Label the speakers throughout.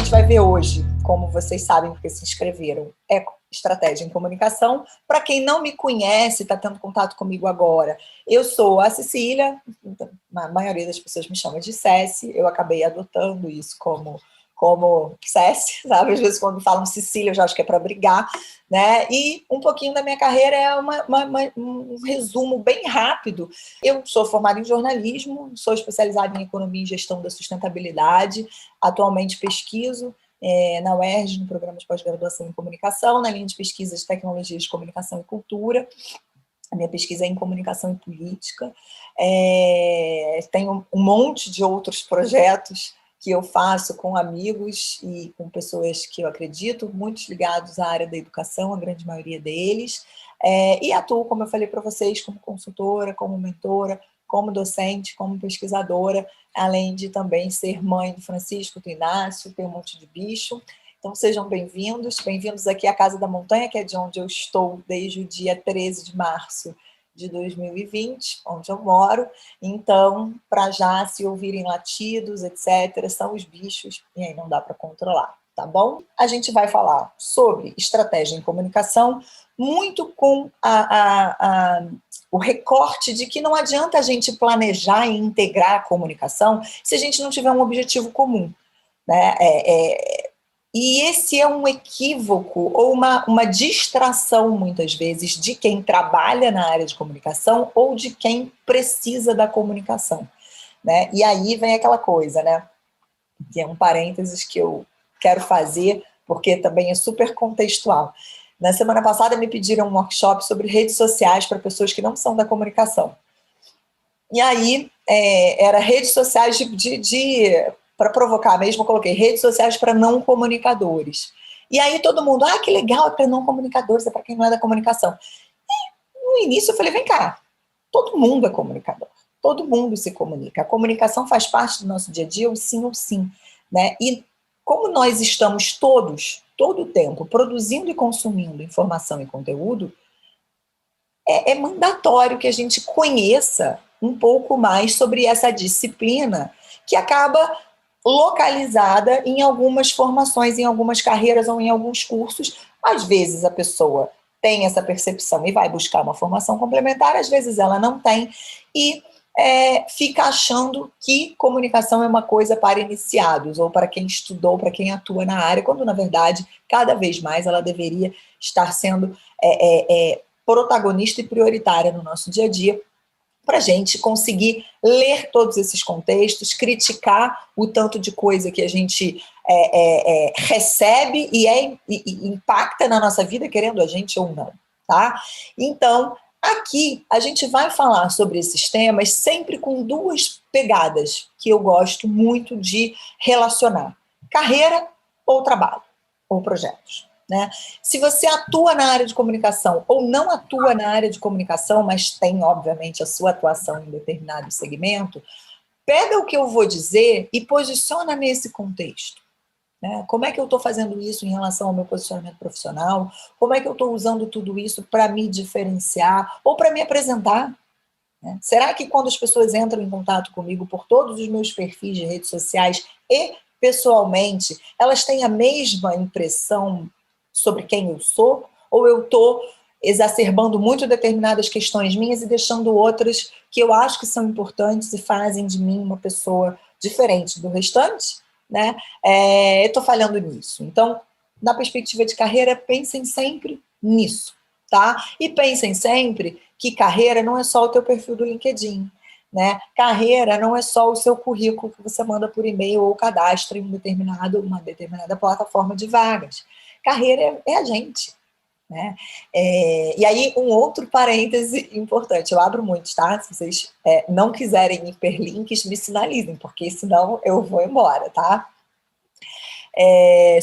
Speaker 1: gente vai ver hoje, como vocês sabem porque se inscreveram, é estratégia em comunicação. Para quem não me conhece, está tendo contato comigo agora, eu sou a Cecília, a maioria das pessoas me chama de Ceci, eu acabei adotando isso como Ceci, sabe? Às vezes quando falam Cecília eu já acho que é para brigar, né? E um pouquinho da minha carreira é um resumo bem rápido. Eu sou formada em jornalismo, sou especializada em economia e gestão da sustentabilidade, atualmente pesquiso na UERJ, no programa de pós-graduação em comunicação, na linha de pesquisa de tecnologias de comunicação e cultura. A minha pesquisa é em comunicação e política. Tenho um monte de outros projetos que eu faço com amigos e com pessoas que eu acredito, muitos ligados à área da educação, a grande maioria deles, e atuo, como eu falei para vocês, como consultora, como mentora, como docente, como pesquisadora, além de também ser mãe do Francisco, do Inácio, tem um monte de bicho. Então sejam bem-vindos aqui à Casa da Montanha, que é de onde eu estou desde o dia 13 de março de 2020, onde eu moro. Então, para já se ouvirem latidos, etc., são os bichos, e aí não dá para controlar, tá bom? A gente vai falar sobre estratégia em comunicação, muito com o recorte de que não adianta a gente planejar e integrar a comunicação se a gente não tiver um objetivo comum, né? E esse é um equívoco ou uma distração, muitas vezes, de quem trabalha na área de comunicação ou de quem precisa da comunicação, né? E aí vem aquela coisa, né? Que é um parênteses que eu quero fazer, porque também é super contextual. Na semana passada me pediram um workshop sobre redes sociais para pessoas que não são da comunicação. E aí, era redes sociais para provocar mesmo, eu coloquei redes sociais para não comunicadores. E aí todo mundo, que legal, é para não comunicadores, é para quem não é da comunicação. E no início eu falei, vem cá, todo mundo é comunicador, todo mundo se comunica. A comunicação faz parte do nosso dia a dia, ou sim, né? E como nós estamos todo o tempo, produzindo e consumindo informação e conteúdo, é mandatório que a gente conheça um pouco mais sobre essa disciplina que acaba localizada em algumas formações, em algumas carreiras ou em alguns cursos. Às vezes a pessoa tem essa percepção e vai buscar uma formação complementar, às vezes ela não tem e fica achando que comunicação é uma coisa para iniciados ou para quem estudou, para quem atua na área, quando na verdade cada vez mais ela deveria estar sendo protagonista e prioritária no nosso dia a dia, para a gente conseguir ler todos esses contextos, criticar o tanto de coisa que a gente recebe e impacta na nossa vida, querendo a gente ou não, tá? Então, aqui a gente vai falar sobre esses temas sempre com duas pegadas que eu gosto muito de relacionar: carreira ou trabalho, ou projetos. Né? Se você atua na área de comunicação ou não atua na área de comunicação, mas tem, obviamente, a sua atuação em determinado segmento, pega o que eu vou dizer e posiciona nesse contexto. Né? Como é que eu estou fazendo isso em relação ao meu posicionamento profissional? Como é que eu estou usando tudo isso para me diferenciar ou para me apresentar? Né? Será que quando as pessoas entram em contato comigo por todos os meus perfis de redes sociais e pessoalmente, elas têm a mesma impressão sobre quem eu sou, ou eu estou exacerbando muito determinadas questões minhas e deixando outras que eu acho que são importantes e fazem de mim uma pessoa diferente do restante? Né? Eu estou falhando nisso. Então, na perspectiva de carreira, pensem sempre nisso, tá? E pensem sempre que carreira não é só o teu perfil do LinkedIn, né? Carreira não é só o seu currículo que você manda por e-mail ou cadastra em uma determinada plataforma de vagas. Carreira é a gente, né? E aí, um outro parêntese importante, eu abro muitos, tá? Se vocês não quiserem hiperlinks, me sinalizem, porque senão eu vou embora, tá?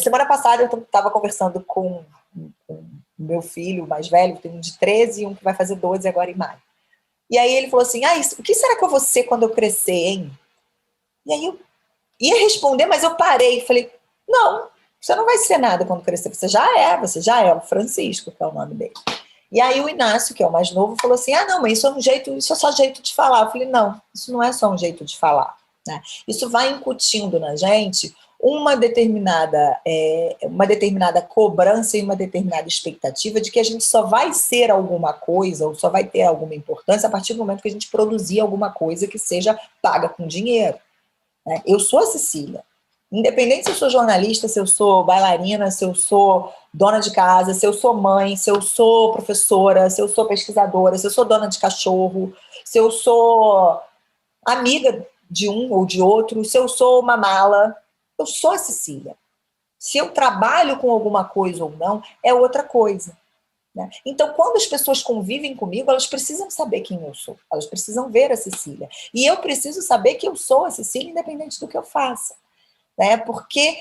Speaker 1: Semana passada eu estava conversando com o meu filho mais velho, tem um de 13 e um que vai fazer 12 agora em maio. E aí ele falou assim, o que será que eu vou ser quando eu crescer, hein? E aí eu ia responder, mas eu parei e falei, não, você não vai ser nada quando crescer, você já é o Francisco, que é o nome dele. E aí o Inácio, que é o mais novo, falou assim, não, mas isso é só jeito de falar. Eu falei, não, isso não é só um jeito de falar, né? Isso vai incutindo na gente uma determinada cobrança e uma determinada expectativa de que a gente só vai ser alguma coisa ou só vai ter alguma importância a partir do momento que a gente produzir alguma coisa que seja paga com dinheiro, né? Eu sou a Cecília. Independente se eu sou jornalista, se eu sou bailarina, se eu sou dona de casa, se eu sou mãe, se eu sou professora, se eu sou pesquisadora, se eu sou dona de cachorro, se eu sou amiga de um ou de outro, se eu sou uma mala, eu sou a Cecília. Se eu trabalho com alguma coisa ou não, é outra coisa, né? Então, quando as pessoas convivem comigo, elas precisam saber quem eu sou, elas precisam ver a Cecília. E eu preciso saber que eu sou a Cecília, independente do que eu faça, né? Porque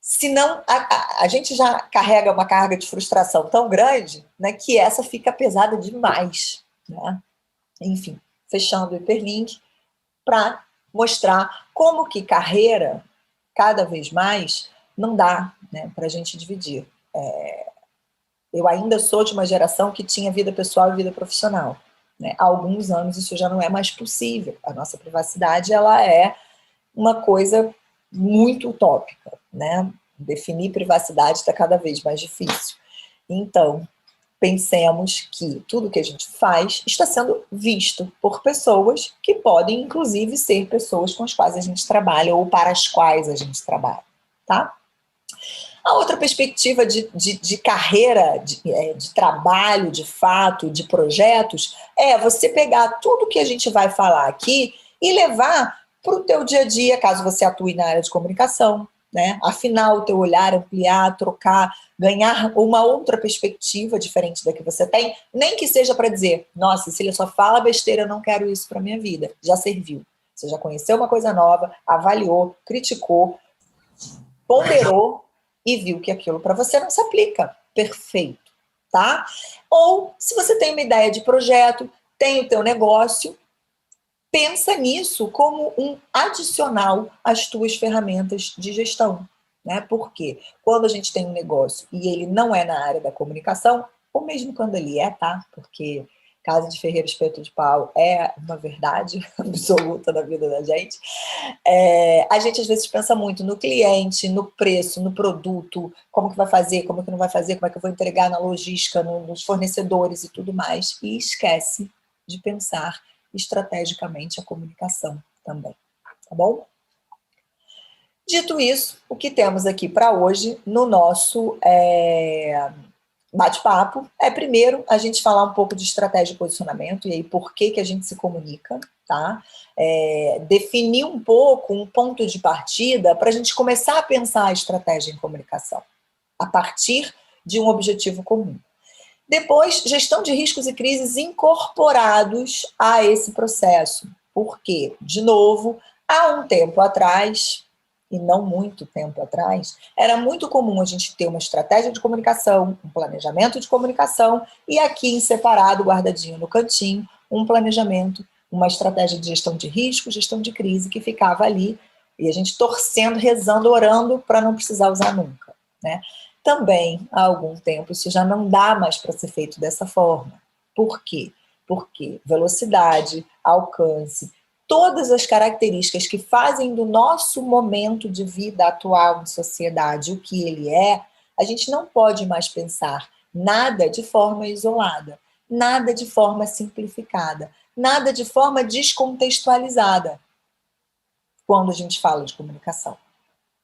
Speaker 1: senão a gente já carrega uma carga de frustração tão grande, né, que essa fica pesada demais, né? Enfim, fechando o hiperlink para mostrar como que carreira, cada vez mais, não dá, né, para a gente dividir. Eu ainda sou de uma geração que tinha vida pessoal e vida profissional, né? Há alguns anos isso já não é mais possível. A nossa privacidade, ela é uma coisa muito utópica, né? Definir privacidade está cada vez mais difícil. Então, pensemos que tudo que a gente faz está sendo visto por pessoas que podem, inclusive, ser pessoas com as quais a gente trabalha ou para as quais a gente trabalha, tá? A outra perspectiva de carreira, de trabalho, de fato, de projetos, é você pegar tudo que a gente vai falar aqui e levar para o teu dia a dia, caso você atue na área de comunicação, né? Afinar o teu olhar, ampliar, trocar, ganhar uma outra perspectiva diferente da que você tem, nem que seja para dizer, nossa, Cecília só fala besteira, eu não quero isso para minha vida. Já serviu. Você já conheceu uma coisa nova, avaliou, criticou, ponderou e viu que aquilo para você não se aplica. Perfeito, tá? Ou, se você tem uma ideia de projeto, tem o teu negócio, pensa nisso como um adicional às tuas ferramentas de gestão, né? Porque quando a gente tem um negócio e ele não é na área da comunicação, ou mesmo quando ele é, tá? Porque Casa de Ferreiro Espeto de Pau é uma verdade absoluta da vida da gente. A gente às vezes pensa muito no cliente, no preço, no produto, como que vai fazer, como que não vai fazer, como é que eu vou entregar na logística, nos fornecedores e tudo mais, e esquece de pensar estrategicamente a comunicação também, tá bom? Dito isso, o que temos aqui para hoje no nosso bate-papo é, primeiro, a gente falar um pouco de estratégia de posicionamento e aí por que a gente se comunica, tá? Definir um pouco um ponto de partida para a gente começar a pensar a estratégia em comunicação, a partir de um objetivo comum. Depois, gestão de riscos e crises incorporados a esse processo. Porque, de novo, há um tempo atrás, e não muito tempo atrás, era muito comum a gente ter uma estratégia de comunicação, um planejamento de comunicação, e aqui em separado, guardadinho no cantinho, um planejamento, uma estratégia de gestão de risco, gestão de crise, que ficava ali, e a gente torcendo, rezando, orando, para não precisar usar nunca, né? Também, há algum tempo, isso já não dá mais para ser feito dessa forma. Por quê? Porque velocidade, alcance, todas as características que fazem do nosso momento de vida atual em sociedade o que ele é, a gente não pode mais pensar nada de forma isolada, nada de forma simplificada, nada de forma descontextualizada quando a gente fala de comunicação.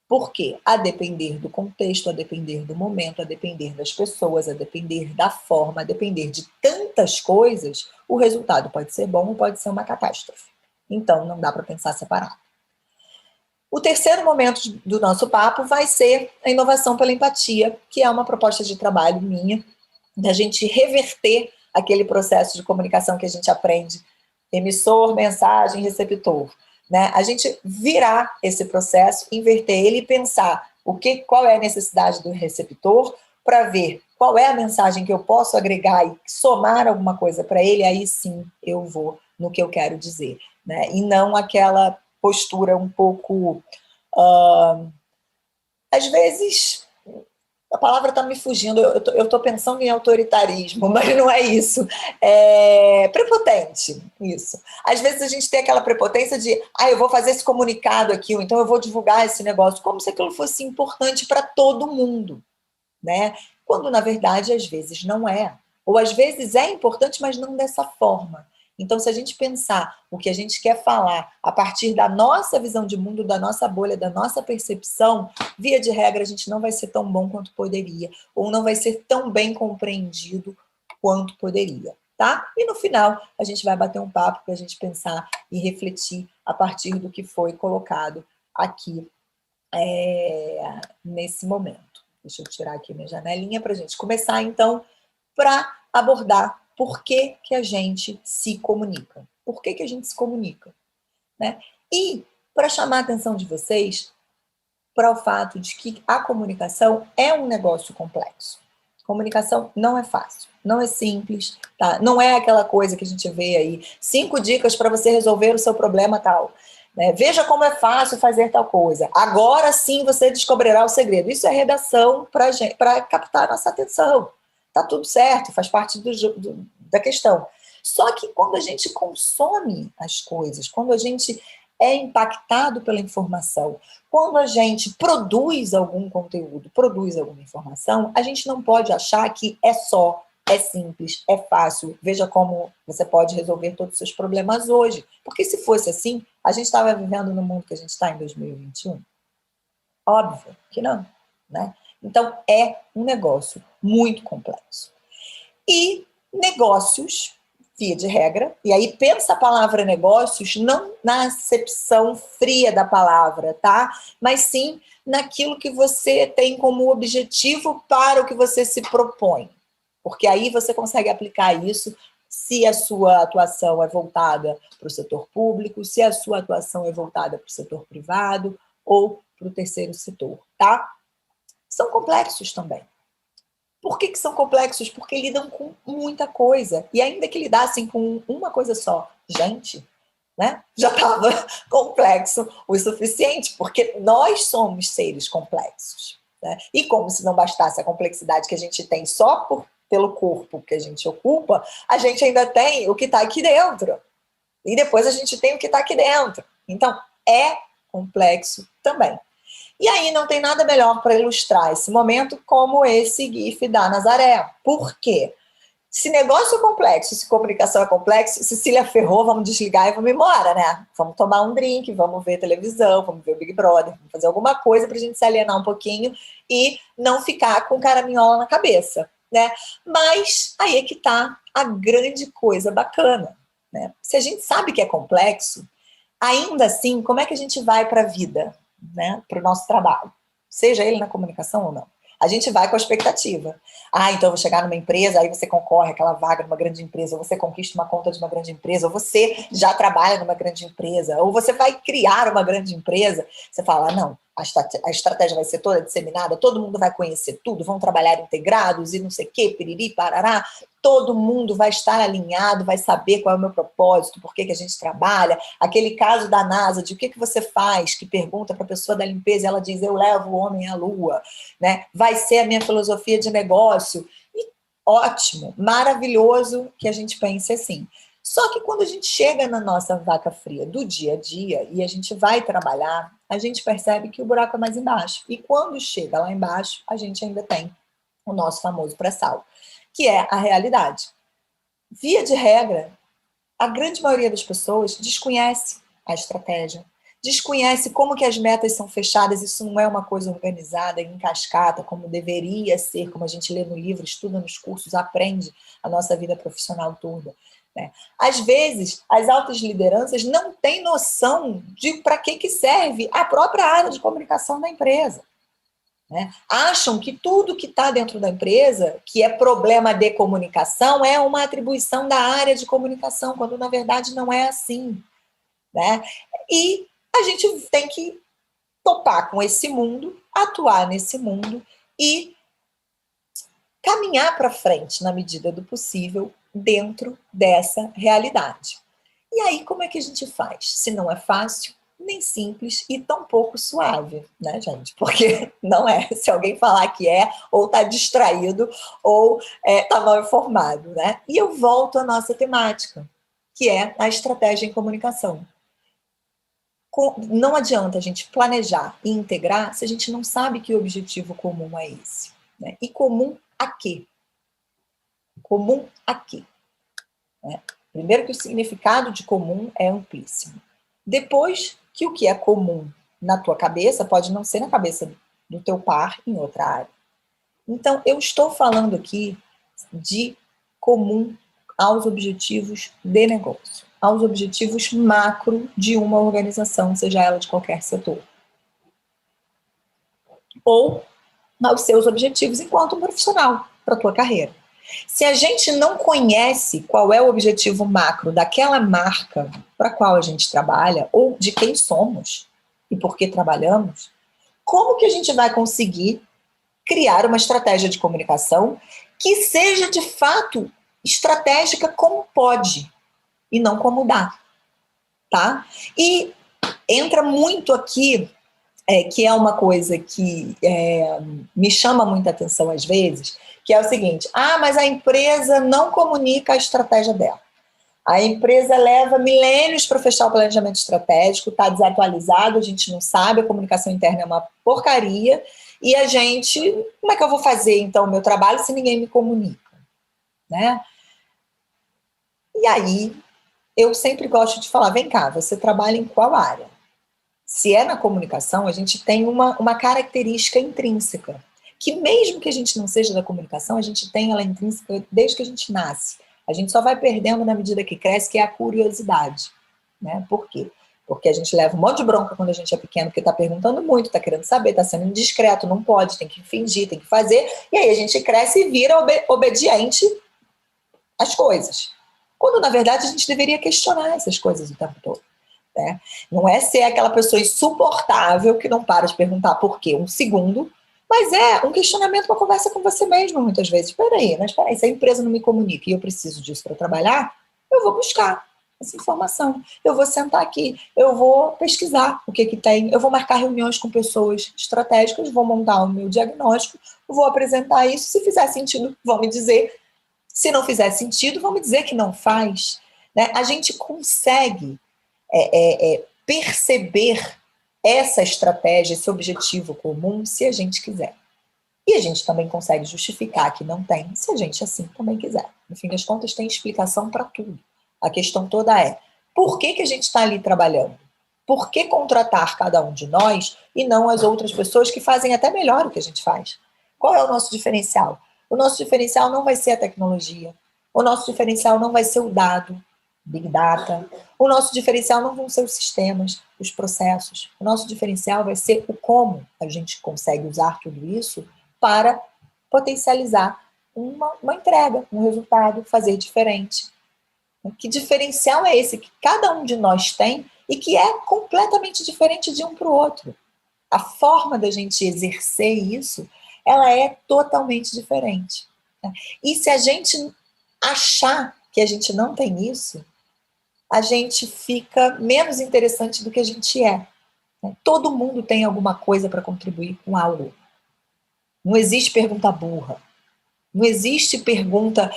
Speaker 1: Por quê? A depender do contexto, a depender do momento, a depender das pessoas, a depender da forma, a depender de tantas coisas, o resultado pode ser bom ou pode ser uma catástrofe. Então, não dá para pensar separado. O terceiro momento do nosso papo vai ser a inovação pela empatia, que é uma proposta de trabalho minha, da gente reverter aquele processo de comunicação que a gente aprende, emissor, mensagem, receptor. Né? A gente virar esse processo, inverter ele e pensar qual é a necessidade do receptor para ver qual é a mensagem que eu posso agregar e somar alguma coisa para ele, aí sim eu vou no que eu quero dizer. Né? E não aquela postura um pouco, às vezes, A palavra está me fugindo, eu tô pensando em autoritarismo, mas não é isso. Prepotente, isso. Às vezes a gente tem aquela prepotência de, eu vou fazer esse comunicado aqui, ou então eu vou divulgar esse negócio, como se aquilo fosse importante para todo mundo, né? Quando, na verdade, às vezes não é. Ou às vezes é importante, mas não dessa forma. Então, se a gente pensar o que a gente quer falar a partir da nossa visão de mundo, da nossa bolha, da nossa percepção, via de regra, a gente não vai ser tão bom quanto poderia, ou não vai ser tão bem compreendido quanto poderia, tá? E no final, a gente vai bater um papo para a gente pensar e refletir a partir do que foi colocado aqui nesse momento. Deixa eu tirar aqui minha janelinha para a gente começar, então, para abordar por que, que a gente se comunica. Por que, que a gente se comunica? Né? E para chamar a atenção de vocês para o fato de que a comunicação é um negócio complexo. Comunicação não é fácil, não é simples, tá? Não é aquela coisa que a gente vê aí, 5 dicas para você resolver o seu problema tal. Né? Veja como é fácil fazer tal coisa. Agora sim você descobrirá o segredo. Isso é redação para captar a nossa atenção. Tá tudo certo, faz parte da questão. Só que quando a gente consome as coisas, quando a gente é impactado pela informação, quando a gente produz algum conteúdo, produz alguma informação, a gente não pode achar que é simples, é fácil, veja como você pode resolver todos os seus problemas hoje. Porque se fosse assim, a gente estava vivendo no mundo que a gente está em 2021? Óbvio que não, né? Então, é um negócio muito complexo. E negócios, via de regra, e aí pensa a palavra negócios não na acepção fria da palavra, tá? Mas sim naquilo que você tem como objetivo para o que você se propõe. Porque aí você consegue aplicar isso se a sua atuação é voltada para o setor público, se a sua atuação é voltada para o setor privado ou para o terceiro setor, tá? São complexos também. Por que são complexos? Porque lidam com muita coisa. E ainda que lidassem com uma coisa só, gente, né? Já estava complexo o suficiente, porque nós somos seres complexos. Né? E como se não bastasse a complexidade que a gente tem só pelo corpo que a gente ocupa, a gente ainda tem o que está aqui dentro. E depois a gente tem o que está aqui dentro. Então, é complexo também. E aí não tem nada melhor para ilustrar esse momento como esse GIF da Nazaré. Por quê? Se negócio é complexo, se comunicação é complexo, Cecília ferrou, vamos desligar e vamos embora, né? Vamos tomar um drink, vamos ver televisão, vamos ver o Big Brother, vamos fazer alguma coisa para a gente se alienar um pouquinho e não ficar com caraminhola na cabeça, né? Mas aí é que tá a grande coisa bacana, né? Se a gente sabe que é complexo, ainda assim, como é que a gente vai para a vida? Né, para o nosso trabalho, seja ele na comunicação ou não. A gente vai com a expectativa. Então eu vou chegar numa empresa, aí você concorre àquela vaga numa grande empresa, ou você conquista uma conta de uma grande empresa, ou você já trabalha numa grande empresa, ou você vai criar uma grande empresa. Você fala, não, a estratégia vai ser toda disseminada, todo mundo vai conhecer tudo, vão trabalhar integrados e não sei o quê, piriri, parará. Todo mundo vai estar alinhado, vai saber qual é o meu propósito, por que a gente trabalha. Aquele caso da NASA, de o que você faz, que pergunta para a pessoa da limpeza, e ela diz, eu levo o homem à lua. Né? Vai ser a minha filosofia de negócio. E ótimo, maravilhoso que a gente pense assim. Só que quando a gente chega na nossa vaca fria do dia a dia e a gente vai trabalhar, a gente percebe que o buraco é mais embaixo. E quando chega lá embaixo, a gente ainda tem o nosso famoso pré-sal, que é a realidade. Via de regra, a grande maioria das pessoas desconhece a estratégia, desconhece como que as metas são fechadas, isso não é uma coisa organizada, em cascata, como deveria ser, como a gente lê no livro, estuda nos cursos, aprende a nossa vida profissional toda. Né? Às vezes, as altas lideranças não têm noção de para que serve a própria área de comunicação da empresa. Né? Acham que tudo que está dentro da empresa, que é problema de comunicação, é uma atribuição da área de comunicação, quando na verdade não é assim. Né? E a gente tem que topar com esse mundo, atuar nesse mundo e caminhar para frente na medida do possível dentro dessa realidade. E aí, como é que a gente faz? Se não é fácil, nem simples e tão pouco suave, né, gente? Porque não é. Se alguém falar que é, ou está distraído, ou está mal informado, né? E eu volto à nossa temática, que é a estratégia em comunicação. Não adianta a gente planejar e integrar se a gente não sabe que objetivo comum é esse, né? E comum a quê? Comum a quê? Né? Primeiro que o significado de comum é amplíssimo. Depois que o que é comum na tua cabeça pode não ser na cabeça do teu par em outra área. Então, eu estou falando aqui de comum aos objetivos de negócio, aos objetivos macro de uma organização, seja ela de qualquer setor. Ou aos seus objetivos enquanto um profissional para a tua carreira. Se a gente não conhece qual é o objetivo macro daquela marca para a qual a gente trabalha, ou de quem somos e por que trabalhamos, como que a gente vai conseguir criar uma estratégia de comunicação que seja de fato estratégica como pode e não como dá, tá? E entra muito aqui, que é uma coisa que me chama muita atenção às vezes, que é o seguinte: mas a empresa não comunica a estratégia dela. A empresa leva milênios para fechar o planejamento estratégico, está desatualizado, a gente não sabe, a comunicação interna é uma porcaria, e a gente, como é que eu vou fazer então o meu trabalho se ninguém me comunica? Né? E aí, eu sempre gosto de falar, vem cá, você trabalha em qual área? Se é na comunicação, a gente tem uma característica intrínseca, que mesmo que a gente não seja da comunicação, a gente tem ela intrínseca desde que a gente nasce. A gente só vai perdendo na medida que cresce, que é a curiosidade. Né? Por quê? Porque a gente leva um monte de bronca quando a gente é pequeno, porque está perguntando muito, está querendo saber, está sendo indiscreto, não pode, tem que fingir, tem que fazer, e aí a gente cresce e vira obediente às coisas. Quando, na verdade, a gente deveria questionar essas coisas o tempo todo. Né? Não é ser aquela pessoa insuportável que não para de perguntar por quê um segundo, mas é um questionamento, uma conversa com você mesmo, muitas vezes. Peraí, se a empresa não me comunica e eu preciso disso para trabalhar, eu vou buscar essa informação. Eu vou sentar aqui, eu vou pesquisar o que tem, eu vou marcar reuniões com pessoas estratégicas, vou montar o meu diagnóstico, vou apresentar isso. Se fizer sentido, vão me dizer. Se não fizer sentido, vão me dizer que não faz. Né? A gente consegue perceber essa estratégia, esse objetivo comum, se a gente quiser. E a gente também consegue justificar que não tem, se a gente assim também quiser. No fim das contas, tem explicação para tudo. A questão toda é, por que a gente está ali trabalhando? Por que contratar cada um de nós e não as outras pessoas que fazem até melhor o que a gente faz? Qual é o nosso diferencial? O nosso diferencial não vai ser a tecnologia. O nosso diferencial não vai ser o dado, Big Data. O nosso diferencial não vão ser os sistemas, os processos. O nosso diferencial vai ser o como a gente consegue usar tudo isso para potencializar uma entrega, um resultado, fazer diferente. Que diferencial é esse que cada um de nós tem e que é completamente diferente de um para o outro? A forma da gente exercer isso, ela é totalmente diferente. E se a gente achar que a gente não tem isso, a gente fica menos interessante do que a gente é. Todo mundo tem alguma coisa para contribuir com algo. Não existe pergunta burra. Não existe pergunta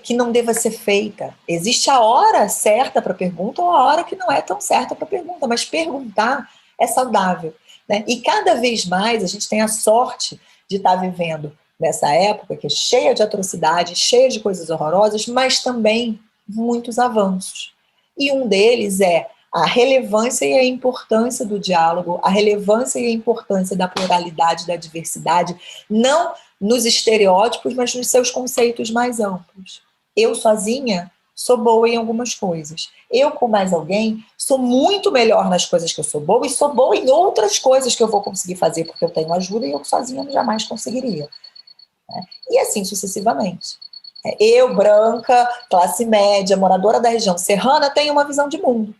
Speaker 1: que não deva ser feita. Existe a hora certa para a pergunta ou a hora que não é tão certa para a pergunta, mas perguntar é saudável. Né? E cada vez mais a gente tem a sorte de estar vivendo nessa época que é cheia de atrocidades, cheia de coisas horrorosas, mas também muitos avanços. E um deles é a relevância e a importância do diálogo, a relevância e a importância da pluralidade, da diversidade, não nos estereótipos, mas nos seus conceitos mais amplos. Eu sozinha sou boa em algumas coisas. Eu com mais alguém sou muito melhor nas coisas que eu sou boa e sou boa em outras coisas que eu vou conseguir fazer porque eu tenho ajuda e eu sozinha jamais conseguiria. E assim sucessivamente. Eu, branca, classe média, moradora da região serrana, tenho uma visão de mundo.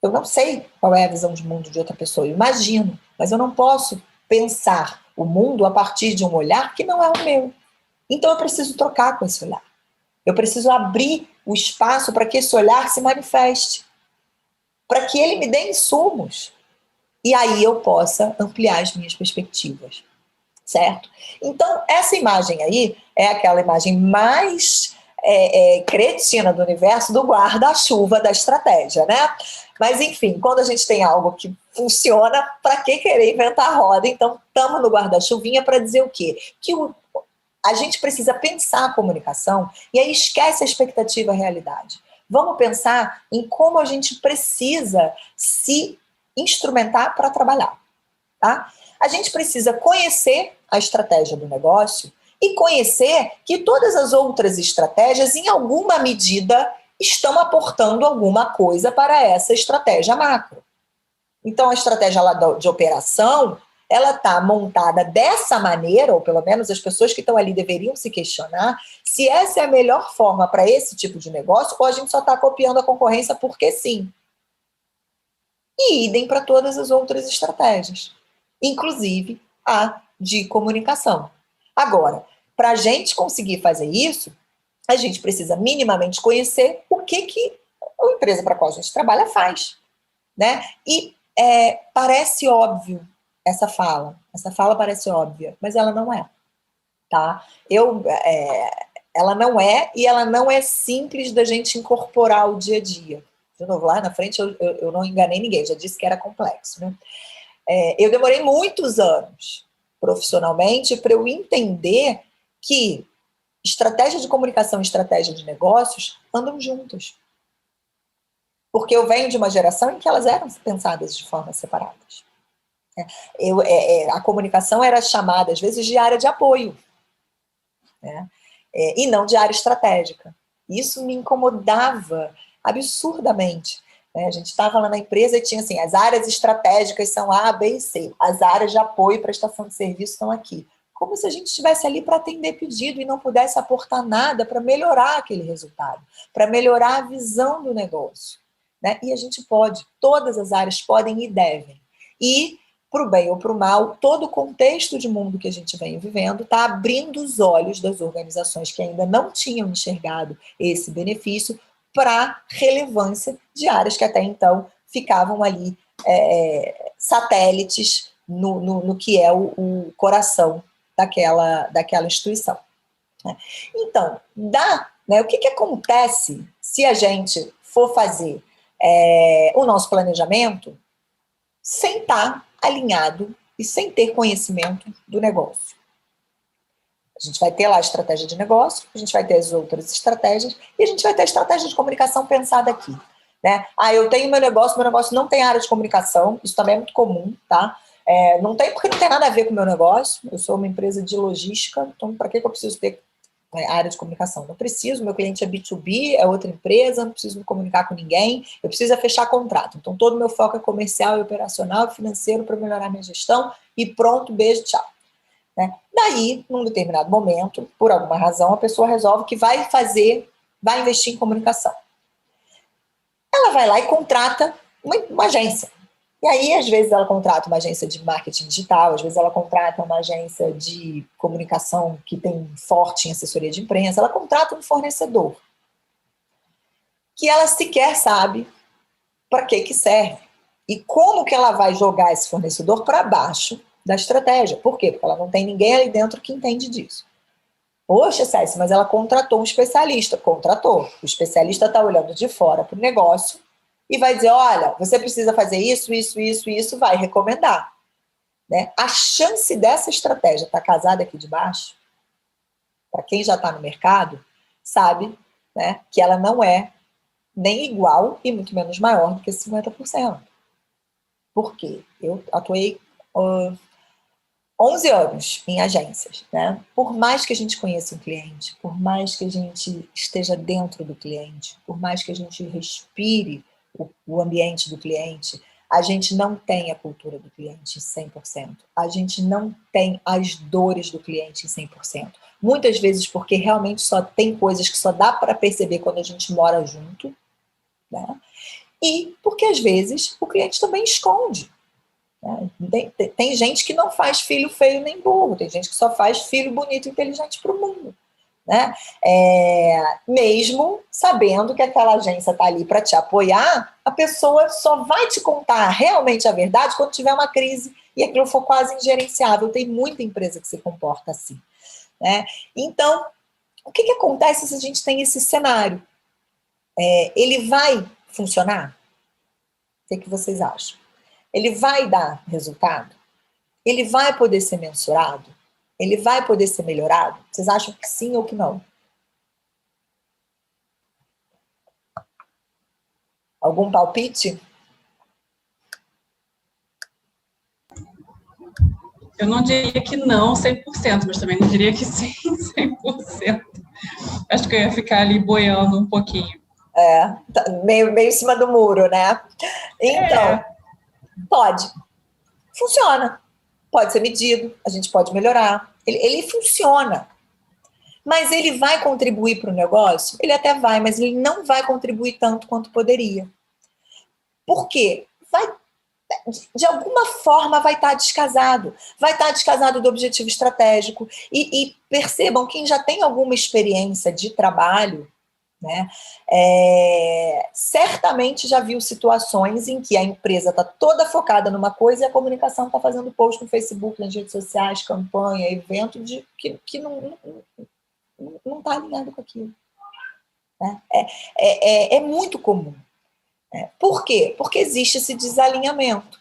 Speaker 1: Eu não sei qual é a visão de mundo de outra pessoa, eu imagino, mas eu não posso pensar o mundo a partir de um olhar que não é o meu. Então eu preciso trocar com esse olhar. Eu preciso abrir o espaço para que esse olhar se manifeste. para que ele me dê insumos e aí eu possa ampliar as minhas perspectivas, certo? Então, essa imagem aí é aquela imagem mais cretina do universo do guarda-chuva da estratégia, né? Mas, enfim, quando a gente tem algo que funciona, para que querer inventar a roda? Então, estamos no guarda-chuvinha para dizer o quê? Que a gente precisa pensar a comunicação e aí esquece a expectativa e a realidade. Vamos pensar em como a gente precisa se instrumentar para trabalhar, tá? A gente precisa conhecer a estratégia do negócio e conhecer que todas as outras estratégias, em alguma medida, estão aportando alguma coisa para essa estratégia macro. Então, a estratégia lá de operação, ela está montada dessa maneira, ou pelo menos as pessoas que estão ali deveriam se questionar se essa é a melhor forma para esse tipo de negócio, ou a gente só está copiando a concorrência porque sim. E idem para todas as outras estratégias, inclusive a de comunicação. Agora, para a gente conseguir fazer isso, a gente precisa minimamente conhecer o que a empresa para a qual a gente trabalha faz, né? E parece óbvio essa fala parece óbvia, mas ela não é, tá? Ela não é, e ela não é simples da gente incorporar ao dia a dia. De novo, lá na frente eu não enganei ninguém, já disse que era complexo, né? Eu demorei muitos anos profissionalmente para eu entender que estratégia de comunicação e estratégia de negócios andam juntas. Porque eu venho de uma geração em que elas eram pensadas de formas separadas. A comunicação era chamada, às vezes, de área de apoio, né? E não de área estratégica. Isso me incomodava absurdamente. A gente estava lá na empresa e tinha assim, as áreas estratégicas são A, B e C. As áreas de apoio e prestação de serviço estão aqui. Como se a gente estivesse ali para atender pedido e não pudesse aportar nada para melhorar aquele resultado, para melhorar a visão do negócio, né? E a gente pode, todas as áreas podem e devem. E, para o bem ou para o mal, todo o contexto de mundo que a gente vem vivendo está abrindo os olhos das organizações que ainda não tinham enxergado esse benefício para a relevância de áreas que até então ficavam ali satélites no que é o coração daquela instituição. Então, o que acontece se a gente for fazer o nosso planejamento sem estar alinhado e sem ter conhecimento do negócio? A gente vai ter lá a estratégia de negócio, a gente vai ter as outras estratégias e a gente vai ter a estratégia de comunicação pensada aqui, né? Eu tenho meu negócio não tem área de comunicação, isso também é muito comum, tá? Não tem porque não tem nada a ver com o meu negócio, eu sou uma empresa de logística, então para que eu preciso ter área de comunicação? Não preciso, meu cliente é B2B, é outra empresa, não preciso me comunicar com ninguém, eu preciso fechar contrato. Então todo o meu foco é comercial, operacional e financeiro para melhorar minha gestão e pronto, beijo, tchau. Né? Daí, num determinado momento, por alguma razão, a pessoa resolve que vai investir em comunicação. Ela vai lá e contrata uma agência. E aí, às vezes, ela contrata uma agência de marketing digital, às vezes ela contrata uma agência de comunicação que tem forte em assessoria de imprensa, ela contrata um fornecedor que ela sequer sabe para que serve e como que ela vai jogar esse fornecedor para baixo da estratégia. Por quê? Porque ela não tem ninguém ali dentro que entende disso. Poxa, Cécia, mas ela contratou um especialista. Contratou. O especialista está olhando de fora para o negócio e vai dizer, olha, você precisa fazer isso, isso, isso, isso, vai recomendar. Né? A chance dessa estratégia estar casada aqui de baixo, para quem já está no mercado, sabe, né, que ela não é nem igual e muito menos maior do que 50%. Por quê? Eu atuei 11 anos em agências, né? Por mais que a gente conheça um cliente, por mais que a gente esteja dentro do cliente, por mais que a gente respire o ambiente do cliente, a gente não tem a cultura do cliente em 100%. A gente não tem as dores do cliente em 100%. Muitas vezes porque realmente só tem coisas que só dá para perceber quando a gente mora junto, né? E porque às vezes o cliente também esconde. Tem gente que não faz filho feio nem burro, tem gente que só faz filho bonito e inteligente para o mundo. né? Mesmo sabendo que aquela agência está ali para te apoiar, a pessoa só vai te contar realmente a verdade quando tiver uma crise e aquilo for quase ingerenciável. Tem muita empresa que se comporta assim, né? Então, o que acontece se a gente tem esse cenário? Ele vai funcionar? O que vocês acham? Ele vai dar resultado? Ele vai poder ser mensurado? Ele vai poder ser melhorado? Vocês acham que sim ou que não? Algum palpite?
Speaker 2: Eu não diria que não 100%, mas também não diria que sim 100%. Acho que eu ia ficar ali boiando um pouquinho.
Speaker 1: Meio em cima do muro, né? Então, pode. Funciona. Pode ser medido, a gente pode melhorar. Ele funciona. Mas ele vai contribuir para o negócio? Ele até vai, mas ele não vai contribuir tanto quanto poderia. Por quê? De alguma forma vai estar descasado. Vai estar descasado do objetivo estratégico. E percebam, quem já tem alguma experiência de trabalho, né, certamente já viu situações em que a empresa está toda focada numa coisa e a comunicação está fazendo post no Facebook, nas redes sociais, campanha, evento, que não está alinhado com aquilo. Né? É muito comum. Por quê? Porque existe esse desalinhamento.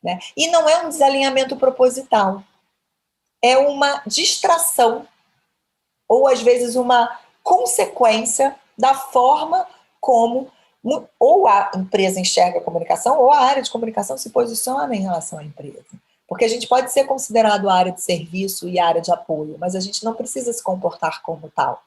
Speaker 1: Né? E não é um desalinhamento proposital. É uma distração, ou às vezes uma consequência da forma como ou a empresa enxerga a comunicação, ou a área de comunicação se posiciona em relação à empresa. Porque a gente pode ser considerado área de serviço e área de apoio, mas a gente não precisa se comportar como tal.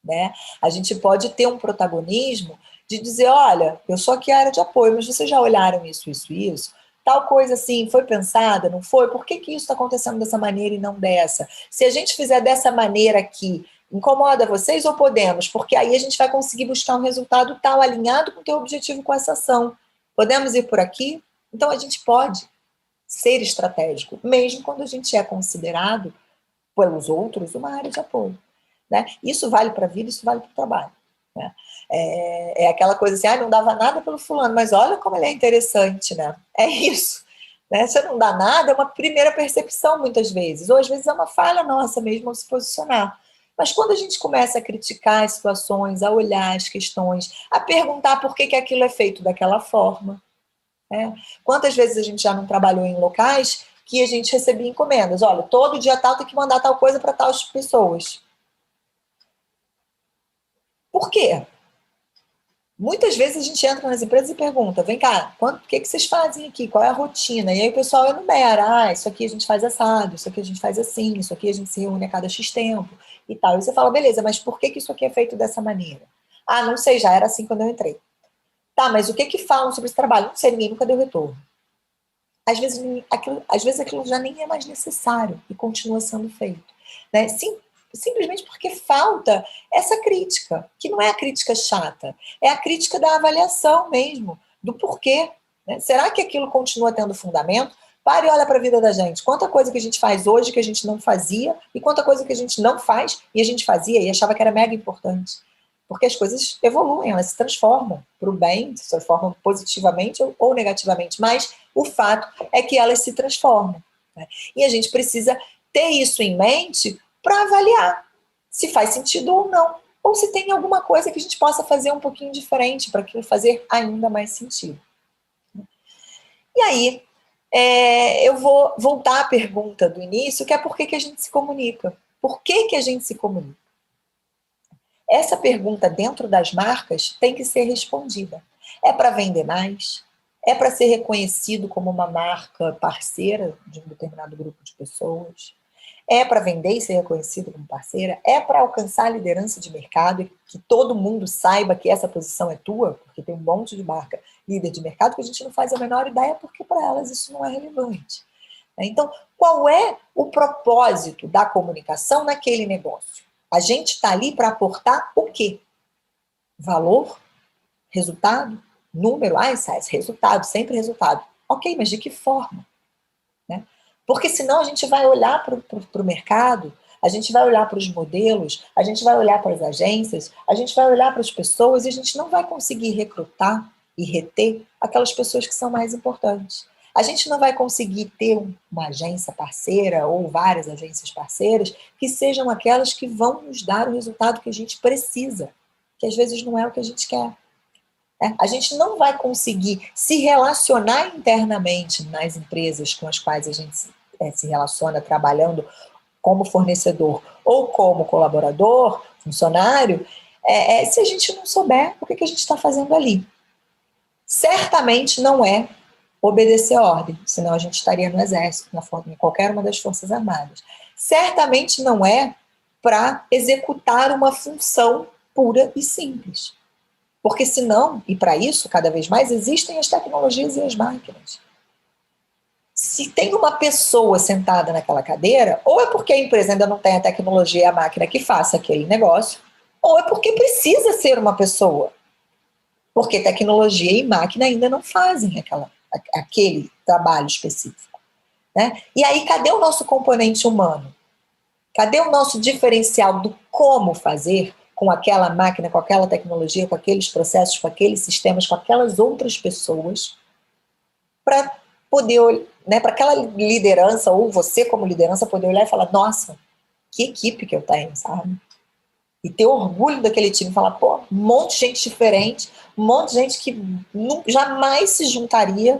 Speaker 1: Né? A gente pode ter um protagonismo de dizer, olha, eu sou aqui a área de apoio, mas vocês já olharam isso, isso, isso? Tal coisa assim, foi pensada, não foi? Por que isso está acontecendo dessa maneira e não dessa? Se a gente fizer dessa maneira aqui, incomoda vocês ou podemos? Porque aí a gente vai conseguir buscar um resultado tal, alinhado com o teu objetivo com essa ação. Podemos ir por aqui? Então a gente pode ser estratégico, mesmo quando a gente é considerado pelos outros uma área de apoio. Né? Isso vale para a vida, isso vale para o trabalho. Né? É aquela coisa assim, não dava nada pelo fulano, mas olha como ele é interessante, né? É isso. Né? Você não dá nada, é uma primeira percepção muitas vezes, ou às vezes é uma falha nossa mesmo ao se posicionar. Mas quando a gente começa a criticar as situações, a olhar as questões, a perguntar por que aquilo é feito daquela forma. Né? Quantas vezes a gente já não trabalhou em locais que a gente recebia encomendas? Olha, todo dia tal tem que mandar tal coisa para tais pessoas. Por quê? Muitas vezes a gente entra nas empresas e pergunta, vem cá, o que vocês fazem aqui? Qual é a rotina? E aí o pessoal enumera, isso aqui a gente faz assado, isso aqui a gente faz assim, isso aqui a gente se reúne a cada X tempo e tal. E você fala, beleza, mas por que isso aqui é feito dessa maneira? Não sei, já era assim quando eu entrei. Tá, mas o que falam sobre esse trabalho? Não sei, ninguém nunca deu retorno. Às vezes aquilo já nem é mais necessário e continua sendo feito. Né? Simplesmente porque falta essa crítica, que não é a crítica chata, é a crítica da avaliação mesmo, do porquê. Né? Será que aquilo continua tendo fundamento? Pare e olha para a vida da gente. Quanta coisa que a gente faz hoje que a gente não fazia e quanta coisa que a gente não faz e a gente fazia e achava que era mega importante. Porque as coisas evoluem, elas se transformam para o bem, se transformam positivamente ou negativamente, mas o fato é que elas se transformam. Né? E a gente precisa ter isso em mente para avaliar se faz sentido ou não, ou se tem alguma coisa que a gente possa fazer um pouquinho diferente para aquilo fazer ainda mais sentido. E aí, eu vou voltar à pergunta do início, que é por que a gente se comunica? Por que a gente se comunica? Essa pergunta dentro das marcas tem que ser respondida. É para vender mais? É para ser reconhecido como uma marca parceira de um determinado grupo de pessoas? É para vender e ser reconhecido como parceira? É para alcançar a liderança de mercado e que todo mundo saiba que essa posição é tua? Porque tem um monte de marca líder de mercado que a gente não faz a menor ideia porque para elas isso não é relevante. Então, qual é o propósito da comunicação naquele negócio? A gente está ali para aportar o quê? Valor? Resultado? Número? Resultado, sempre resultado. Ok, mas de que forma? Né? Porque senão a gente vai olhar para o mercado, A gente vai olhar para os modelos, a gente vai olhar para as agências, a gente vai olhar para as pessoas e a gente não vai conseguir recrutar e reter aquelas pessoas que são mais importantes. A gente não vai conseguir ter uma agência parceira ou várias agências parceiras que sejam aquelas que vão nos dar o resultado que a gente precisa, que às vezes não é o que a gente quer. A gente não vai conseguir se relacionar internamente nas empresas com as quais a gente se relaciona trabalhando como fornecedor ou como colaborador, funcionário, se a gente não souber o que a gente está fazendo ali. Certamente não é obedecer ordem, senão a gente estaria no exército, em qualquer uma das forças armadas. Certamente não é para executar uma função pura e simples. Porque senão, e para isso, cada vez mais, existem as tecnologias e as máquinas. Se tem uma pessoa sentada naquela cadeira, ou é porque a empresa ainda não tem a tecnologia e a máquina que faça aquele negócio, ou é porque precisa ser uma pessoa. Porque tecnologia e máquina ainda não fazem aquele trabalho específico. Né? E aí, cadê o nosso componente humano? Cadê o nosso diferencial do como fazer com aquela máquina, com aquela tecnologia, com aqueles processos, com aqueles sistemas, com aquelas outras pessoas, para poder, né, para aquela liderança, ou você como liderança, poder olhar e falar, nossa, que equipe que eu tenho, sabe? E ter orgulho daquele time, falar, pô, um monte de gente diferente, um monte de gente que jamais se juntaria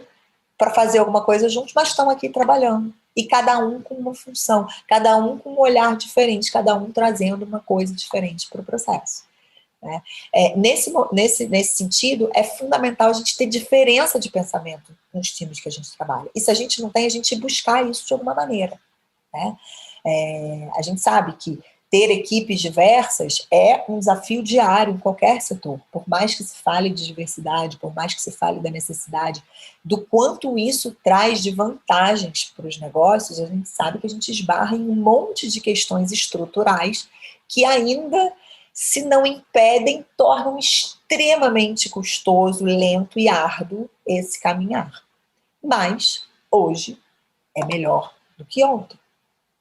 Speaker 1: para fazer alguma coisa juntos, mas estão aqui trabalhando. E cada um com uma função, cada um com um olhar diferente, cada um trazendo uma coisa diferente para o processo. Né? Nesse sentido, é fundamental a gente ter diferença de pensamento nos times que a gente trabalha. E se a gente não tem, a gente buscar isso de alguma maneira. Né? A gente sabe que ter equipes diversas é um desafio diário em qualquer setor, por mais que se fale de diversidade, por mais que se fale da necessidade, do quanto isso traz de vantagens para os negócios, a gente sabe que a gente esbarra em um monte de questões estruturais que ainda, se não impedem, tornam extremamente custoso, lento e árduo esse caminhar. Mas, hoje, é melhor do que ontem.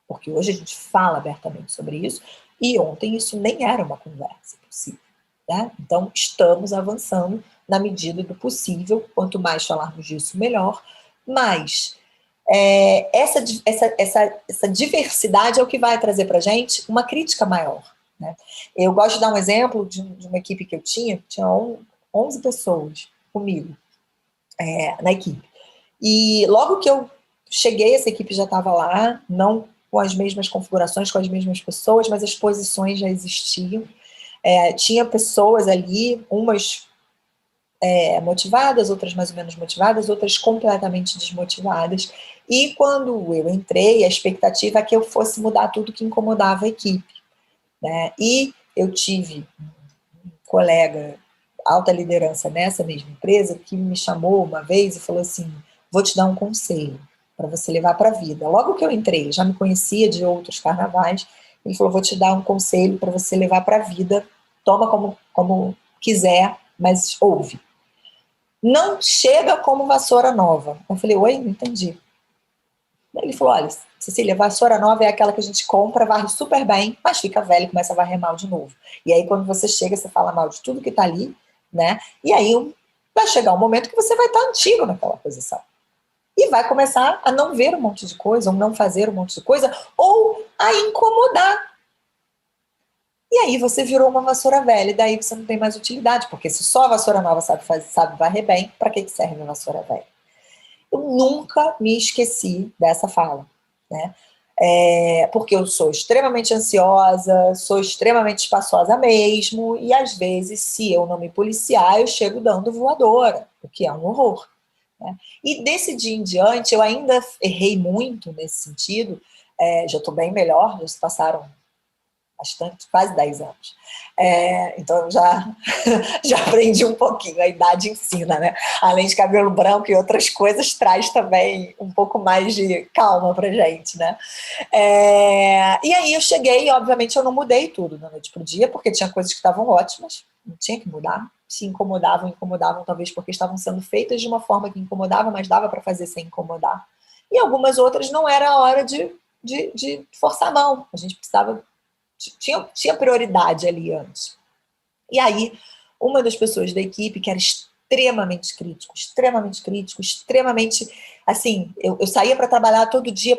Speaker 1: Porque hoje a gente fala abertamente sobre isso, e ontem isso nem era uma conversa possível. Né? Então, estamos avançando na medida do possível, quanto mais falarmos disso, melhor, mas essa diversidade é o que vai trazer para a gente uma crítica maior. Né? Eu gosto de dar um exemplo de uma equipe que eu tinha 11 pessoas comigo na equipe. E logo que eu cheguei, essa equipe já estava lá, não com as mesmas configurações, com as mesmas pessoas, mas as posições já existiam. Tinha pessoas ali, umas motivadas, outras mais ou menos motivadas, outras completamente desmotivadas. E quando eu entrei, a expectativa é que eu fosse mudar tudo que incomodava a equipe. Né? E eu tive um colega, alta liderança nessa mesma empresa, que me chamou uma vez e falou assim, vou te dar um conselho para você levar para a vida. Logo que eu entrei, já me conhecia de outros carnavais, ele falou, vou te dar um conselho para você levar para a vida, toma como quiser, mas ouve. Não chega como vassoura nova. Eu falei, oi, não entendi. Ele falou, olha, Cecília, vassoura nova é aquela que a gente compra, varre super bem, mas fica velha e começa a varrer mal de novo. E aí quando você chega, você fala mal de tudo que está ali, né? E aí vai chegar um momento que você vai estar antigo naquela posição. E vai começar a não ver um monte de coisa, ou não fazer um monte de coisa, ou a incomodar. E aí você virou uma vassoura velha, e daí você não tem mais utilidade, porque se só a vassoura nova sabe varrer bem, para que serve a vassoura velha? Eu nunca me esqueci dessa fala, né? Porque eu sou extremamente ansiosa, sou extremamente espaçosa mesmo, e às vezes, se eu não me policiar, eu chego dando voadora, o que é um horror. Né? E desse dia em diante, eu ainda errei muito nesse sentido, já estou bem melhor, já se passaram bastante, quase 10 anos. Então já aprendi um pouquinho, a idade ensina, né? Além de cabelo branco e outras coisas, traz também um pouco mais de calma pra gente, né? E aí eu cheguei, e obviamente eu não mudei tudo da noite pro dia, porque tinha coisas que estavam ótimas, não tinha que mudar. Se incomodavam talvez porque estavam sendo feitas de uma forma que incomodava, mas dava para fazer sem incomodar. E algumas outras não era a hora de de forçar a mão. A gente precisava... Tinha prioridade ali antes. E aí, uma das pessoas da equipe, que era extremamente crítico, extremamente... Assim, eu saía para trabalhar todo dia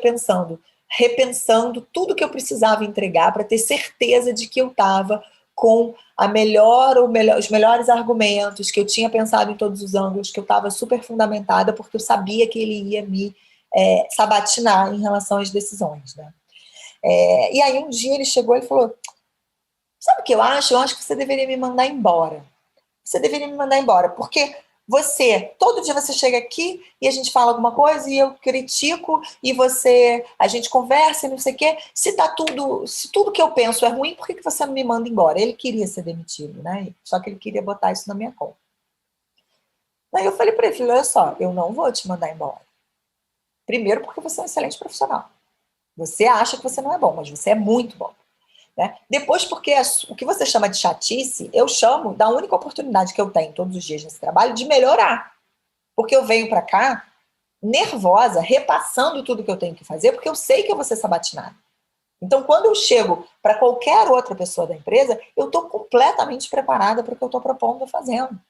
Speaker 1: repensando tudo que eu precisava entregar para ter certeza de que eu estava com os melhores argumentos, que eu tinha pensado em todos os ângulos, que eu estava super fundamentada, porque eu sabia que ele ia me sabatinar em relação às decisões, né? E aí um dia ele chegou e falou, sabe o que eu acho? Eu acho que você deveria me mandar embora. Você deveria me mandar embora, porque todo dia você chega aqui e a gente fala alguma coisa e eu critico e a gente conversa e não sei o quê. Se tudo que eu penso é ruim, por que você me manda embora? Ele queria ser demitido, né? Só que ele queria botar isso na minha conta. Aí eu falei para ele, olha só, eu não vou te mandar embora. Primeiro porque você é um excelente profissional. Você acha que você não é bom, mas você é muito bom. Né? Depois, porque o que você chama de chatice, eu chamo da única oportunidade que eu tenho todos os dias nesse trabalho de melhorar. Porque eu venho para cá nervosa, repassando tudo que eu tenho que fazer, porque eu sei que eu vou ser sabatinada. Então, quando eu chego para qualquer outra pessoa da empresa, eu estou completamente preparada para o que eu estou propondo e fazendo.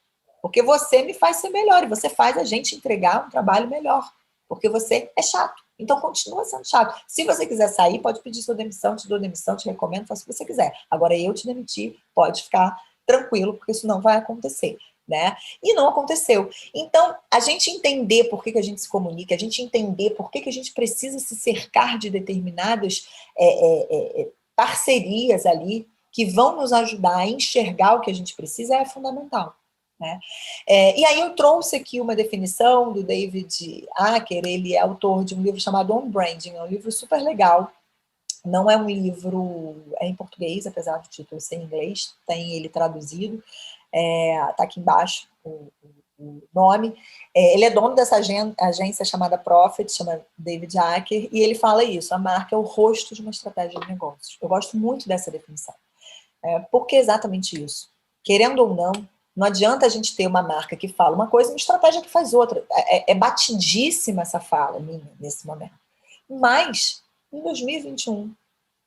Speaker 1: Porque você me faz ser melhor e você faz a gente entregar um trabalho melhor. Porque você é chato. Então, continua sendo chato. Se você quiser sair, pode pedir sua demissão, te dou demissão, te recomendo, faça o que você quiser. Agora, eu te demitir, pode ficar tranquilo, porque isso não vai acontecer. Né? E não aconteceu. Então, a gente entender por que a gente se comunica, a gente entender por que a gente precisa se cercar de determinadas parcerias ali que vão nos ajudar a enxergar o que a gente precisa é fundamental. Né? E aí eu trouxe aqui uma definição do David Acker, ele é autor de um livro chamado On Branding, é um livro super legal, não é um livro em português, apesar do título ser em inglês, tem ele traduzido, tá aqui embaixo o nome, ele é dono dessa agência chamada Profit, chama David Acker, e ele fala isso, a marca é o rosto de uma estratégia de negócios. Eu gosto muito dessa definição, porque é exatamente isso, querendo ou não adianta a gente ter uma marca que fala uma coisa e uma estratégia que faz outra. É batidíssima essa fala minha nesse momento. Mas, em 2021,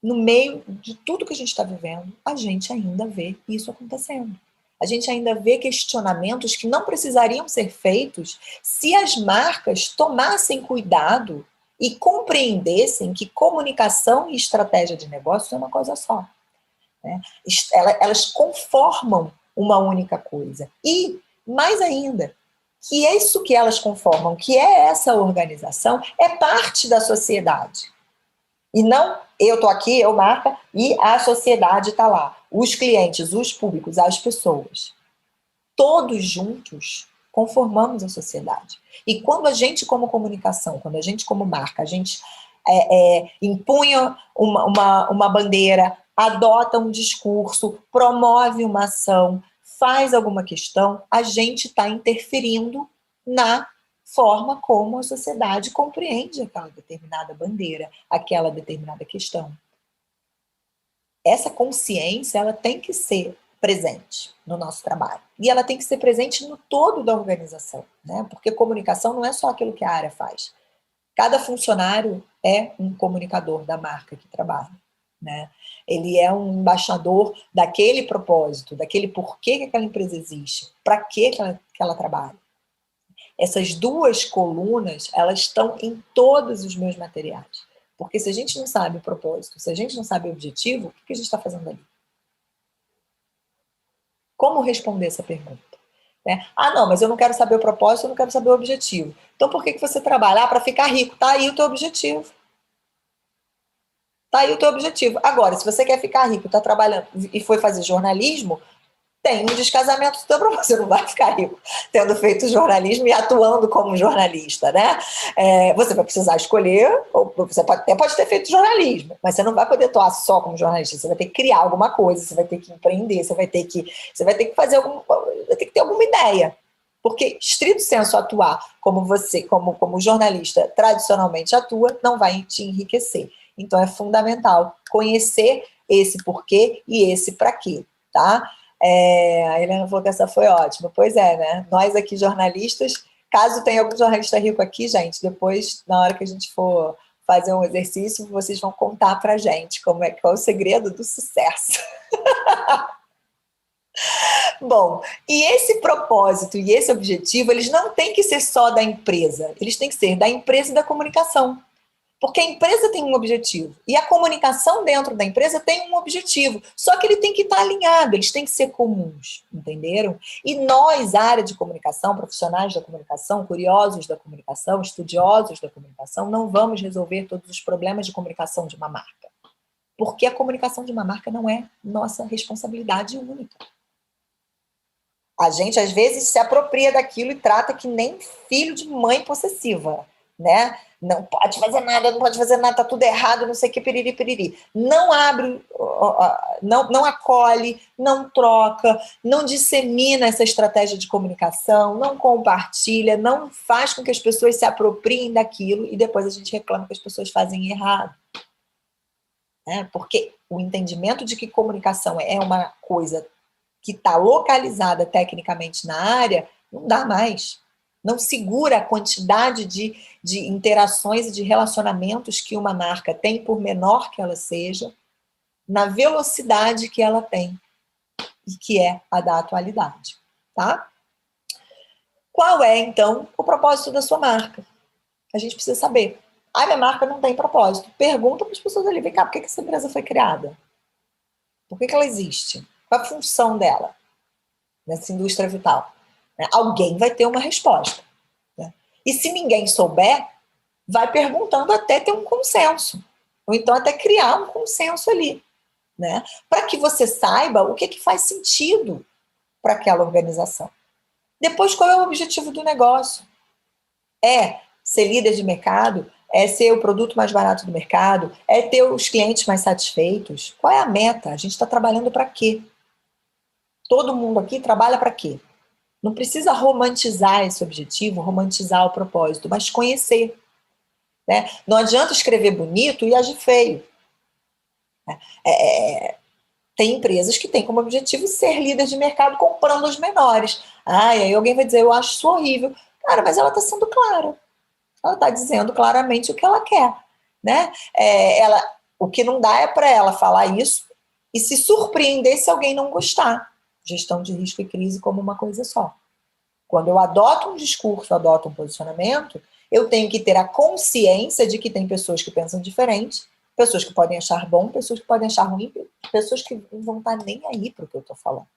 Speaker 1: no meio de tudo que a gente está vivendo, a gente ainda vê isso acontecendo. A gente ainda vê questionamentos que não precisariam ser feitos se as marcas tomassem cuidado e compreendessem que comunicação e estratégia de negócio é uma coisa só. Né? Elas conformam uma única coisa. E, mais ainda, que isso que elas conformam, que é essa organização, é parte da sociedade. E não eu estou aqui, eu marca, e a sociedade está lá. Os clientes, os públicos, as pessoas. Todos juntos conformamos a sociedade. E quando a gente, como comunicação, quando a gente, como marca, a gente empunha uma bandeira, adota um discurso, promove uma ação, faz alguma questão, a gente está interferindo na forma como a sociedade compreende aquela determinada bandeira, aquela determinada questão. Essa consciência, ela tem que ser presente no nosso trabalho. E ela tem que ser presente no todo da organização, né? Porque comunicação não é só aquilo que a área faz. Cada funcionário é um comunicador da marca que trabalha, né? Ele é um embaixador daquele propósito, daquele porquê que aquela empresa existe, para que ela trabalha. Essas duas colunas, elas estão em todos os meus materiais. Porque se a gente não sabe o propósito, se a gente não sabe o objetivo, o que a gente está fazendo ali? Como responder essa pergunta? Ah, não, mas eu não quero saber o propósito, eu não quero saber o objetivo. Então, por que você trabalha? Para ficar rico. Está aí o teu objetivo. Está aí o teu objetivo. Agora, se você quer ficar rico, está trabalhando e foi fazer jornalismo, tem um descasamento do teu propósito. Você não vai ficar rico tendo feito jornalismo e atuando como jornalista, né? Você vai precisar escolher, ou você até pode ter feito jornalismo, mas você não vai poder atuar só como jornalista, você vai ter que criar alguma coisa, você vai ter que empreender, você vai ter que fazer vai ter que ter alguma ideia. Porque, estrito senso, atuar como você, como jornalista tradicionalmente atua, não vai te enriquecer. Então, é fundamental conhecer esse porquê e esse para quê, tá? A Helena falou que essa foi ótima. Pois é, né? Nós aqui, jornalistas, caso tenha algum jornalista rico aqui, gente, depois, na hora que a gente for fazer um exercício, vocês vão contar pra gente qual é o segredo do sucesso. Bom, e esse propósito e esse objetivo, eles não têm que ser só da empresa, eles têm que ser da empresa e da comunicação. Porque a empresa tem um objetivo e a comunicação dentro da empresa tem um objetivo, só que ele tem que estar alinhado, eles têm que ser comuns, entenderam? E nós, área de comunicação, profissionais da comunicação, curiosos da comunicação, estudiosos da comunicação, não vamos resolver todos os problemas de comunicação de uma marca. Porque a comunicação de uma marca não é nossa responsabilidade única. A gente, às vezes, se apropria daquilo e trata que nem filho de mãe possessiva, né? Não pode fazer nada, não pode fazer nada, tá tudo errado, não sei o que, piriri, piriri. Não abre, não acolhe, não troca, não dissemina essa estratégia de comunicação, não compartilha, não faz com que as pessoas se apropriem daquilo e depois a gente reclama que as pessoas fazem errado. Né? Porque o entendimento de que comunicação é uma coisa que está localizada tecnicamente na área, não dá mais. Não segura a quantidade de interações e de relacionamentos que uma marca tem, por menor que ela seja, na velocidade que ela tem, e que é a da atualidade. Tá? Qual é, então, o propósito da sua marca? A gente precisa saber. A minha marca não tem propósito. Pergunta para as pessoas ali, vem cá, por que essa empresa foi criada? Por que ela existe? Qual a função dela nessa indústria vital? Alguém vai ter uma resposta. Né? E se ninguém souber, vai perguntando até ter um consenso. Ou então até criar um consenso ali. Né? Para que você saiba o que faz sentido para aquela organização. Depois, qual é o objetivo do negócio? É ser líder de mercado? É ser o produto mais barato do mercado? É ter os clientes mais satisfeitos? Qual é a meta? A gente está trabalhando para quê? Todo mundo aqui trabalha para quê? Não precisa romantizar esse objetivo, romantizar o propósito, mas conhecer. Né? Não adianta escrever bonito e agir feio. Tem empresas que têm como objetivo ser líder de mercado comprando os menores. E aí alguém vai dizer, eu acho isso horrível. Cara, mas ela está sendo clara. Ela está dizendo claramente o que ela quer. Né? O que não dá é para ela falar isso e se surpreender se alguém não gostar. Gestão de risco e crise como uma coisa só. Quando eu adoto um discurso, adoto um posicionamento, eu tenho que ter a consciência de que tem pessoas que pensam diferente, pessoas que podem achar bom, pessoas que podem achar ruim, pessoas que não vão estar nem aí para o que eu estou falando.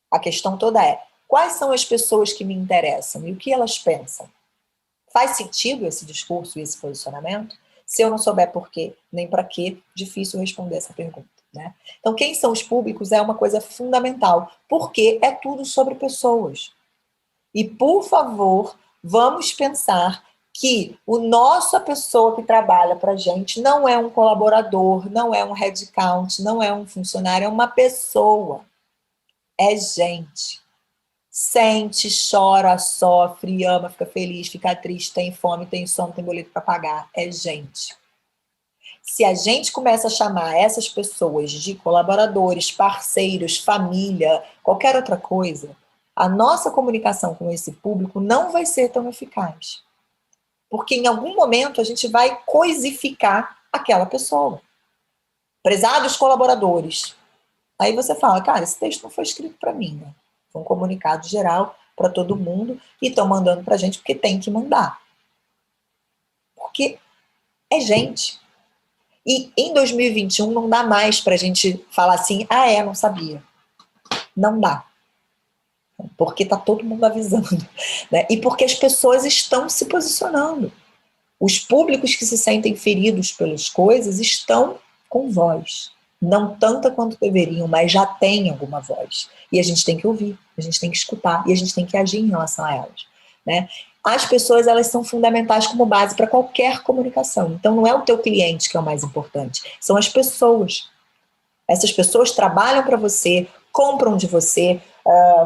Speaker 1: A questão toda é, quais são as pessoas que me interessam e o que elas pensam? Faz sentido esse discurso e esse posicionamento? Se eu não souber por quê, nem para quê, difícil responder essa pergunta. Né? Então, quem são os públicos é uma coisa fundamental, porque é tudo sobre pessoas. E, por favor, vamos pensar que a pessoa que trabalha para a gente não é um colaborador, não é um headcount, não é um funcionário, é uma pessoa. É gente. Sente, chora, sofre, ama, fica feliz, fica triste, tem fome, tem sono, tem boleto para pagar. É gente. Se a gente começa a chamar essas pessoas de colaboradores, parceiros, família, qualquer outra coisa, a nossa comunicação com esse público não vai ser tão eficaz. Porque em algum momento a gente vai coisificar aquela pessoa. Prezados colaboradores. Aí você fala, cara, esse texto não foi escrito para mim, né? Foi um comunicado geral para todo mundo e estão mandando para a gente porque tem que mandar. Porque é gente. E em 2021 não dá mais para a gente falar assim, não sabia. Não dá. Porque está todo mundo avisando. Né? E porque as pessoas estão se posicionando. Os públicos que se sentem feridos pelas coisas estão com voz. Não tanta quanto deveriam, mas já têm alguma voz. E a gente tem que ouvir, a gente tem que escutar e a gente tem que agir em relação a elas. Né? As pessoas, elas são fundamentais como base para qualquer comunicação. Então, não é o teu cliente que é o mais importante, são as pessoas. Essas pessoas trabalham para você, compram de você,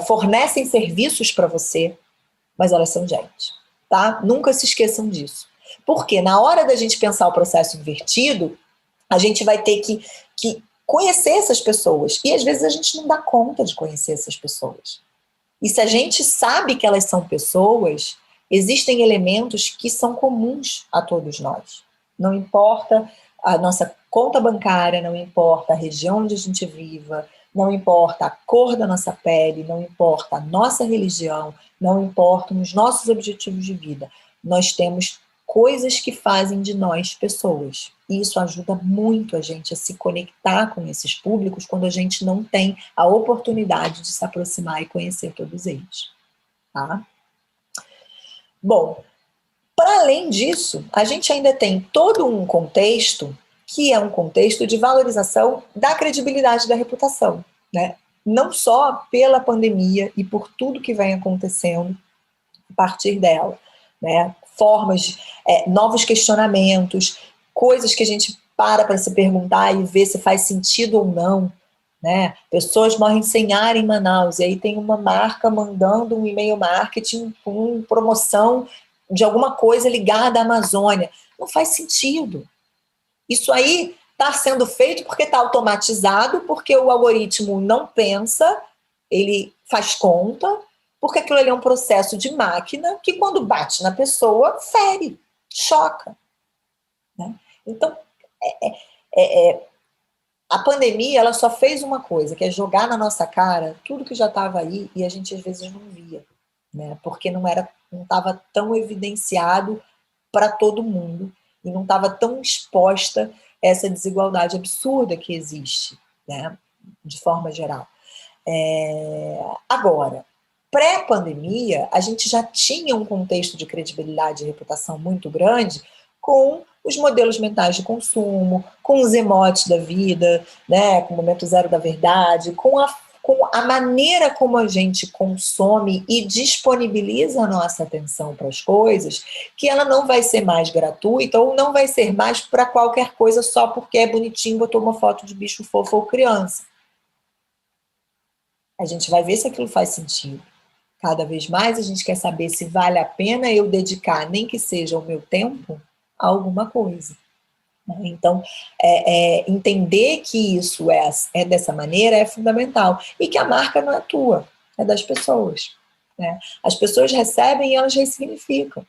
Speaker 1: fornecem serviços para você, mas elas são gente. Tá? Nunca se esqueçam disso. Porque na hora da gente pensar o processo invertido, a gente vai ter que conhecer essas pessoas. E às vezes a gente não dá conta de conhecer essas pessoas. E se a gente sabe que elas são pessoas, existem elementos que são comuns a todos nós. Não importa a nossa conta bancária, não importa a região onde a gente viva, não importa a cor da nossa pele, não importa a nossa religião, não importam os nossos objetivos de vida. Nós temos coisas que fazem de nós pessoas. E isso ajuda muito a gente a se conectar com esses públicos quando a gente não tem a oportunidade de se aproximar e conhecer todos eles. Tá? Bom, para além disso, a gente ainda tem todo um contexto que é um contexto de valorização da credibilidade da reputação, né? Não só pela pandemia e por tudo que vem acontecendo a partir dela, né? Formas, novos questionamentos, coisas que a gente para se perguntar e ver se faz sentido ou não, né? Pessoas morrem sem ar em Manaus, e aí tem uma marca mandando um e-mail marketing com promoção de alguma coisa ligada à Amazônia. Não faz sentido. Isso aí está sendo feito porque está automatizado, porque o algoritmo não pensa, ele faz conta, porque aquilo ali é um processo de máquina que, quando bate na pessoa, fere, choca. Né? Então, a pandemia ela só fez uma coisa, que é jogar na nossa cara tudo que já estava aí e a gente às vezes não via, né? Porque não estava tão evidenciado para todo mundo e não estava tão exposta essa desigualdade absurda que existe, né? De forma geral. Agora, pré-pandemia, a gente já tinha um contexto de credibilidade e reputação muito grande com os modelos mentais de consumo, com os emotes da vida, né, com o momento zero da verdade, com a maneira como a gente consome e disponibiliza a nossa atenção para as coisas, que ela não vai ser mais gratuita ou não vai ser mais para qualquer coisa só porque é bonitinho, botou uma foto de bicho fofo ou criança. A gente vai ver se aquilo faz sentido. Cada vez mais a gente quer saber se vale a pena eu dedicar, nem que seja o meu tempo, a alguma coisa. Então, entender que isso é dessa maneira é fundamental. E que a marca não é tua, é das pessoas. Né? As pessoas recebem e elas ressignificam.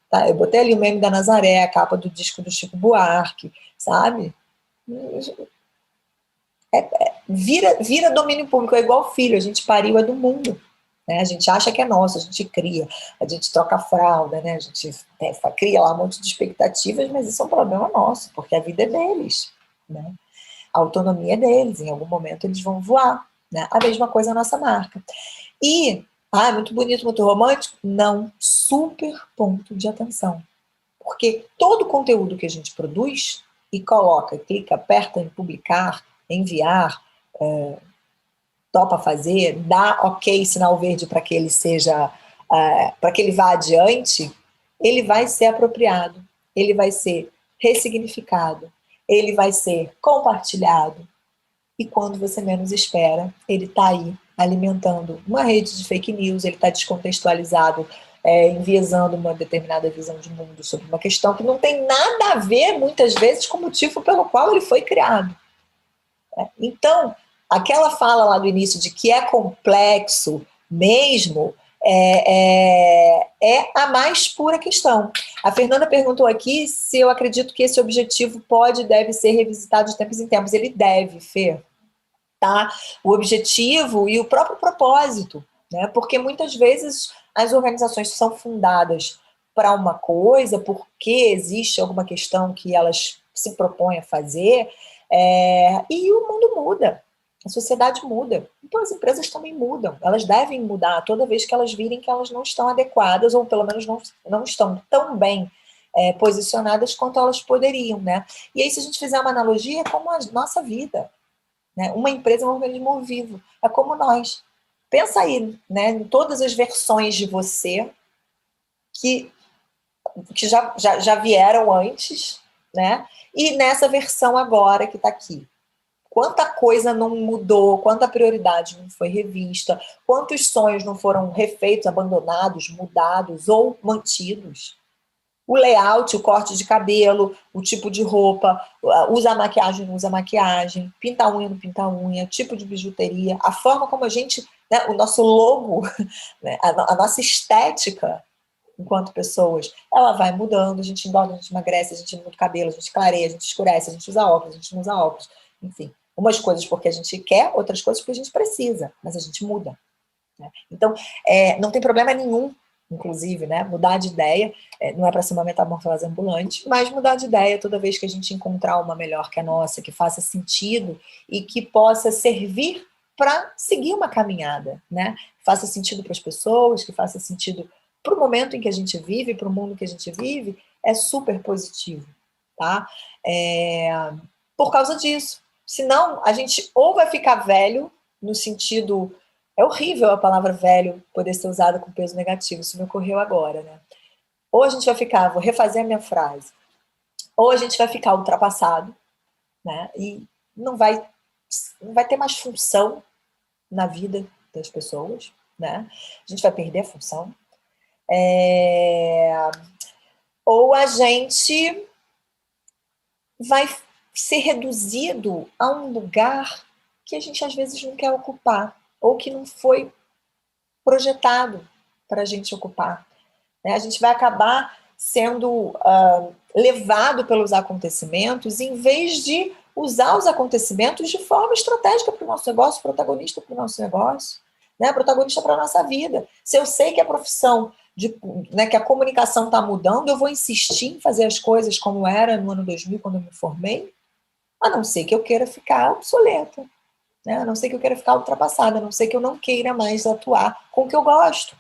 Speaker 1: Tá? Eu botei ali o meme da Nazaré, a capa do disco do Chico Buarque, sabe? Vira domínio público, é igual filho, a gente pariu, é do mundo. Né? A gente acha que é nosso, a gente cria, a gente troca a fralda, né? A gente cria lá um monte de expectativas, mas isso é um problema nosso, porque a vida é deles. Né? A autonomia é deles, em algum momento eles vão voar. Né? A mesma coisa a nossa marca. E, é muito bonito, muito romântico? Não, super ponto de atenção. Porque todo o conteúdo que a gente produz e coloca, clica, aperta em publicar, enviar, topa fazer, dá ok, sinal verde para que ele seja, para que ele vá adiante, ele vai ser apropriado, ele vai ser ressignificado, ele vai ser compartilhado. E quando você menos espera, ele está aí alimentando uma rede de fake news, ele está descontextualizado, enviesando uma determinada visão de mundo sobre uma questão que não tem nada a ver, muitas vezes, com o motivo pelo qual ele foi criado. Então, aquela fala lá do início de que é complexo mesmo, é a mais pura questão. A Fernanda perguntou aqui se eu acredito que esse objetivo pode e deve ser revisitado de tempos em tempos. Ele deve, Fê. Tá? O objetivo e o próprio propósito, né? Porque muitas vezes as organizações são fundadas para uma coisa, porque existe alguma questão que elas se propõem a fazer, e o mundo muda, a sociedade muda, então as empresas também mudam, elas devem mudar toda vez que elas virem que elas não estão adequadas, ou pelo menos não estão tão bem posicionadas quanto elas poderiam, né? E aí, se a gente fizer uma analogia, é como a nossa vida. Né? Uma empresa é um organismo vivo, é como nós. Pensa aí, né, em todas as versões de você que já vieram antes, né? E nessa versão agora que está aqui. Quanta coisa não mudou, quanta prioridade não foi revista, quantos sonhos não foram refeitos, abandonados, mudados ou mantidos. O layout, o corte de cabelo, o tipo de roupa, usa maquiagem, não usa maquiagem, pinta unha, não pinta unha, tipo de bijuteria, a forma como a gente, né, o nosso logo, né, a nossa estética enquanto pessoas, ela vai mudando, a gente engorda, a gente emagrece, a gente muda o cabelo, a gente clareia, a gente escurece, a gente usa óculos, a gente não usa óculos, enfim. Umas coisas porque a gente quer, outras coisas porque a gente precisa, mas a gente muda. Né? Então, não tem problema nenhum, inclusive, né? Mudar de ideia, não é para ser uma metamorfose ambulante, mas mudar de ideia toda vez que a gente encontrar uma melhor que a nossa, que faça sentido e que possa servir para seguir uma caminhada, né? Faça sentido para as pessoas, que faça sentido para o momento em que a gente vive, para o mundo que a gente vive, é super positivo, tá? Por causa disso. Senão, a gente ou vai ficar velho, no sentido... É horrível a palavra velho poder ser usada com peso negativo, isso me ocorreu agora, né? Ou a gente vai ficar, vou refazer a minha frase, ou a gente vai ficar ultrapassado, né? E não vai ter mais função na vida das pessoas, né? A gente vai perder a função. Ou a gente vai ser reduzido a um lugar que a gente às vezes não quer ocupar, ou que não foi projetado para a gente ocupar. Né? A gente vai acabar sendo levado pelos acontecimentos, em vez de usar os acontecimentos de forma estratégica para o nosso negócio, protagonista para o nosso negócio, né? Protagonista para a nossa vida. Se eu sei que a profissão, que a comunicação está mudando, eu vou insistir em fazer as coisas como era no ano 2000, quando eu me formei, a não ser que eu queira ficar obsoleta, né? A não ser que eu queira ficar ultrapassada, a não ser que eu não queira mais atuar com o que eu gosto.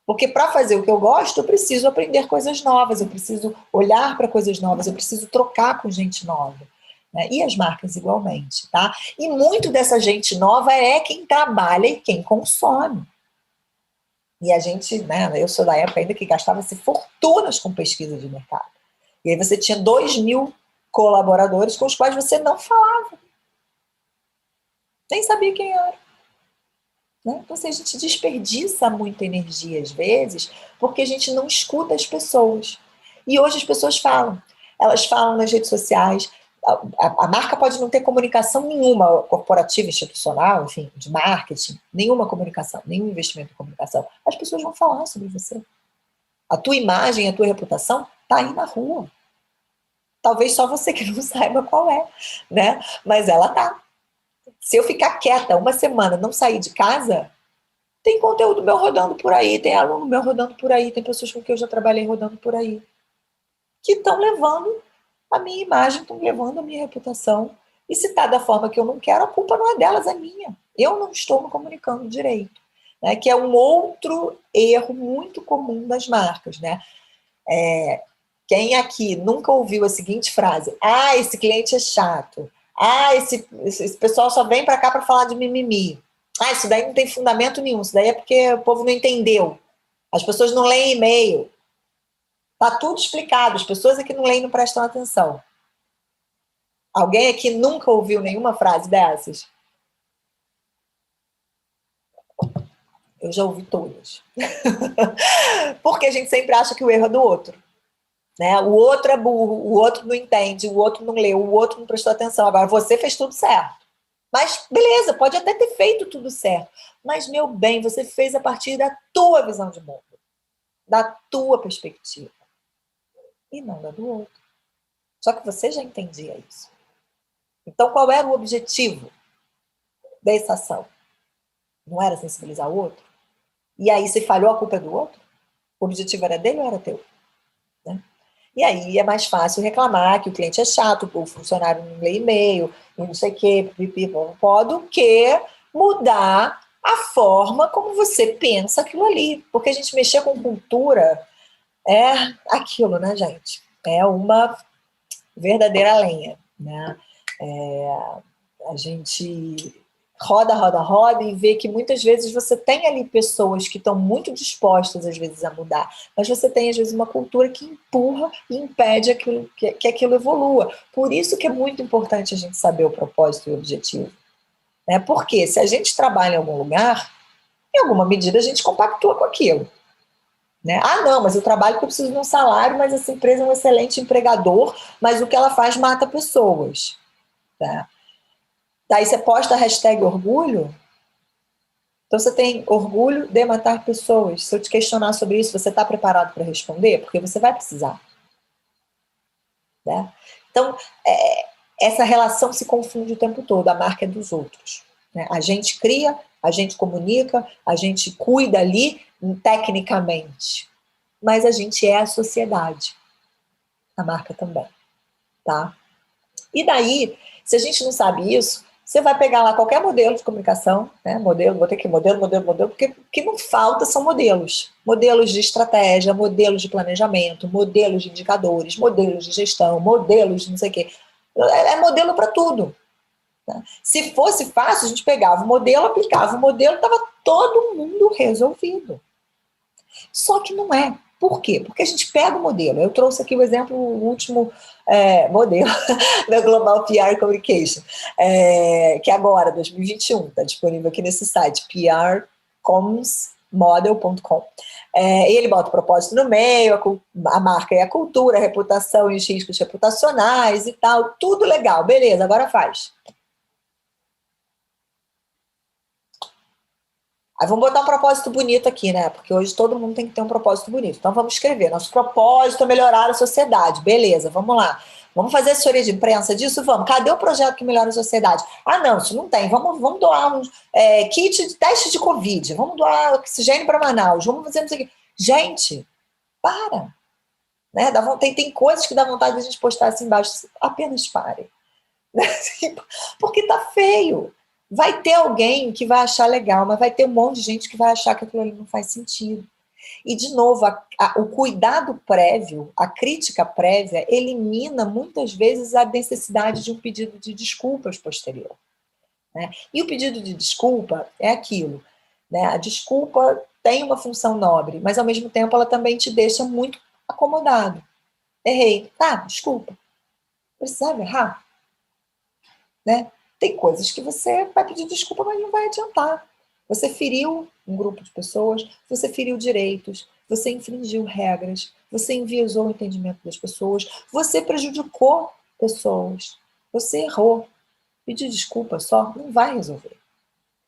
Speaker 1: Porque para fazer o que eu gosto, eu preciso aprender coisas novas, eu preciso olhar para coisas novas, eu preciso trocar com gente nova. Né? E as marcas igualmente, tá? E muito dessa gente nova é quem trabalha e quem consome. E a gente, né, eu sou da época ainda que gastava-se fortunas com pesquisa de mercado. E aí você tinha 2.000 colaboradores com os quais você não falava. Nem sabia quem era. Né? Então, assim, a gente desperdiça muita energia, às vezes, porque a gente não escuta as pessoas. E hoje as pessoas falam. Elas falam nas redes sociais. A marca pode não ter comunicação nenhuma, corporativa, institucional, enfim, de marketing, nenhuma comunicação, nenhum investimento em comunicação. As pessoas vão falar sobre você. A tua imagem, a tua reputação está aí na rua. Talvez só você que não saiba qual é, né? Mas ela está. Se eu ficar quieta uma semana, não sair de casa, tem conteúdo meu rodando por aí, tem aluno meu rodando por aí, tem pessoas com quem eu já trabalhei rodando por aí, que estão levando a minha imagem, estão levando a minha reputação. E se está da forma que eu não quero, a culpa não é delas, é minha. Eu não estou me comunicando direito. Né? Que é um outro erro muito comum das marcas. Né? Quem aqui nunca ouviu a seguinte frase? Ah, esse cliente é chato. Ah, esse pessoal só vem para cá para falar de mimimi. Ah, isso daí não tem fundamento nenhum. Isso daí é porque o povo não entendeu. As pessoas não leem e-mail. Está tudo explicado. As pessoas aqui não leem e não prestam atenção. Alguém aqui nunca ouviu nenhuma frase dessas? Eu já ouvi todas. Porque a gente sempre acha que o erro é do outro. Né? O outro é burro, o outro não entende, o outro não leu, o outro não prestou atenção. Agora, você fez tudo certo. Mas, beleza, pode até ter feito tudo certo. Mas, meu bem, você fez a partir da tua visão de mundo. Da tua perspectiva. E não da do outro. Só que você já entendia isso. Então, qual era o objetivo dessa ação? Não era sensibilizar o outro? E aí, se falhou, a culpa é do outro? O objetivo era dele ou era teu? Né? E aí é mais fácil reclamar que o cliente é chato, o funcionário não lê e-mail, não sei o quê, do que mudar a forma como você pensa aquilo ali. Porque a gente mexer com cultura é aquilo, né, gente? É uma verdadeira lenha, né? A gente roda e vê que muitas vezes você tem ali pessoas que estão muito dispostas, às vezes, a mudar, mas você tem, às vezes, uma cultura que empurra e impede que aquilo evolua. Por isso que é muito importante a gente saber o propósito e o objetivo. Né? Porque se a gente trabalha em algum lugar, em alguma medida a gente compactua com aquilo. Né? Ah, não, mas eu trabalho porque eu preciso de um salário, mas essa empresa é um excelente empregador, mas o que ela faz mata pessoas. Tá? Daí você posta a hashtag orgulho, Então, você tem orgulho de matar pessoas. Se eu te questionar sobre isso, você está preparado para responder? Porque você vai precisar. Né? Então, essa relação se confunde o tempo todo. A marca é dos outros. Né? A gente cria, a gente comunica, a gente cuida ali, tecnicamente. Mas a gente é a sociedade. A marca também. Tá? E daí, se a gente não sabe isso, você vai pegar lá qualquer modelo de comunicação, né? Modelo, vou ter que modelo, porque o que não falta são modelos. Modelos de estratégia, modelos de planejamento, modelos de indicadores, modelos de gestão, modelos de não sei o quê. É modelo para tudo. Né? Se fosse fácil, a gente pegava o modelo, aplicava o modelo, estava todo mundo resolvido. Só que não é. Por quê? Porque a gente pega o modelo. Eu trouxe aqui o exemplo, o último modelo da Global PR Communication, que agora, 2021, está disponível aqui nesse site, prcommsmodel.com. E ele bota o propósito no meio, a marca e a cultura, a reputação e os riscos reputacionais e tal, tudo legal, beleza, agora faz. Aí vamos botar um propósito bonito aqui, né? Porque hoje todo mundo tem que ter um propósito bonito. Então vamos escrever. Nosso propósito é melhorar a sociedade. Beleza, vamos lá. Vamos fazer assessoria de imprensa disso? Vamos. Cadê o projeto que melhora a sociedade? Ah, não, isso não tem. Vamos doar um kit de teste de Covid. Vamos doar oxigênio para Manaus. Vamos fazer isso aqui. Gente, para. Né? Tem coisas que dá vontade de a gente postar assim embaixo. Apenas pare. Porque tá feio. Vai ter alguém que vai achar legal, mas vai ter um monte de gente que vai achar que aquilo ali não faz sentido. E, de novo, o cuidado prévio, a crítica prévia, elimina muitas vezes a necessidade de um pedido de desculpas posterior. Né? E o pedido de desculpa é aquilo. Né? A desculpa tem uma função nobre, mas, ao mesmo tempo, ela também te deixa muito acomodado. Errei. Desculpa. Precisava errar. Né? Tem coisas que você vai pedir desculpa, mas não vai adiantar. Você feriu um grupo de pessoas, você feriu direitos, você infringiu regras, você enviesou o entendimento das pessoas, você prejudicou pessoas, você errou. Pedir desculpa só não vai resolver.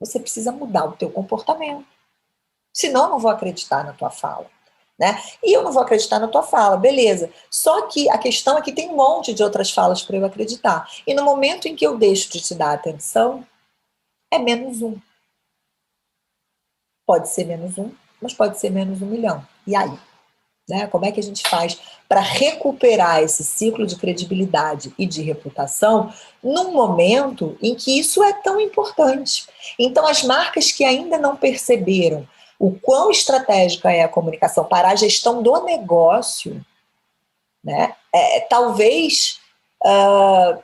Speaker 1: Você precisa mudar o teu comportamento. Senão, eu não vou acreditar na tua fala. Né? E eu não vou acreditar na tua fala, beleza. Só que a questão é que tem um monte de outras falas para eu acreditar. E no momento em que eu deixo de te dar atenção, é -1. Pode ser -1, mas pode ser -1 milhão. E aí? Né? Como é que a gente faz para recuperar esse ciclo de credibilidade e de reputação num momento em que isso é tão importante? Então, as marcas que ainda não perceberam o quão estratégica é a comunicação para a gestão do negócio, né? Talvez,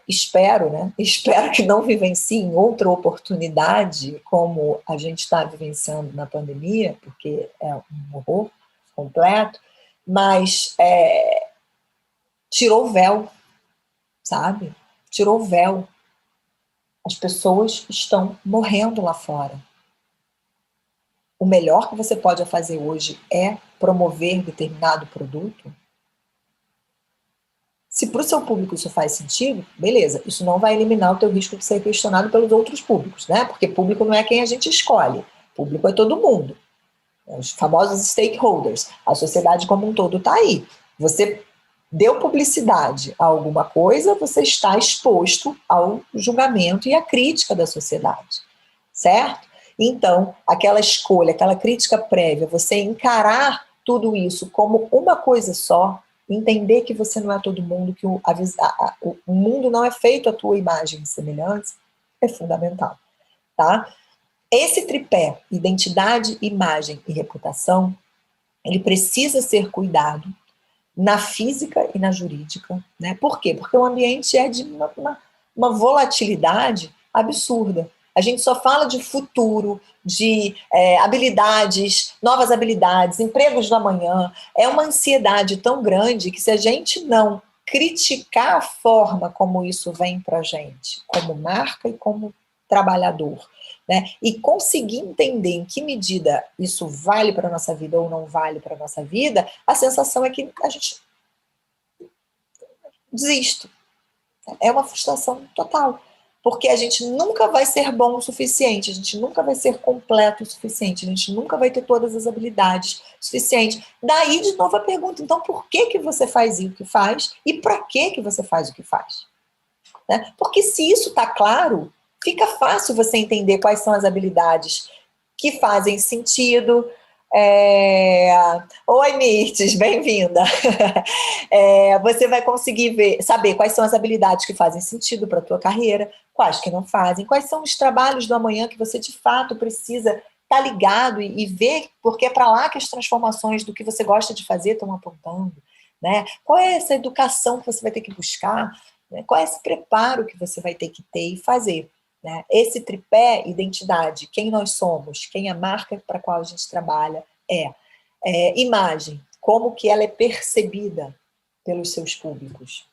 Speaker 1: espero, né? Espero que não vivenciem outra oportunidade como a gente está vivenciando na pandemia, porque é um horror completo, mas tirou o véu, sabe? Tirou o véu. As pessoas estão morrendo lá fora. O melhor que você pode fazer hoje é promover determinado produto? Se para o seu público isso faz sentido, beleza, isso não vai eliminar o teu risco de ser questionado pelos outros públicos, né? Porque público não é quem a gente escolhe, público é todo mundo. Os famosos stakeholders, a sociedade como um todo está aí. Você deu publicidade a alguma coisa, você está exposto ao julgamento e à crítica da sociedade, certo? Então, aquela escolha, aquela crítica prévia, você encarar tudo isso como uma coisa só, entender que você não é todo mundo, que o mundo não é feito à tua imagem e semelhança, é fundamental, tá? Esse tripé, identidade, imagem e reputação, ele precisa ser cuidado na física e na jurídica, né? Por quê? Porque o ambiente é de uma volatilidade absurda. A gente só fala de futuro, de habilidades, novas habilidades, empregos do amanhã. É uma ansiedade tão grande que se a gente não criticar a forma como isso vem para a gente, como marca e como trabalhador, né? E conseguir entender em que medida isso vale para a nossa vida ou não vale para a nossa vida, a sensação é que a gente desisto. É uma frustração total. Porque a gente nunca vai ser bom o suficiente, a gente nunca vai ser completo o suficiente, a gente nunca vai ter todas as habilidades suficientes. Daí, de novo, a pergunta, então, por que que você faz o que faz e para que você faz o que faz? Né? Porque se isso está claro, fica fácil você entender quais são as habilidades que fazem sentido. Oi, Mirtes, bem-vinda. Você vai conseguir saber quais são as habilidades que fazem sentido para a tua carreira, quais que não fazem, quais são os trabalhos do amanhã que você de fato precisa estar ligado e ver, porque é para lá que as transformações do que você gosta de fazer estão apontando. Né? Qual é essa educação que você vai ter que buscar? Né? Qual é esse preparo que você vai ter que ter e fazer? Né? Esse tripé, identidade, quem nós somos, quem é a marca para a qual a gente trabalha imagem, como que ela é percebida pelos seus públicos.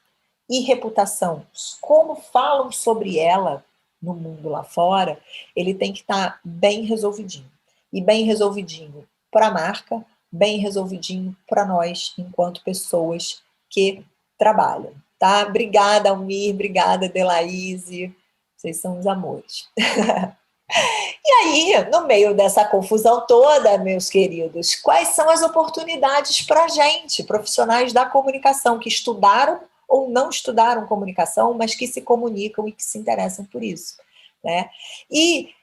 Speaker 1: E reputação, como falam sobre ela no mundo lá fora, ele tem que estar bem resolvidinho. E bem resolvidinho para a marca, bem resolvidinho para nós, enquanto pessoas que trabalham. Tá? Obrigada, Almir, obrigada, Delaíse. Vocês são os amores. E aí, no meio dessa confusão toda, meus queridos, quais são as oportunidades para a gente, profissionais da comunicação, que estudaram ou não estudaram comunicação, mas que se comunicam e que se interessam por isso? Né? E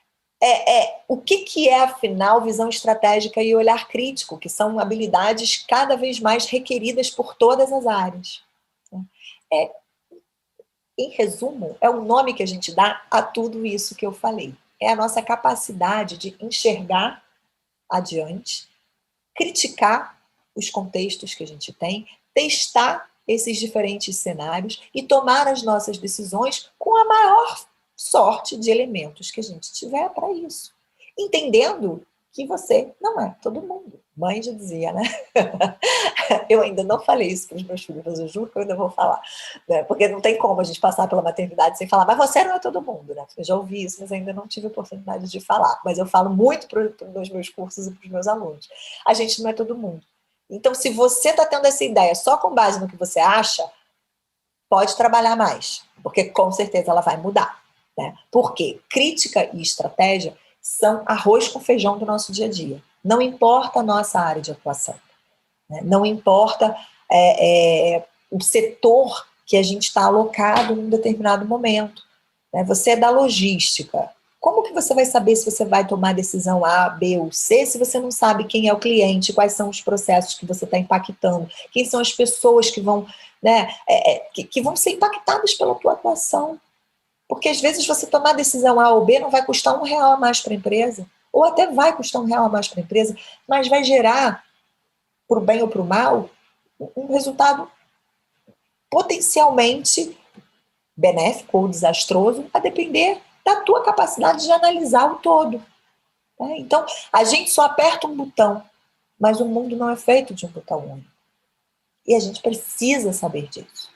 Speaker 1: o que é, afinal, visão estratégica e olhar crítico, que são habilidades cada vez mais requeridas por todas as áreas? Em resumo, é o nome que a gente dá a tudo isso que eu falei. É a nossa capacidade de enxergar adiante, criticar os contextos que a gente tem, testar esses diferentes cenários e tomar as nossas decisões com a maior sorte de elementos que a gente tiver para isso. Entendendo que você não é todo mundo. Mãe já dizia, né? Eu ainda não falei isso para os meus filhos, mas eu juro que eu ainda vou falar. Né? Porque não tem como a gente passar pela maternidade sem falar, mas você não é todo mundo, né? Eu já ouvi isso, mas ainda não tive a oportunidade de falar. Mas eu falo muito nos meus cursos e para os meus alunos. A gente não é todo mundo. Então, se você está tendo essa ideia só com base no que você acha, pode trabalhar mais, porque com certeza ela vai mudar. Né? Porque crítica e estratégia são arroz com feijão do nosso dia a dia. Não importa a nossa área de atuação. Né? Não importa o setor que a gente está alocado em um determinado momento. Né? Você é da logística. Como que você vai saber se você vai tomar decisão A, B ou C se você não sabe quem é o cliente, quais são os processos que você está impactando, quem são as pessoas que vão, né, que vão ser impactadas pela tua atuação? Porque às vezes você tomar decisão A ou B não vai custar R$1 a mais para a empresa, ou até vai custar R$1 a mais para a empresa, mas vai gerar, para o bem ou para o mal, um resultado potencialmente benéfico ou desastroso, a depender da tua capacidade de analisar o todo. Né? Então, a gente só aperta um botão, mas o mundo não é feito de um botão único. E a gente precisa saber disso.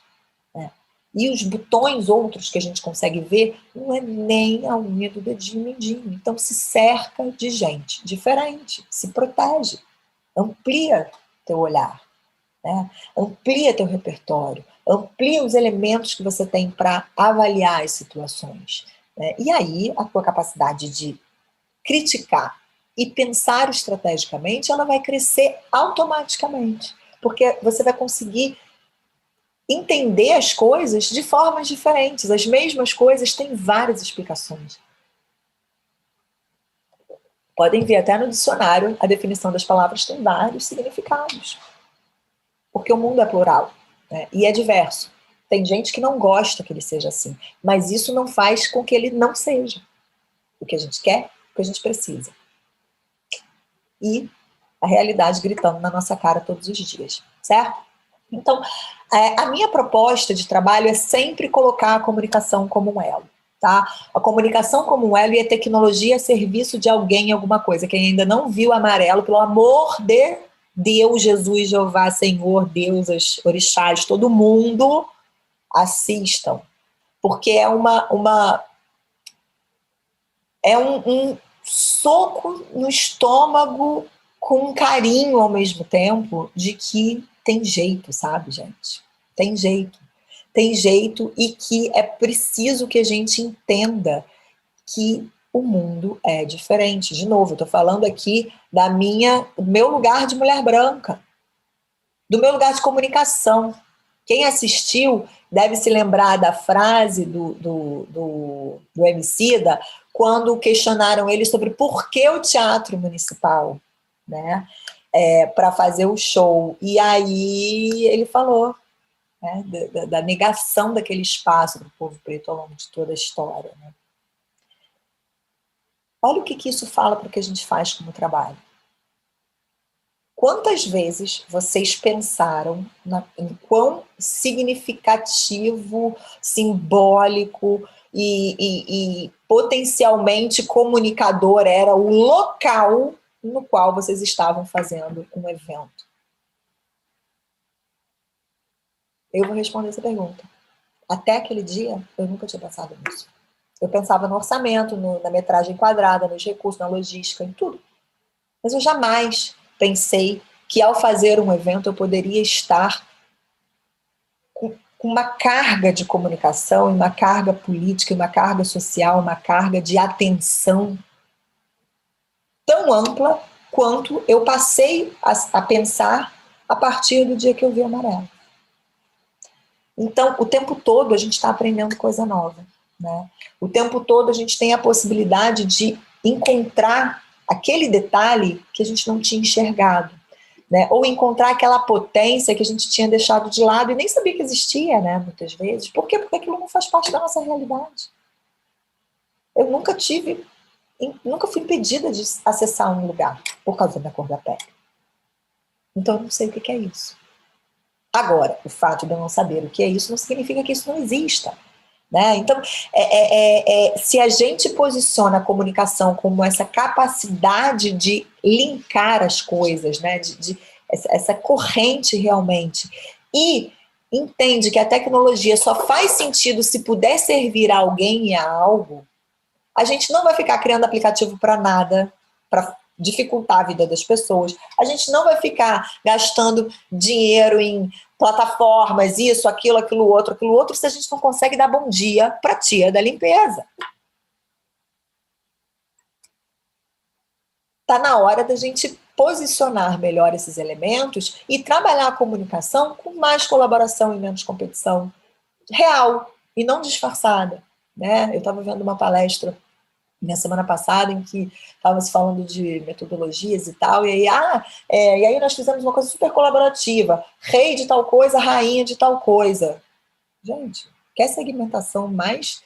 Speaker 1: Né? E os botões outros que a gente consegue ver não é nem a unha do dedinho mindinho. Então, se cerca de gente diferente, se protege, amplia teu olhar. Né? Amplia teu repertório, amplia os elementos que você tem para avaliar as situações. Né? E aí, a tua capacidade de criticar e pensar estrategicamente, ela vai crescer automaticamente, porque você vai conseguir entender as coisas de formas diferentes. As mesmas coisas têm várias explicações. Podem ver até no dicionário, a definição das palavras tem vários significados. Porque o mundo é plural, né? E é diverso. Tem gente que não gosta que ele seja assim, mas isso não faz com que ele não seja o que a gente quer, o que a gente precisa. E a realidade gritando na nossa cara todos os dias, certo? Então, a minha proposta de trabalho é sempre colocar a comunicação como um elo. Tá? A comunicação como um elo e a tecnologia a serviço de alguém, alguma coisa. Quem ainda não viu Amarelo, pelo amor de Deus, Jesus, Jeová, Senhor, Deus, orixás, todo mundo, assistam. Porque é um soco no estômago com um carinho ao mesmo tempo de que tem jeito, sabe, gente? Tem jeito. tem jeito e que é preciso que a gente entenda que o mundo é diferente. De novo, eu estou falando aqui do meu lugar de mulher branca, do meu lugar de comunicação. Quem assistiu deve se lembrar da frase do Emicida, quando questionaram ele sobre por que o teatro municipal, né, para fazer o show. E aí ele falou, né, da negação daquele espaço do povo preto ao longo de toda a história. Né? Olha o que isso fala para o que a gente faz como trabalho. Quantas vezes vocês pensaram em quão significativo, simbólico e potencialmente comunicador era o local no qual vocês estavam fazendo um evento? Eu vou responder essa pergunta. Até aquele dia, eu nunca tinha pensado nisso. Eu pensava no orçamento, na metragem quadrada, nos recursos, na logística, em tudo. Mas eu jamais pensei que ao fazer um evento eu poderia estar com uma carga de comunicação, uma carga política, uma carga social, uma carga de atenção tão ampla quanto eu passei a pensar a partir do dia que eu vi Amarelo. Então, o tempo todo a gente está aprendendo coisa nova. Né? O tempo todo a gente tem a possibilidade de encontrar aquele detalhe que a gente não tinha enxergado. Né? Ou encontrar aquela potência que a gente tinha deixado de lado e nem sabia que existia, né? Muitas vezes. Por quê? Porque aquilo não faz parte da nossa realidade. Eu nunca fui impedida de acessar um lugar por causa da minha cor da pele. Então eu não sei o que é isso. Agora, o fato de eu não saber o que é isso não significa que isso não exista. Né? Então, se a gente posiciona a comunicação como essa capacidade de linkar as coisas, né? Essa corrente realmente, e entende que a tecnologia só faz sentido se puder servir a alguém e a algo, a gente não vai ficar criando aplicativo para nada, para dificultar a vida das pessoas. A gente não vai ficar gastando dinheiro em plataformas, isso, aquilo outro, se a gente não consegue dar bom dia para a tia da limpeza. Está na hora da gente posicionar melhor esses elementos e trabalhar a comunicação com mais colaboração e menos competição real e não disfarçada. Né? Eu estava vendo uma palestra na semana passada, em que estava se falando de metodologias e tal, e aí nós fizemos uma coisa super colaborativa, rei de tal coisa, rainha de tal coisa. Gente, quer segmentação mais,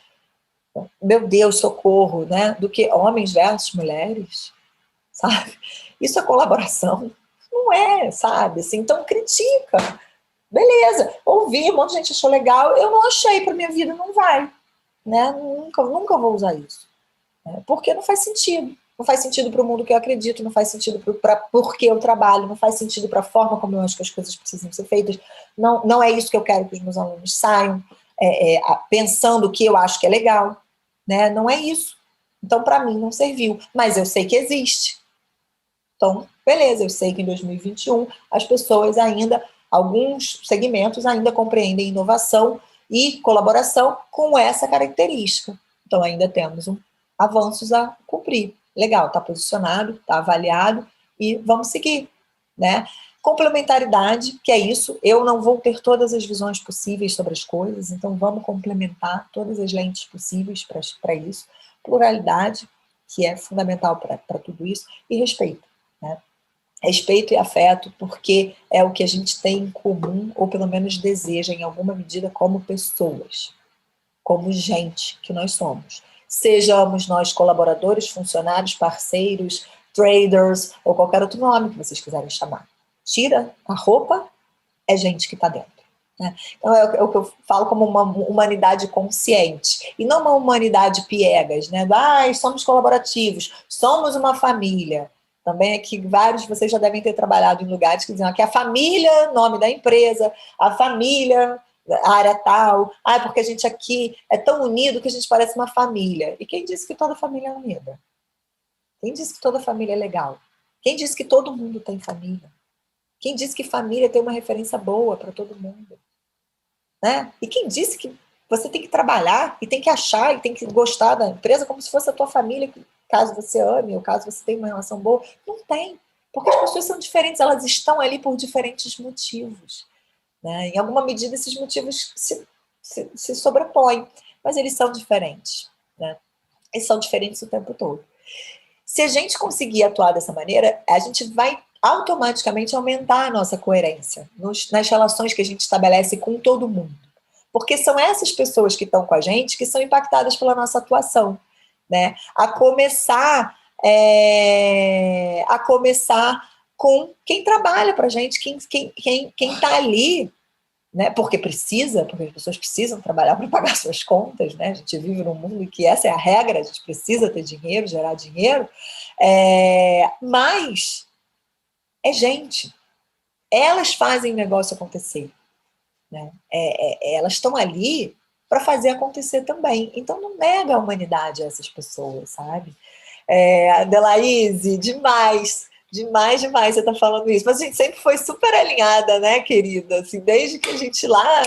Speaker 1: meu Deus, socorro, né, do que homens versus mulheres, sabe? Isso é colaboração? Não é, sabe? Assim, então critica. Beleza, ouvi, um monte de gente achou legal, eu não achei, para minha vida não vai, né? Nunca vou usar isso. Porque não faz sentido. Não faz sentido para o mundo que eu acredito, não faz sentido para porque eu trabalho, não faz sentido para a forma como eu acho que as coisas precisam ser feitas. Não é isso que eu quero que os meus alunos saiam pensando que eu acho que é legal. Né? Não é isso. Então, para mim, não serviu. Mas eu sei que existe. Então, beleza, eu sei que em 2021 as pessoas ainda, alguns segmentos ainda compreendem inovação e colaboração com essa característica. Então, ainda temos avanços a cumprir. Legal, está posicionado, está avaliado e vamos seguir, né? Complementaridade, que é isso, eu não vou ter todas as visões possíveis sobre as coisas, então vamos complementar todas as lentes possíveis para isso. Pluralidade, que é fundamental para tudo isso, e respeito, né? Respeito e afeto, porque é o que a gente tem em comum, ou pelo menos deseja, em alguma medida, como pessoas, como gente que nós somos. Sejamos nós colaboradores, funcionários, parceiros, traders, ou qualquer outro nome que vocês quiserem chamar. Tira a roupa, é gente que está dentro. Né? Então é o que eu falo como uma humanidade consciente, e não uma humanidade piegas, né? Somos colaborativos, somos uma família. Também é que vários de vocês já devem ter trabalhado em lugares que dizem que a família, nome da empresa, a família, a área tal, porque a gente aqui é tão unido que a gente parece uma família. E quem disse que toda família é unida? Quem disse que toda família é legal? Quem disse que todo mundo tem família? Quem disse que família tem uma referência boa para todo mundo? né? E quem disse que você tem que trabalhar e tem que achar e tem que gostar da empresa como se fosse a tua família, caso você ame ou caso você tenha uma relação boa? Não tem, porque as pessoas são diferentes, elas estão ali por diferentes motivos, né? Em alguma medida, esses motivos se sobrepõem, mas eles são diferentes, né? Eles são diferentes o tempo todo. Se a gente conseguir atuar dessa maneira, a gente vai automaticamente aumentar a nossa coerência nas relações que a gente estabelece com todo mundo. Porque são essas pessoas que estão com a gente que são impactadas pela nossa atuação, né? A começar com quem trabalha para a gente, quem está ali, né? Porque as pessoas precisam trabalhar para pagar suas contas, né? A gente vive num mundo em que essa é a regra, a gente precisa ter dinheiro, gerar dinheiro, mas é gente. Elas fazem o negócio acontecer, né? Elas estão ali para fazer acontecer também. Então não nega a humanidade a essas pessoas, sabe? Adelaide, demais. Demais, demais você está falando isso. Mas a gente sempre foi super alinhada, né, querida? Assim, desde que a gente lá,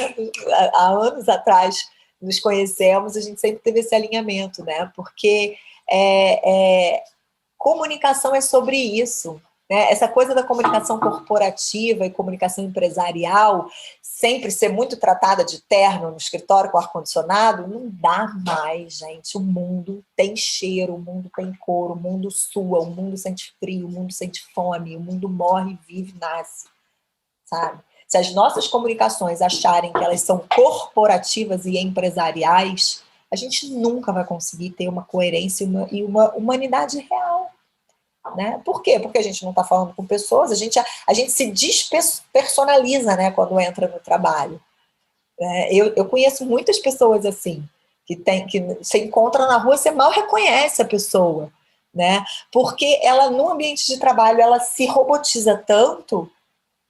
Speaker 1: há anos atrás, nos conhecemos, a gente sempre teve esse alinhamento, né? Porque comunicação é sobre isso, né? Essa coisa da comunicação corporativa e comunicação empresarial sempre ser muito tratada de terno no escritório com ar-condicionado, não dá mais, gente. O mundo tem cheiro, o mundo tem cor, o mundo sua, o mundo sente frio, o mundo sente fome, o mundo morre, vive, nasce, sabe? Se as nossas comunicações acharem que elas são corporativas e empresariais, a gente nunca vai conseguir ter uma coerência e uma humanidade real. Né? Por quê? Porque a gente não está falando com pessoas, a gente se despersonaliza, né, quando entra no trabalho. Eu conheço muitas pessoas assim, que você encontra na rua, você mal reconhece a pessoa, né? Porque ela, no ambiente de trabalho, ela se robotiza tanto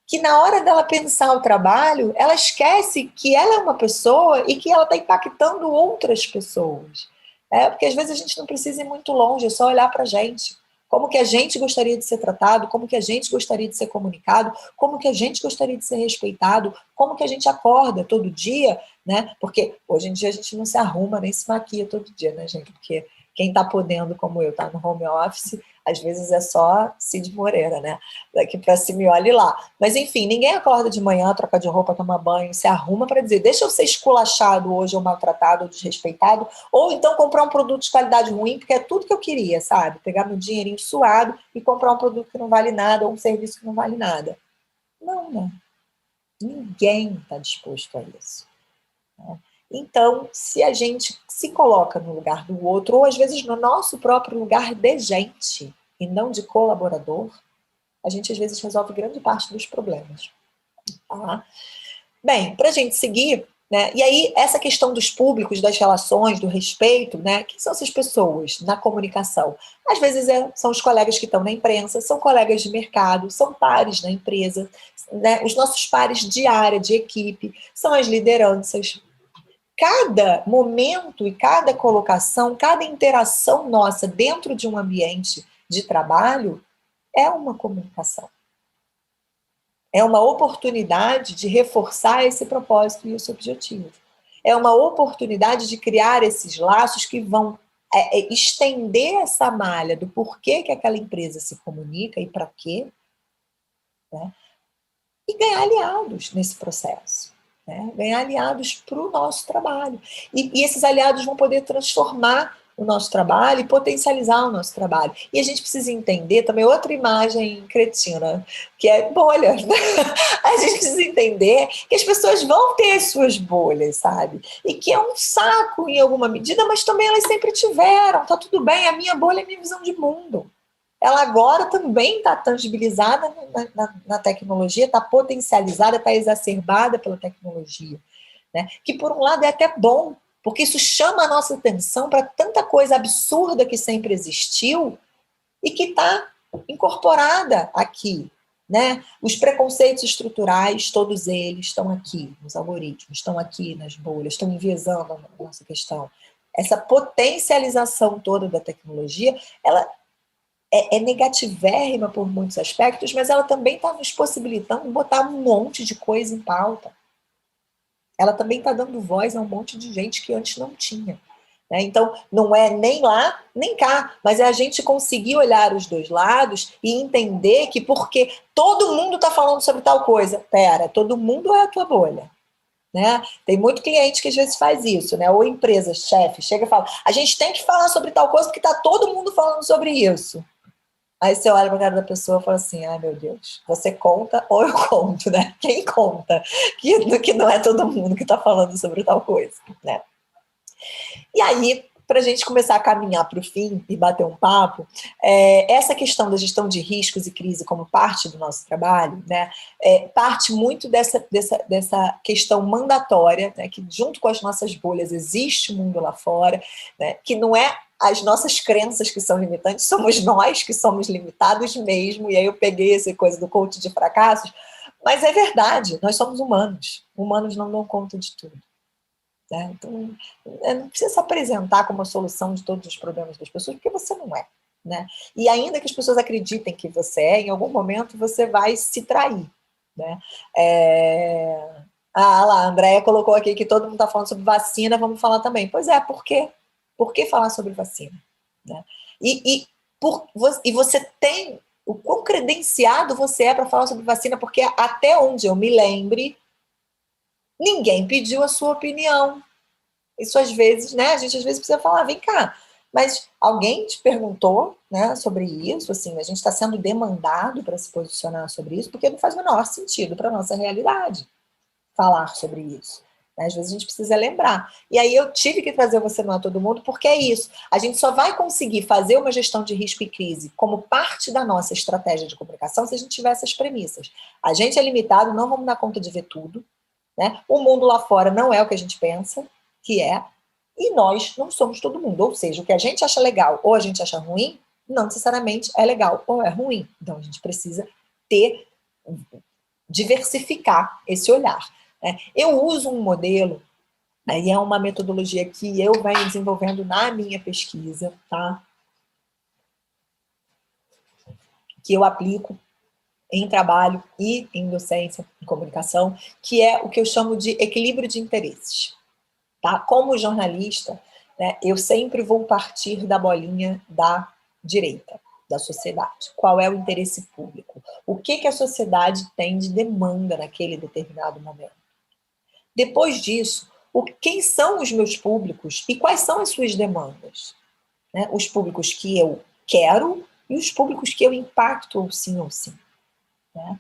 Speaker 1: que na hora dela pensar o trabalho, ela esquece que ela é uma pessoa e que ela está impactando outras pessoas. Porque às vezes a gente não precisa ir muito longe, é só olhar para a gente. Como que a gente gostaria de ser tratado, como que a gente gostaria de ser comunicado, como que a gente gostaria de ser respeitado, como que a gente acorda todo dia, né? Porque hoje em dia a gente não se arruma nem se maquia todo dia, né, gente? Porque quem está podendo, como eu, tá no home office, às vezes é só Cid Moreira, né? Daqui para cima e olhe lá. Mas enfim, ninguém acorda de manhã, troca de roupa, toma banho, se arruma para dizer, deixa eu ser esculachado hoje, ou maltratado, ou desrespeitado, ou então comprar um produto de qualidade ruim, porque é tudo que eu queria, sabe? Pegar meu dinheirinho suado e comprar um produto que não vale nada, ou um serviço que não vale nada. Não, né? Ninguém está disposto a isso, né? Então, se a gente se coloca no lugar do outro, ou às vezes no nosso próprio lugar de gente, e não de colaborador, a gente às vezes resolve grande parte dos problemas. Tá? Bem, para a gente seguir, né? E aí essa questão dos públicos, das relações, do respeito, né? Quem são essas pessoas na comunicação? Às vezes são os colegas que estão na imprensa, são colegas de mercado, são pares na empresa, né? Os nossos pares de área, de equipe, são as lideranças. Cada momento e cada colocação, cada interação nossa dentro de um ambiente de trabalho é uma comunicação. É uma oportunidade de reforçar esse propósito e esse objetivo. É uma oportunidade de criar esses laços que vão estender essa malha do porquê que aquela empresa se comunica e para quê, né? E ganhar aliados nesse processo. Né? Ganhar aliados para o nosso trabalho. E esses aliados vão poder transformar o nosso trabalho e potencializar o nosso trabalho. E a gente precisa entender também outra imagem cretina, que é bolha. A gente precisa entender que as pessoas vão ter as suas bolhas, sabe? E que é um saco em alguma medida, mas também elas sempre tiveram. Tá tudo bem, a minha bolha é a minha visão de mundo. Ela agora também está tangibilizada na tecnologia, está potencializada, está exacerbada pela tecnologia, né? Que por um lado é até bom, porque isso chama a nossa atenção para tanta coisa absurda que sempre existiu e que está incorporada aqui, né? Os preconceitos estruturais, todos eles estão aqui nos algoritmos, estão aqui nas bolhas, estão enviesando a nossa questão. Essa potencialização toda da tecnologia, ela é negativérrima por muitos aspectos, mas ela também está nos possibilitando botar um monte de coisa em pauta. ela também está dando voz a um monte de gente que antes não tinha. Né? Então, não é nem lá, nem cá, mas é a gente conseguir olhar os dois lados e entender que porque todo mundo está falando sobre tal coisa, pera, todo mundo é a tua bolha. Né? Tem muito cliente que às vezes faz isso, né? Ou empresa, chefe, chega e fala, a gente tem que falar sobre tal coisa porque está todo mundo falando sobre isso. Aí você olha para a cara da pessoa e fala assim, ai meu Deus, você conta ou eu conto, né? Quem conta? Que não é todo mundo que está falando sobre tal coisa, né? E aí, para a gente começar a caminhar para o fim e bater um papo, essa questão da gestão de riscos e crise como parte do nosso trabalho, né, parte muito dessa questão mandatória, né, que junto com as nossas bolhas existe o mundo lá fora, né, que não é as nossas crenças que são limitantes, somos nós que somos limitados mesmo, e aí eu peguei essa coisa do coach de fracassos, mas é verdade, nós somos humanos não dão conta de tudo. Né? Então, não precisa se apresentar como a solução de todos os problemas das pessoas, porque você não é. Né? E ainda que as pessoas acreditem que você é, em algum momento você vai se trair. Né? Ah, lá, a Andréia colocou aqui que todo mundo está falando sobre vacina, vamos falar também. Pois é, por quê? Por que falar sobre vacina? Né? E você tem o quão credenciado você é para falar sobre vacina, porque até onde eu me lembre, ninguém pediu a sua opinião. Isso às vezes, né? A gente às vezes precisa falar, vem cá, mas alguém te perguntou, né, sobre isso? Assim, a gente está sendo demandado para se posicionar sobre isso, porque não faz o menor sentido para a nossa realidade falar sobre isso. Né? Às vezes a gente precisa lembrar. E aí eu tive que trazer Você Não É Todo Mundo, porque é isso. A gente só vai conseguir fazer uma gestão de risco e crise como parte da nossa estratégia de comunicação se a gente tiver essas premissas. A gente é limitado, não vamos dar conta de ver tudo. Né? O mundo lá fora não é o que a gente pensa que é, e nós não somos todo mundo. Ou seja, o que a gente acha legal ou a gente acha ruim, não necessariamente é legal ou é ruim. Então a gente precisa diversificar esse olhar. Né? Eu uso um modelo, e é uma metodologia que eu venho desenvolvendo na minha pesquisa, tá? Que eu aplico em trabalho e em docência, em comunicação, que é o que eu chamo de equilíbrio de interesses. Tá? Como jornalista, né, eu sempre vou partir da bolinha da direita, da sociedade. Qual é o interesse público? O que a sociedade tem de demanda naquele determinado momento? Depois disso, quem são os meus públicos e quais são as suas demandas? Né? Os públicos que eu quero e os públicos que eu impacto ou sim ou sim. Né?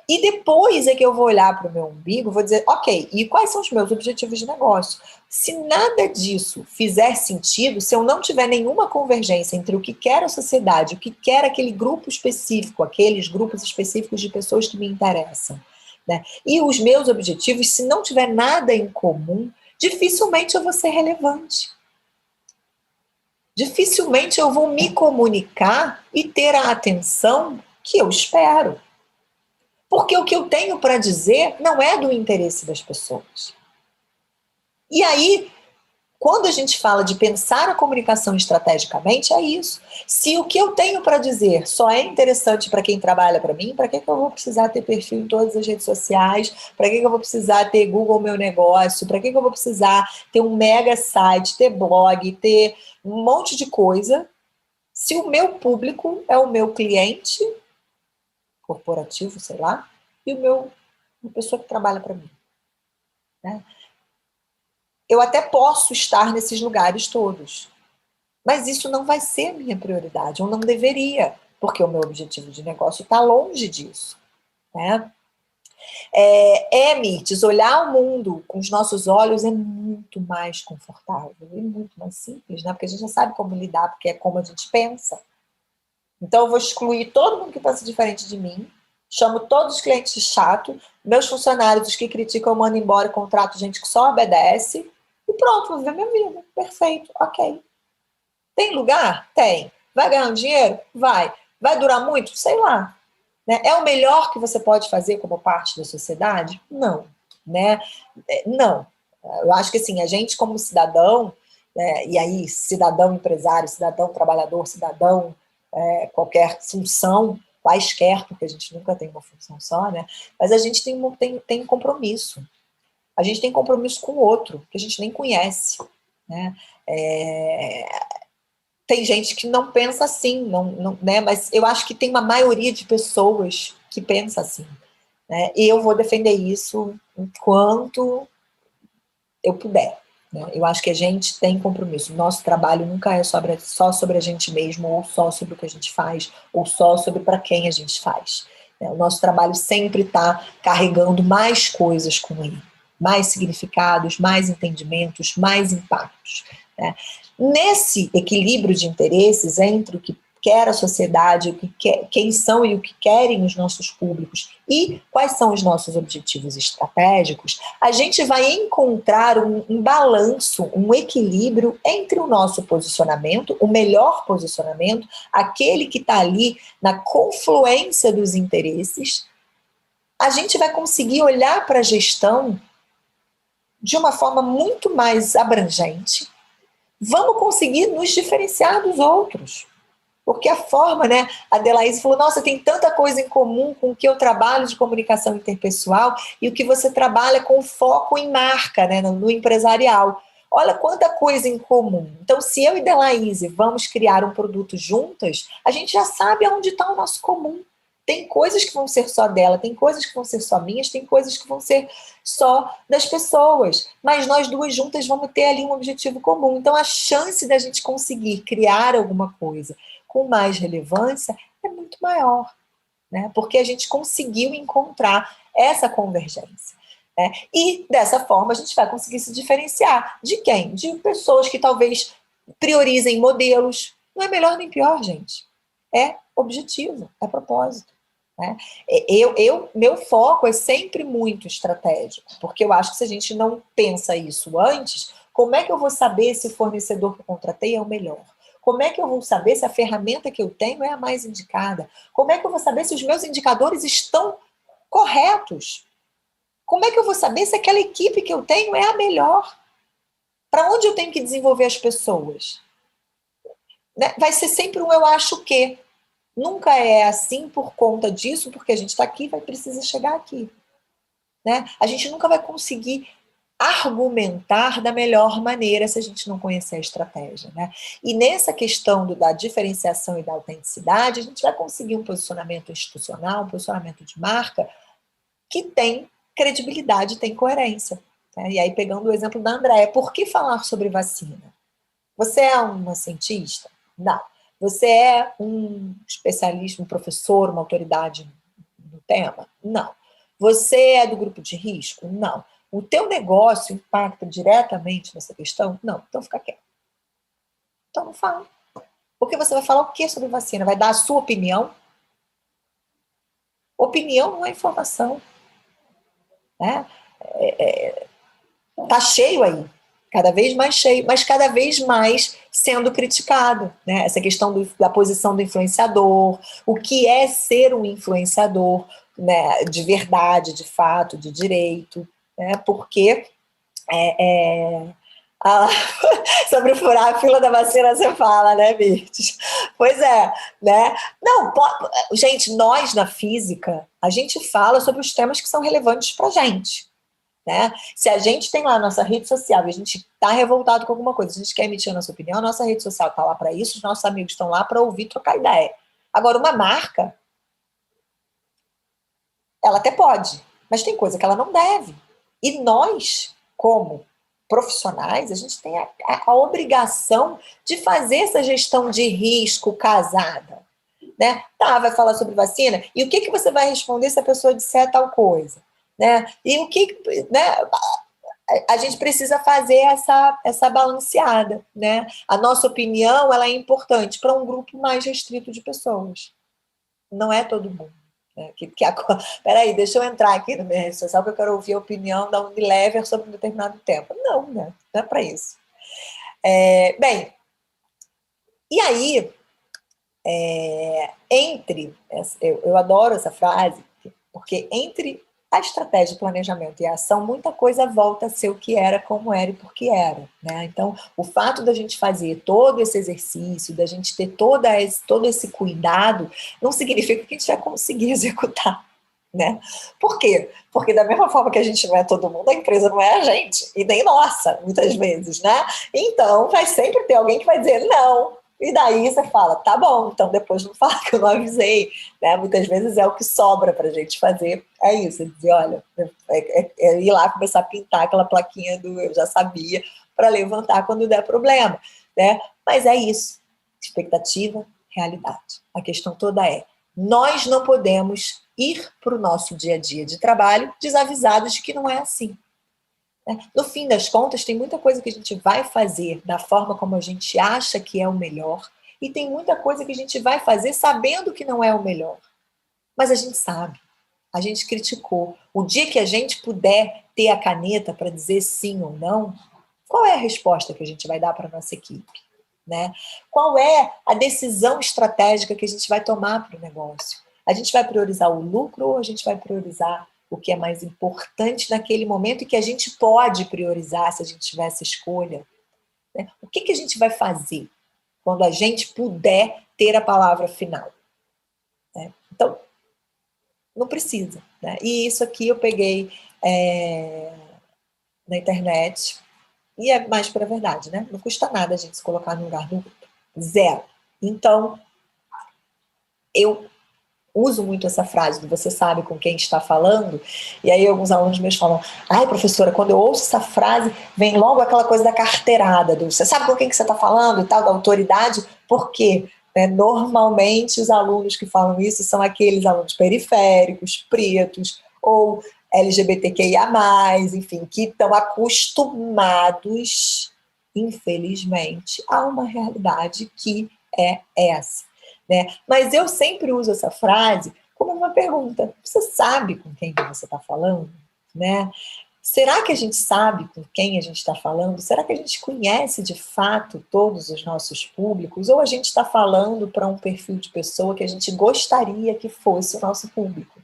Speaker 1: E depois é que eu vou olhar para o meu umbigo, vou dizer, ok, e quais são os meus objetivos de negócio? Se nada disso fizer sentido, se eu não tiver nenhuma convergência entre o que quer a sociedade, o que quer aquele grupo específico, aqueles grupos específicos de pessoas que me interessam, né? E os meus objetivos, se não tiver nada em comum, dificilmente eu vou ser relevante. Dificilmente eu vou me comunicar e ter a atenção que eu espero. Porque o que eu tenho para dizer não é do interesse das pessoas. E aí, quando a gente fala de pensar a comunicação estrategicamente, é isso. Se o que eu tenho para dizer só é interessante para quem trabalha para mim, para que eu vou precisar ter perfil em todas as redes sociais? Para que eu vou precisar ter Google Meu Negócio? Para que eu vou precisar ter um mega site, ter blog, ter um monte de coisa? Se o meu público é o meu cliente corporativo, sei lá, e uma pessoa que trabalha para mim. Né? Eu até posso estar nesses lugares todos, mas isso não vai ser a minha prioridade, ou não deveria, porque o meu objetivo de negócio está longe disso. Né? Mirtes, olhar o mundo com os nossos olhos é muito mais confortável e muito mais simples, né? Porque a gente já sabe como lidar, porque é como a gente pensa. Então, eu vou excluir todo mundo que pensa diferente de mim, chamo todos os clientes de chato, meus funcionários, os que criticam, eu mando embora e contrato gente que só obedece, e pronto, vou viver minha vida. Perfeito, ok. Tem lugar? Tem. Vai ganhar um dinheiro? Vai. Vai durar muito? Sei lá. Né? É o melhor que você pode fazer como parte da sociedade? Não. Né? Não. Eu acho que assim, a gente como cidadão, né, e aí cidadão empresário, cidadão trabalhador, cidadão qualquer função, quaisquer, porque a gente nunca tem uma função só, né? Mas a gente tem um compromisso. A gente tem compromisso com o outro, que a gente nem conhece, né? Tem gente que não pensa assim, né? Mas eu acho que tem uma maioria de pessoas que pensa assim, né? E eu vou defender isso enquanto eu puder, né? Eu acho que a gente tem compromisso. Nosso trabalho nunca é só sobre a gente mesmo, ou só sobre o que a gente faz, ou só sobre para quem a gente faz, né? O nosso trabalho sempre está carregando mais coisas com ele, mais significados, mais entendimentos, mais impactos, né? Nesse equilíbrio de interesses entre o que quer a sociedade, o que quer, quem são e o que querem os nossos públicos e quais são os nossos objetivos estratégicos, a gente vai encontrar um balanço, um equilíbrio entre o nosso posicionamento, o melhor posicionamento, aquele que está ali na confluência dos interesses. A gente vai conseguir olhar para a gestão de uma forma muito mais abrangente. Vamos conseguir nos diferenciar dos outros. Porque a forma, né, a Adelaide falou, nossa, tem tanta coisa em comum com o que eu trabalho de comunicação interpessoal e o que você trabalha com foco em marca, né, no empresarial. Olha quanta coisa em comum. Então, se eu e Adelaide vamos criar um produto juntas, a gente já sabe onde está o nosso comum. Tem coisas que vão ser só dela, tem coisas que vão ser só minhas, tem coisas que vão ser só das pessoas. Mas nós duas juntas vamos ter ali um objetivo comum. Então, a chance da gente conseguir criar alguma coisa com mais relevância é muito maior, né? Porque a gente conseguiu encontrar essa convergência, né? E dessa forma a gente vai conseguir se diferenciar de quem? De pessoas que talvez priorizem modelos. Não é melhor nem pior, gente. É objetivo, é propósito, né? Meu foco é sempre muito estratégico, porque eu acho que se a gente não pensa isso antes, como é que eu vou saber se o fornecedor que eu contratei é o melhor? Como é que eu vou saber se a ferramenta que eu tenho é a mais indicada? Como é que eu vou saber se os meus indicadores estão corretos? Como é que eu vou saber se aquela equipe que eu tenho é a melhor? Para onde eu tenho que desenvolver as pessoas? Né? Vai ser sempre um eu acho que. Nunca é assim por conta disso, porque a gente está aqui e vai precisar chegar aqui, né? A gente nunca vai conseguir argumentar da melhor maneira se a gente não conhecer a estratégia, né? E nessa questão da diferenciação e da autenticidade, a gente vai conseguir um posicionamento institucional, um posicionamento de marca que tem credibilidade, tem coerência, né? E aí, pegando o exemplo da Andréa, por que falar sobre vacina? Você é uma cientista? Não. Você é um especialista, um professor, uma autoridade no tema? Não. Você é do grupo de risco? Não. O teu negócio impacta diretamente nessa questão? Não. Então fica quieto. Então não fala. Porque você vai falar o que sobre vacina? Vai dar a sua opinião? Opinião não é informação, né? Tá cheio aí, cada vez mais cheio, mas cada vez mais sendo criticado, né? Essa questão da posição do influenciador, o que é ser um influenciador, né? De verdade, de fato, de direito, né? Porque ah, sobre furar a fila da vacina você fala, né, Mirtes? Pois é, né? Não, gente, nós na física, a gente fala sobre os temas que são relevantes para a gente. Né? Se a gente tem lá a nossa rede social e a gente está revoltado com alguma coisa, a gente quer emitir a nossa opinião, a nossa rede social está lá para isso, os nossos amigos estão lá para ouvir, trocar ideia. Agora, uma marca, ela até pode, mas tem coisa que ela não deve. E nós, como profissionais, a gente tem a obrigação de fazer essa gestão de risco casada. Né? Tá, vai falar sobre vacina, e o que você vai responder se a pessoa disser tal coisa? Né? E o que, né? A gente precisa fazer essa balanceada, né? A nossa opinião, ela é importante para um grupo mais restrito de pessoas. Não é todo mundo. Né? Peraí, deixa eu entrar aqui na minha rede social que eu quero ouvir a opinião da Unilever sobre um determinado tempo. Não, né? Não é para isso. Bem, e aí, eu adoro essa frase, porque entre a estratégia, o planejamento e a ação, muita coisa volta a ser o que era, como era e por que era, né? Então, o fato da gente fazer todo esse exercício, da gente ter todo esse cuidado, não significa que a gente vai conseguir executar, né? Por quê? Porque da mesma forma que a gente não é todo mundo, a empresa não é a gente, e nem nossa, muitas vezes, né? Então, vai sempre ter alguém que vai dizer não, e daí você fala, tá bom, então depois não fala que eu não avisei, né? Muitas vezes é o que sobra pra gente fazer, é isso, é dizer, olha, é ir lá começar a pintar aquela plaquinha do eu já sabia, para levantar quando der problema, né? Mas é isso, expectativa, realidade. A questão toda é, nós não podemos ir para o nosso dia a dia de trabalho desavisados de que não é assim. No fim das contas, tem muita coisa que a gente vai fazer da forma como a gente acha que é o melhor, e tem muita coisa que a gente vai fazer sabendo que não é o melhor. Mas a gente sabe, a gente criticou. O dia que a gente puder ter a caneta para dizer sim ou não, qual é a resposta que a gente vai dar para a nossa equipe? Né? Qual é a decisão estratégica que a gente vai tomar para o negócio? A gente vai priorizar o lucro ou a gente vai priorizar o que é mais importante naquele momento e que a gente pode priorizar se a gente tiver essa escolha? Né? O que a gente vai fazer quando a gente puder ter a palavra final? Né? Então, não precisa. Né? E isso aqui eu peguei na internet, e é mais para a verdade, né? Não custa nada a gente se colocar no lugar do outro. Zero. Então, eu uso muito essa frase do você sabe com quem está falando, e aí alguns alunos meus falam, ai professora, quando eu ouço essa frase, vem logo aquela coisa da carteirada, do você sabe com quem que você está falando e tal, da autoridade, por quê? Normalmente os alunos que falam isso são aqueles alunos periféricos, pretos, ou LGBTQIA+, enfim, que estão acostumados, infelizmente, a uma realidade que é essa. Né? Mas eu sempre uso essa frase como uma pergunta. Você sabe com quem que você está falando? Né? Será que a gente sabe com quem a gente está falando? Será que a gente conhece de fato todos os nossos públicos? Ou a gente está falando para um perfil de pessoa que a gente gostaria que fosse o nosso público?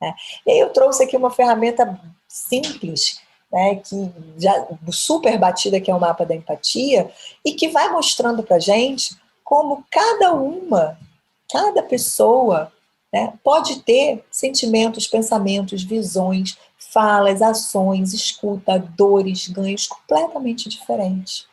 Speaker 1: Né? E aí eu trouxe aqui uma ferramenta simples, né, que já super batida, que é o mapa da empatia, e que vai mostrando para a gente como cada pessoa, né, pode ter sentimentos, pensamentos, visões, falas, ações, escuta, dores, ganhos completamente diferentes.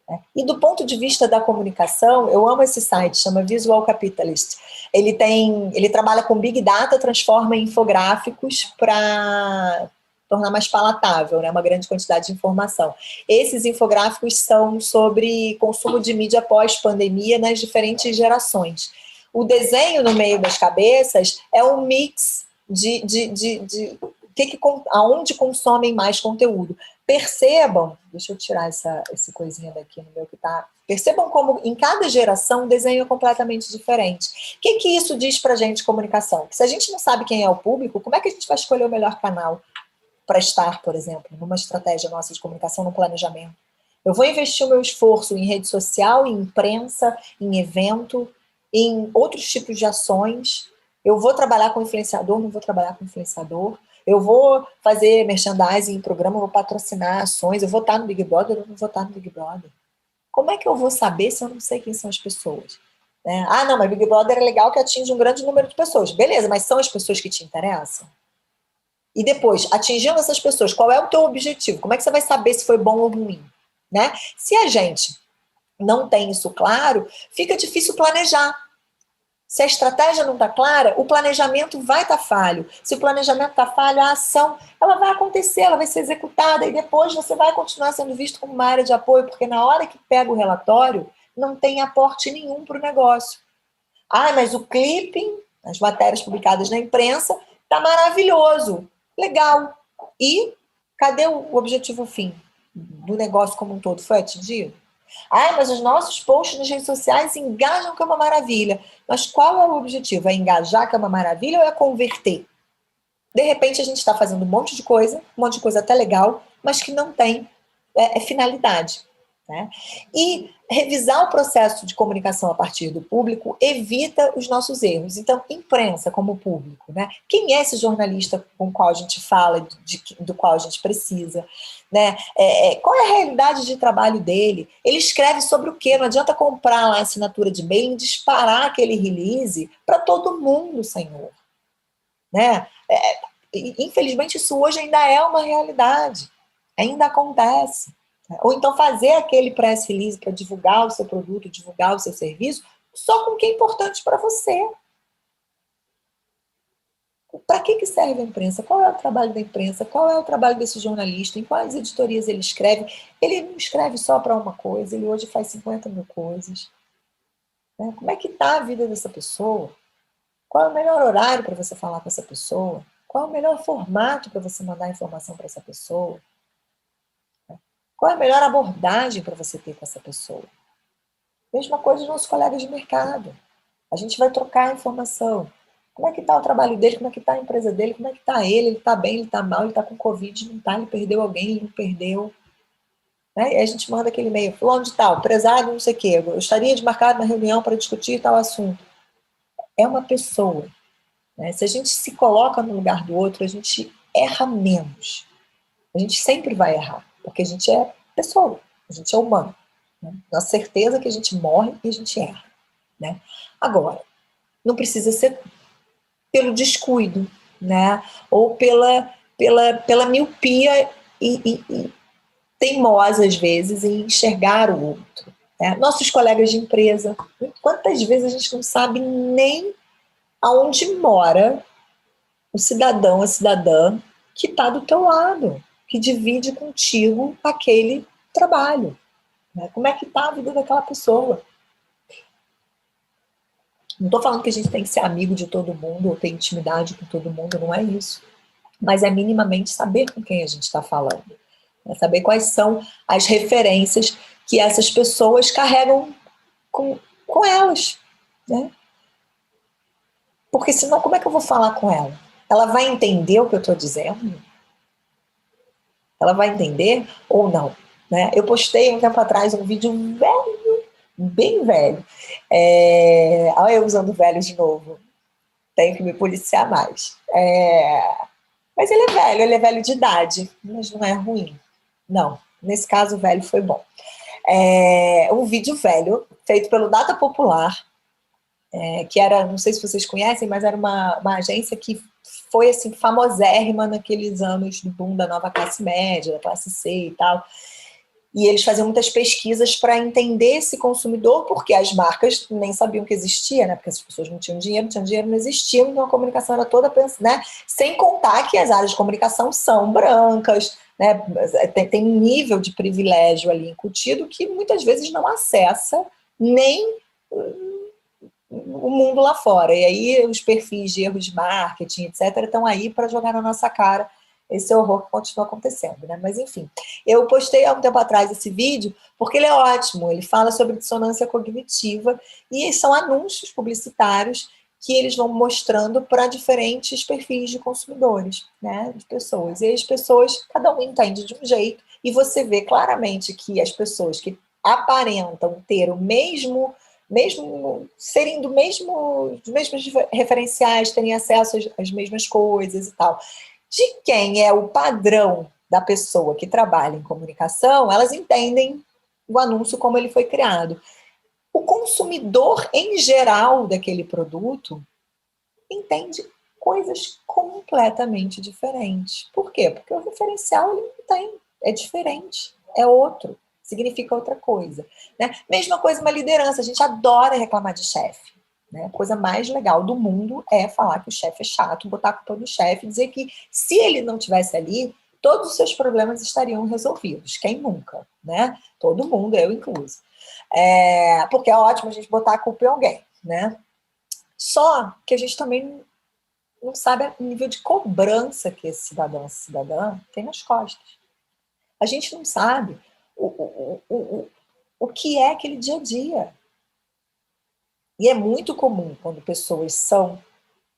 Speaker 1: Né? E do ponto de vista da comunicação, eu amo esse site, chama Visual Capitalist. Ele trabalha com Big Data, transforma em infográficos para tornar mais palatável, né, uma grande quantidade de informação. Esses infográficos são sobre consumo de mídia pós-pandemia nas diferentes gerações. O desenho no meio das cabeças é um mix de aonde consomem mais conteúdo. Percebam, deixa eu tirar esse coisinha daqui no meu que tá. Percebam como em cada geração o desenho é completamente diferente. O que isso diz pra gente de comunicação? Que se a gente não sabe quem é o público, como é que a gente vai escolher o melhor canal para estar, por exemplo, numa estratégia nossa de comunicação, num planejamento? Eu vou investir o meu esforço em rede social, em imprensa, em evento, em outros tipos de ações. Eu vou trabalhar com influenciador, não vou trabalhar com influenciador. Eu vou fazer merchandising em programa, vou patrocinar ações, eu vou estar no Big Brother ou não vou estar no Big Brother. Como é que eu vou saber se eu não sei quem são as pessoas? Né? Ah, não, mas Big Brother é legal que atinge um grande número de pessoas. Beleza, mas são as pessoas que te interessam? E depois, atingindo essas pessoas, qual é o teu objetivo? Como é que você vai saber se foi bom ou ruim? Né? Se a gente não tem isso claro, fica difícil planejar. Se a estratégia não está clara, o planejamento vai estar falho. Se o planejamento está falho, a ação ela vai acontecer, ela vai ser executada e depois você vai continuar sendo visto como uma área de apoio, porque na hora que pega o relatório, não tem aporte nenhum para o negócio. Ah, mas o clipping, as matérias publicadas na imprensa, está maravilhoso, legal. E cadê o objetivo fim do negócio como um todo? Foi atingido? Ah, mas os nossos posts nas redes sociais engajam, que é uma maravilha. Mas qual é o objetivo? É engajar, que é uma maravilha, ou é converter? De repente a gente está fazendo um monte de coisa até legal, mas que não tem finalidade. Né? E revisar o processo de comunicação a partir do público evita os nossos erros. Então, imprensa como público, né? Quem é esse jornalista com o qual a gente fala, do qual a gente precisa? Né? Qual é a realidade de trabalho dele? Ele escreve sobre o quê? Não adianta comprar lá a assinatura de e-mail e disparar aquele release para todo mundo, senhor. né? Infelizmente, isso hoje ainda é uma realidade, ainda acontece. Ou então fazer aquele press release para divulgar o seu produto, divulgar o seu serviço, só com o que é importante para você. Para que serve a imprensa? Qual é o trabalho da imprensa? Qual é o trabalho desse jornalista? Em quais editorias ele escreve? Ele não escreve só para uma coisa, ele hoje faz 50 mil coisas. Né? Como é que está a vida dessa pessoa? Qual é o melhor horário para você falar com essa pessoa? Qual é o melhor formato para você mandar informação para essa pessoa? Qual é a melhor abordagem para você ter com essa pessoa? Mesma coisa dos nossos colegas de mercado. A gente vai trocar informação. Como é que está o trabalho dele? Como é que está a empresa dele? Como é que está ele? Ele está bem? Ele está mal? Ele está com Covid? Não está? Ele perdeu alguém? Ele não perdeu? Né? E a gente manda aquele e-mail. Fulano de tal, prezado, não sei o quê. Eu gostaria de marcar uma reunião para discutir tal assunto. É uma pessoa. Né? Se a gente se coloca no lugar do outro, a gente erra menos. A gente sempre vai errar, porque a gente é pessoa, a gente é humano. Né? Na certeza que a gente morre e a gente erra. Né? Agora, não precisa ser pelo descuido, né? Ou pela miopia e teimosa, às vezes, em enxergar o outro. Né? Nossos colegas de empresa, quantas vezes a gente não sabe nem aonde mora o cidadão, a cidadã que está do teu lado, que divide contigo aquele trabalho. Né? Como é que está a vida daquela pessoa? Não estou falando que a gente tem que ser amigo de todo mundo ou ter intimidade com todo mundo, não é isso. Mas é minimamente saber com quem a gente está falando. Né? Saber quais são as referências que essas pessoas carregam com elas. Né? Porque senão, como é que eu vou falar com ela? Ela vai entender o que eu estou dizendo? Ela vai entender ou não? Né? Eu postei um tempo atrás um vídeo velho, bem velho. Olha eu usando velho de novo. Tenho que me policiar mais. Mas ele é velho de idade, mas não é ruim. Não, nesse caso o velho foi bom. Um vídeo velho, feito pelo Data Popular, que era, não sei se vocês conhecem, mas era uma agência que foi assim, famosérrima naqueles anos do boom da nova classe média, da classe C e tal. E eles faziam muitas pesquisas para entender esse consumidor, porque as marcas nem sabiam que existia, né? Porque as pessoas não tinham dinheiro, não existiam, então a comunicação era toda, né? Sem contar que as áreas de comunicação são brancas, né? Tem um nível de privilégio ali incutido que muitas vezes não acessa nem o mundo lá fora. E aí os perfis de erros de marketing, etc., estão aí para jogar na nossa cara esse horror que continua acontecendo, né? Mas enfim, eu postei há um tempo atrás esse vídeo porque ele é ótimo, ele fala sobre dissonância cognitiva e são anúncios publicitários que eles vão mostrando para diferentes perfis de consumidores, né? De pessoas. E as pessoas, cada um entende de um jeito e você vê claramente que as pessoas que aparentam ter o mesmo serem dos mesmos referenciais, terem acesso às mesmas coisas e tal. De quem é o padrão da pessoa que trabalha em comunicação, elas entendem o anúncio como ele foi criado. O consumidor, em geral, daquele produto, entende coisas completamente diferentes. Por quê? Porque o referencial ele não tem, é diferente, é outro. Significa outra coisa. Né? Mesma coisa uma liderança, a gente adora reclamar de chefe. Né? A coisa mais legal do mundo é falar que o chefe é chato, botar a culpa no chefe, dizer que se ele não estivesse ali, todos os seus problemas estariam resolvidos. Quem nunca? Né? Todo mundo, eu incluso. Porque é ótimo a gente botar a culpa em alguém. Né? Só que a gente também não sabe o nível de cobrança que esse cidadão, essa cidadã tem nas costas. A gente não sabe o que é aquele dia a dia. E é muito comum, quando pessoas são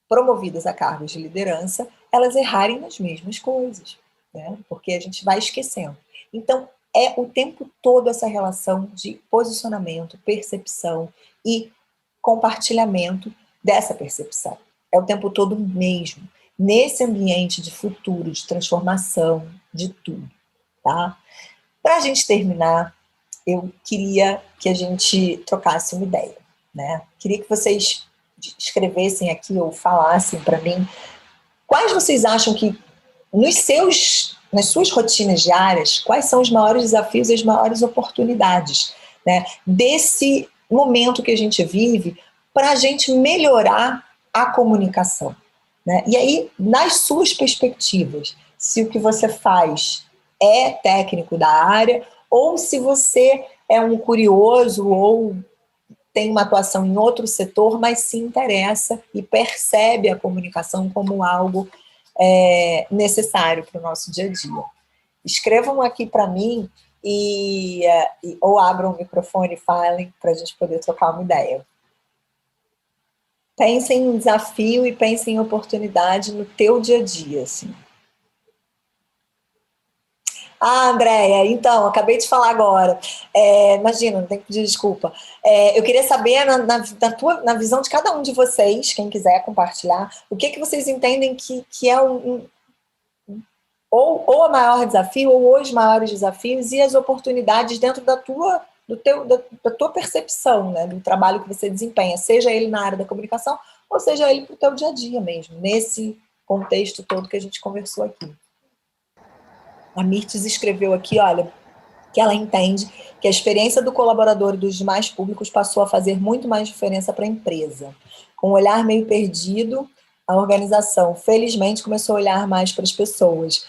Speaker 1: promovidas a cargos de liderança, elas errarem nas mesmas coisas, né? Porque a gente vai esquecendo. Então, é o tempo todo essa relação de posicionamento, percepção e compartilhamento dessa percepção. É o tempo todo mesmo. Nesse ambiente de futuro, de transformação, de tudo, tá? Para a gente terminar, eu queria que a gente trocasse uma ideia, né? Queria que vocês escrevessem aqui ou falassem para mim Quais vocês acham que, nas suas rotinas diárias, quais são os maiores desafios e as maiores oportunidades, né, desse momento que a gente vive para a gente melhorar a comunicação? Né? E aí, nas suas perspectivas, se o que você faz é técnico da área, ou se você é um curioso ou tem uma atuação em outro setor, mas se interessa e percebe a comunicação como algo necessário para o nosso dia a dia. Escrevam aqui para mim ou abram o microfone e falem para a gente poder trocar uma ideia. Pensem em desafio e pensem em oportunidade no teu dia a dia, assim. Ah, Andréia, então, acabei de falar agora. Imagina, não tem que pedir desculpa. Eu queria saber, na visão de cada um de vocês, quem quiser compartilhar, o que vocês entendem que é ou o maior desafio, ou os maiores desafios e as oportunidades dentro da tua percepção, né, do trabalho que você desempenha, seja ele na área da comunicação, ou seja ele para o teu dia a dia mesmo, nesse contexto todo que a gente conversou aqui. A Mirtes escreveu aqui, olha, que ela entende que a experiência do colaborador e dos demais públicos passou a fazer muito mais diferença para a empresa. Com um olhar meio perdido, a organização, felizmente, começou a olhar mais para as pessoas.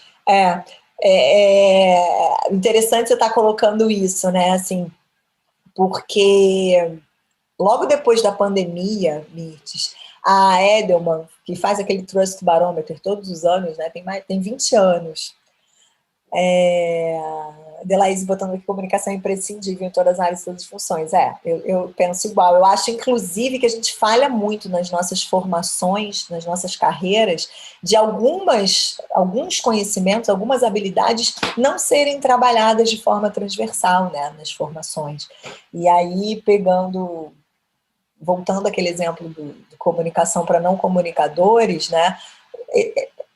Speaker 1: Interessante você estar colocando isso, né? Assim, porque logo depois da pandemia, Mirtes, a Edelman, que faz aquele Trust Barometer todos os anos, né? Tem 20 anos. Delaís botando aqui comunicação imprescindível em todas as áreas e todas as funções. Eu penso igual. Eu acho, inclusive, que a gente falha muito nas nossas formações, nas nossas carreiras, de alguns conhecimentos, algumas habilidades não serem trabalhadas de forma transversal, né, nas formações. E aí, voltando àquele exemplo de comunicação para não comunicadores, né,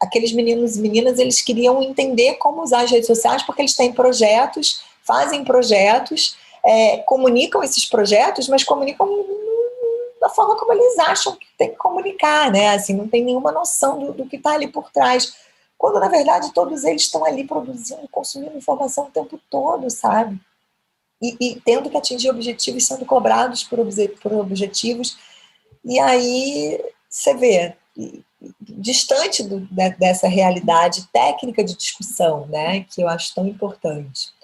Speaker 1: aqueles meninos e meninas, eles queriam entender como usar as redes sociais, porque eles têm projetos, fazem projetos, comunicam esses projetos, mas comunicam da forma como eles acham que tem que comunicar, né? Assim, não tem nenhuma noção do que está ali por trás. Quando, na verdade, todos eles estão ali produzindo, consumindo informação o tempo todo, sabe? E tendo que atingir objetivos, sendo cobrados por objetivos. E aí, você vê, distante dessa realidade técnica de discussão, né, que eu acho tão importante.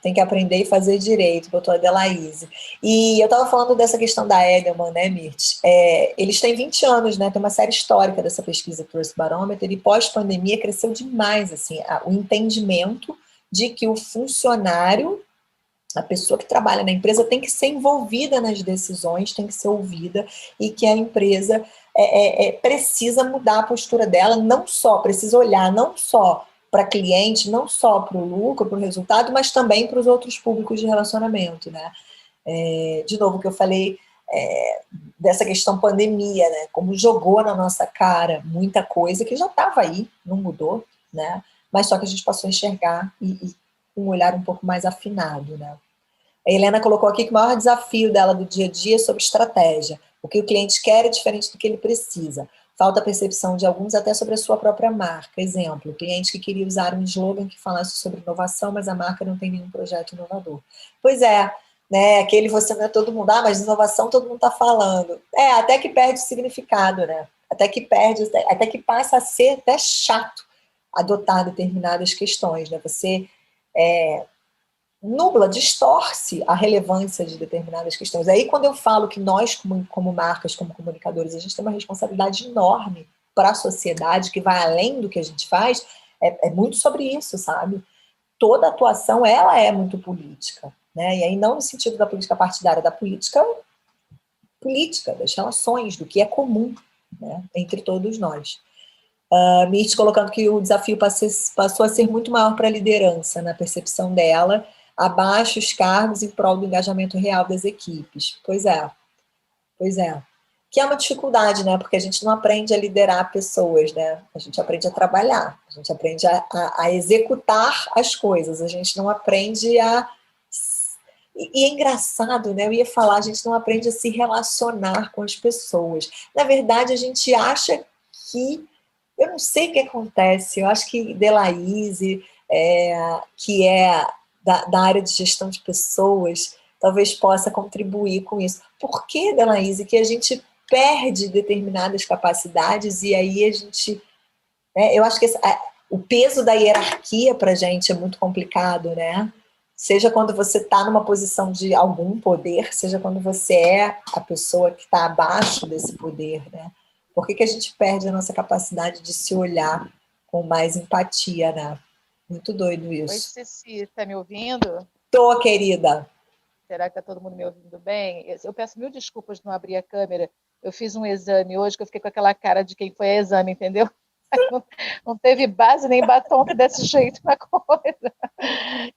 Speaker 1: Tem que aprender e fazer direito, botou a Delaíse. E eu estava falando dessa questão da Edelman, né, Mirth? Eles têm 20 anos, né, tem uma série histórica dessa pesquisa Trust Barometer, e pós-pandemia cresceu demais, assim, o entendimento de que o funcionário, a pessoa que trabalha na empresa, tem que ser envolvida nas decisões, tem que ser ouvida, e que a empresa precisa mudar a postura dela, precisa olhar não só para cliente, não só para o lucro, para o resultado, mas também para os outros públicos de relacionamento, né? De novo, que eu falei dessa questão pandemia, né? Como jogou na nossa cara muita coisa que já estava aí, não mudou, né? Mas só que a gente passou a enxergar e com um olhar um pouco mais afinado, né? A Helena colocou aqui que o maior desafio dela do dia a dia é sobre estratégia. O que o cliente quer é diferente do que ele precisa. Falta a percepção de alguns até sobre a sua própria marca. Exemplo, o cliente que queria usar um slogan que falasse sobre inovação, mas a marca não tem nenhum projeto inovador. Pois é, né? Aquele você não é todo mundo, mas inovação todo mundo está falando. Até que perde o significado, né? Até que passa a ser até chato adotar determinadas questões, né? Você nubla, distorce a relevância de determinadas questões. Aí, quando eu falo que nós, como marcas, como comunicadores, a gente tem uma responsabilidade enorme para a sociedade, que vai além do que a gente faz, é muito sobre isso, sabe? Toda atuação, ela é muito política, né? E aí, não no sentido da política partidária, da política, das relações, do que é comum, né, entre todos nós. Mirth colocando que o desafio passou a ser muito maior para a liderança, na percepção dela, abaixo os cargos em prol do engajamento real das equipes. Pois é. Que é uma dificuldade, né? Porque a gente não aprende a liderar pessoas, né? A gente aprende a trabalhar, a gente aprende a executar as coisas, a gente não aprende a... E é engraçado, né? Eu ia falar, a gente não aprende a se relacionar com as pessoas. Na verdade, a gente acha que eu não sei o que acontece, eu acho que Delaíse, que é da área de gestão de pessoas, talvez possa contribuir com isso. Por que, Delaíse, que a gente perde determinadas capacidades e aí a gente... né, eu acho que o peso da hierarquia para a gente é muito complicado, né? Seja quando você está numa posição de algum poder, seja quando você é a pessoa que está abaixo desse poder, né? Por que a gente perde a nossa capacidade de se olhar com mais empatia, né? Muito doido
Speaker 3: Oi,
Speaker 1: isso.
Speaker 3: Ceci, está me ouvindo?
Speaker 1: Tô, querida.
Speaker 3: Será que está todo mundo me ouvindo bem? Eu peço mil desculpas de não abrir a câmera. Eu fiz um exame hoje que eu fiquei com aquela cara de quem foi a exame, entendeu? Não teve base nem batom que desse jeito na coisa.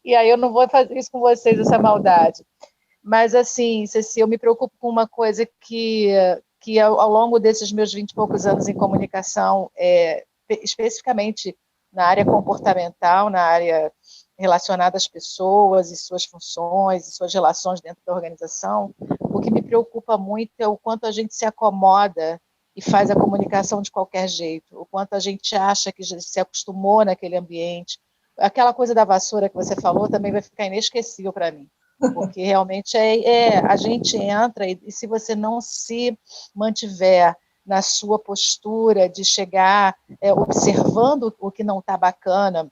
Speaker 3: E aí eu não vou fazer isso com vocês, essa maldade. Mas, assim, Ceci, eu me preocupo com uma coisa que ao longo desses meus 20 e poucos anos em comunicação, especificamente na área comportamental, na área relacionada às pessoas e suas funções e suas relações dentro da organização, o que me preocupa muito é o quanto a gente se acomoda e faz a comunicação de qualquer jeito, o quanto a gente acha que já se acostumou naquele ambiente. Aquela coisa da vassoura que você falou também vai ficar inesquecível para mim, porque realmente a gente entra e se você não se mantiver na sua postura de chegar observando o que não está bacana,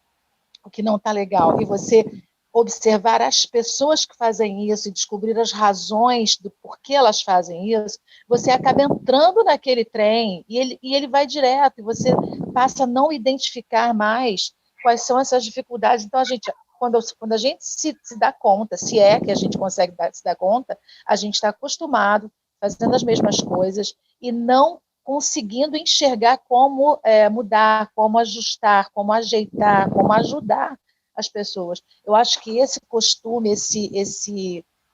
Speaker 3: o que não está legal, e você observar as pessoas que fazem isso e descobrir as razões do porquê elas fazem isso, você acaba entrando naquele trem e ele vai direto, e você passa a não identificar mais quais são essas dificuldades. Então, quando a gente se dá conta, se é que a gente consegue se dar conta, a gente está acostumado, fazendo as mesmas coisas, e não conseguindo enxergar como mudar, como ajustar, como ajeitar, como ajudar as pessoas. Eu acho que esse costume,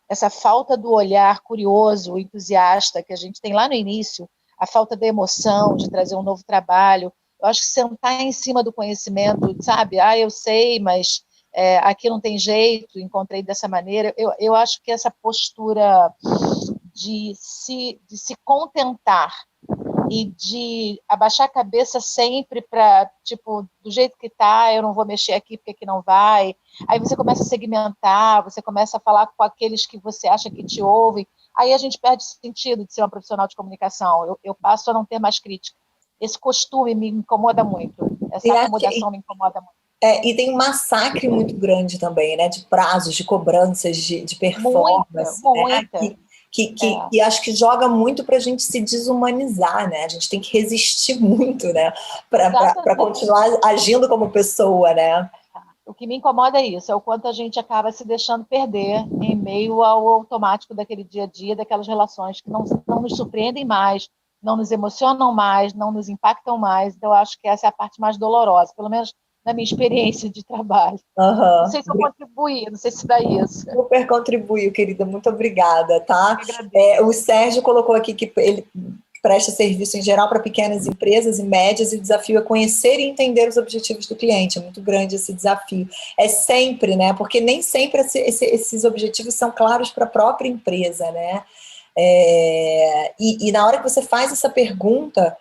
Speaker 3: essa falta do olhar curioso, entusiasta que a gente tem lá no início, a falta da emoção de trazer um novo trabalho, eu acho que sentar em cima do conhecimento, sabe? Eu sei, mas aqui não tem jeito, encontrei dessa maneira. Eu acho que essa postura de se contentar e de abaixar a cabeça sempre para, tipo, do jeito que tá, eu não vou mexer aqui porque aqui não vai. Aí você começa a segmentar, você começa a falar com aqueles que você acha que te ouvem. Aí a gente perde o sentido de ser uma profissional de comunicação. Eu passo a não ter mais crítica. Esse costume me incomoda muito. Essa acomodação me incomoda muito.
Speaker 1: E tem um massacre muito grande também, né? De prazos, de cobranças, de performance.
Speaker 3: Muita.
Speaker 1: Né? Que acho que joga muito para a gente se desumanizar, né? A gente tem que resistir muito, né? Para continuar agindo como pessoa, né?
Speaker 3: O que me incomoda é isso, é o quanto a gente acaba se deixando perder em meio ao automático daquele dia a dia, daquelas relações que não nos surpreendem mais, não nos emocionam mais, não nos impactam mais. Então, eu acho que essa é a parte mais dolorosa, pelo menos na minha experiência de trabalho. Não sei se eu contribuí, não sei se dá isso.
Speaker 1: Super contribuiu, querida, muito obrigada, tá? O Sérgio colocou aqui que ele presta serviço em geral para pequenas empresas e médias, e o desafio é conhecer e entender os objetivos do cliente. É muito grande esse desafio. É sempre, né? Porque nem sempre esses objetivos são claros para a própria empresa, né? E na hora que você faz essa pergunta,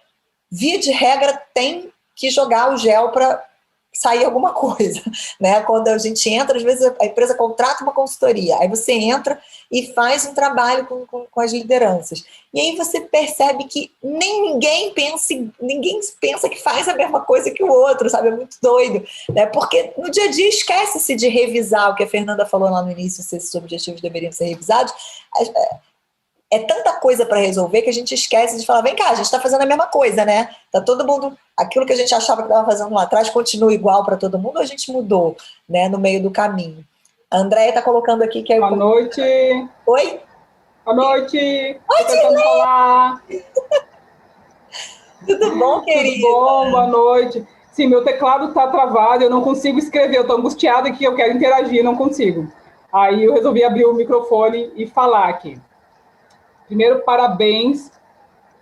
Speaker 1: via de regra, tem que jogar o gel para sair alguma coisa, né? Quando a gente entra, às vezes a empresa contrata uma consultoria, aí você entra e faz um trabalho com as lideranças. E aí você percebe que ninguém pensa que faz a mesma coisa que o outro, sabe? É muito doido, né? Porque no dia a dia esquece-se de revisar o que a Fernanda falou lá no início, se esses objetivos deveriam ser revisados. É tanta coisa para resolver que a gente esquece de falar, vem cá, a gente está fazendo a mesma coisa, né? Tá todo mundo, aquilo que a gente achava que estava fazendo lá atrás continua igual para todo mundo, ou a gente mudou, né, no meio do caminho? A Andréia está colocando aqui que é...
Speaker 4: Boa noite.
Speaker 1: Oi?
Speaker 4: Boa noite.
Speaker 1: Oi,
Speaker 4: tentando falar.
Speaker 1: Tudo bom, querida?
Speaker 4: Tudo bom, boa noite. Sim, meu teclado está travado, eu não consigo escrever, eu estou angustiada que eu quero interagir, não consigo. Aí eu resolvi abrir o microfone e falar aqui. Primeiro, parabéns,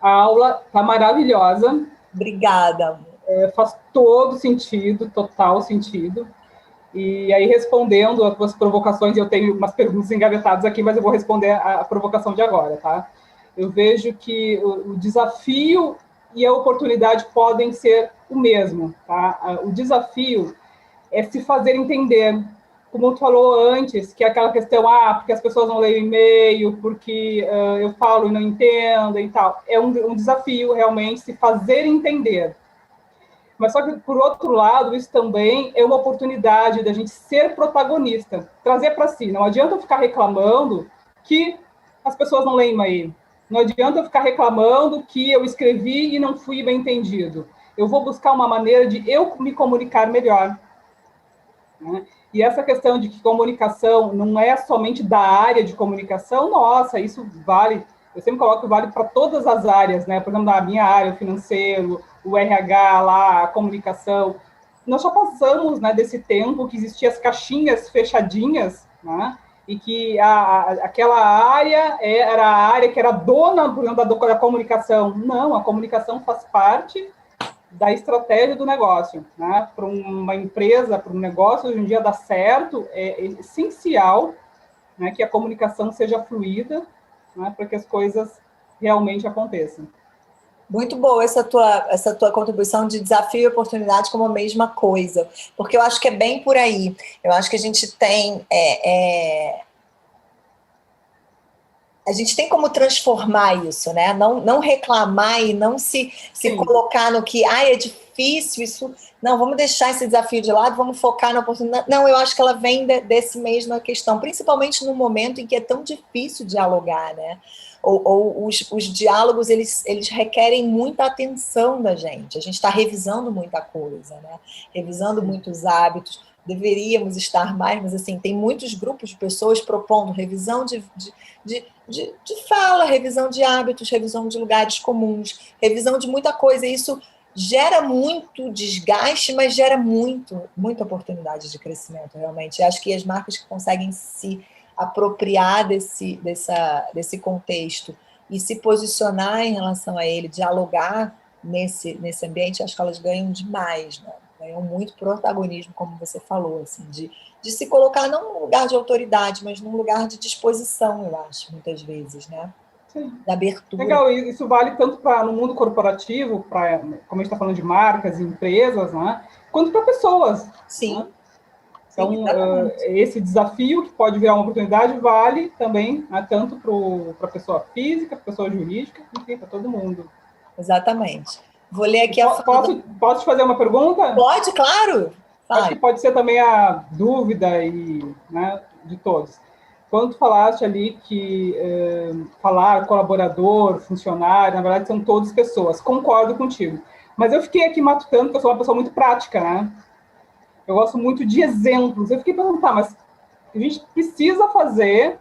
Speaker 4: a aula está maravilhosa.
Speaker 1: Obrigada.
Speaker 4: Faz todo sentido, total sentido. E aí, respondendo as tuas provocações, eu tenho umas perguntas engavetadas aqui, mas eu vou responder a provocação de agora, tá? Eu vejo que o desafio e a oportunidade podem ser o mesmo, tá? O desafio é se fazer entender, como tu falou antes, que é aquela questão, porque as pessoas não leem e-mail, porque eu falo e não entendo e tal. É um desafio, realmente, se fazer entender. Mas só que, por outro lado, isso também é uma oportunidade da gente ser protagonista, trazer para si. Não adianta eu ficar reclamando que as pessoas não leem e-mail. Não adianta eu ficar reclamando que eu escrevi e não fui bem entendido. Eu vou buscar uma maneira de eu me comunicar melhor, né? E essa questão de que comunicação não é somente da área de comunicação, nossa, isso vale, eu sempre coloco que vale para todas as áreas, né? Por exemplo, na minha área, o financeiro, o RH lá, a comunicação. Nós já passamos, né, desse tempo que existiam as caixinhas fechadinhas, né? E que aquela área era a área que era dona, por exemplo, da comunicação. Não, a comunicação faz parte da estratégia do negócio, né? Para uma empresa, para um negócio, hoje em dia dar certo, é essencial, né, que a comunicação seja fluida, né, para que as coisas realmente aconteçam.
Speaker 1: Muito boa essa tua contribuição de desafio e oportunidade como a mesma coisa, porque eu acho que é bem por aí. Eu acho que a gente tem a gente tem como transformar isso, né? Não reclamar e não se colocar no que é difícil isso. Não, vamos deixar esse desafio de lado, vamos focar na oportunidade. Não, eu acho que ela vem desse mesma questão, principalmente no momento em que é tão difícil dialogar, né? Ou os diálogos, eles requerem muita atenção da gente. A gente está revisando muita coisa, né? Revisando muitos hábitos. Deveríamos estar mais, mas assim, tem muitos grupos de pessoas propondo revisão de fala, revisão de hábitos, revisão de lugares comuns, revisão de muita coisa. E isso gera muito desgaste, mas gera muita oportunidade de crescimento, realmente. Eu acho que as marcas que conseguem se apropriar desse contexto e se posicionar em relação a ele, dialogar nesse ambiente, acho que elas ganham demais, né? Ganham muito protagonismo, como você falou, assim, de se colocar não num lugar de autoridade, mas num lugar de disposição, eu acho, muitas vezes, né?
Speaker 4: Sim.
Speaker 1: Da abertura.
Speaker 4: Legal, isso vale tanto no mundo corporativo, como a gente está falando de marcas e empresas, né? Quanto para pessoas.
Speaker 1: Sim.
Speaker 4: Né? Então, esse desafio, que pode virar uma oportunidade, vale também, né, tanto para a pessoa física, para a pessoa jurídica, enfim, para todo mundo.
Speaker 1: Exatamente. Vou ler aqui
Speaker 4: Posso te fazer uma pergunta?
Speaker 1: Pode, claro.
Speaker 4: Acho que pode ser também a dúvida né, de todos. Quando tu falaste ali que falar colaborador, funcionário, na verdade são todas pessoas, concordo contigo. Mas eu fiquei aqui matutando, porque eu sou uma pessoa muito prática, né? Eu gosto muito de exemplos. Eu fiquei pensando, mas a gente precisa fazer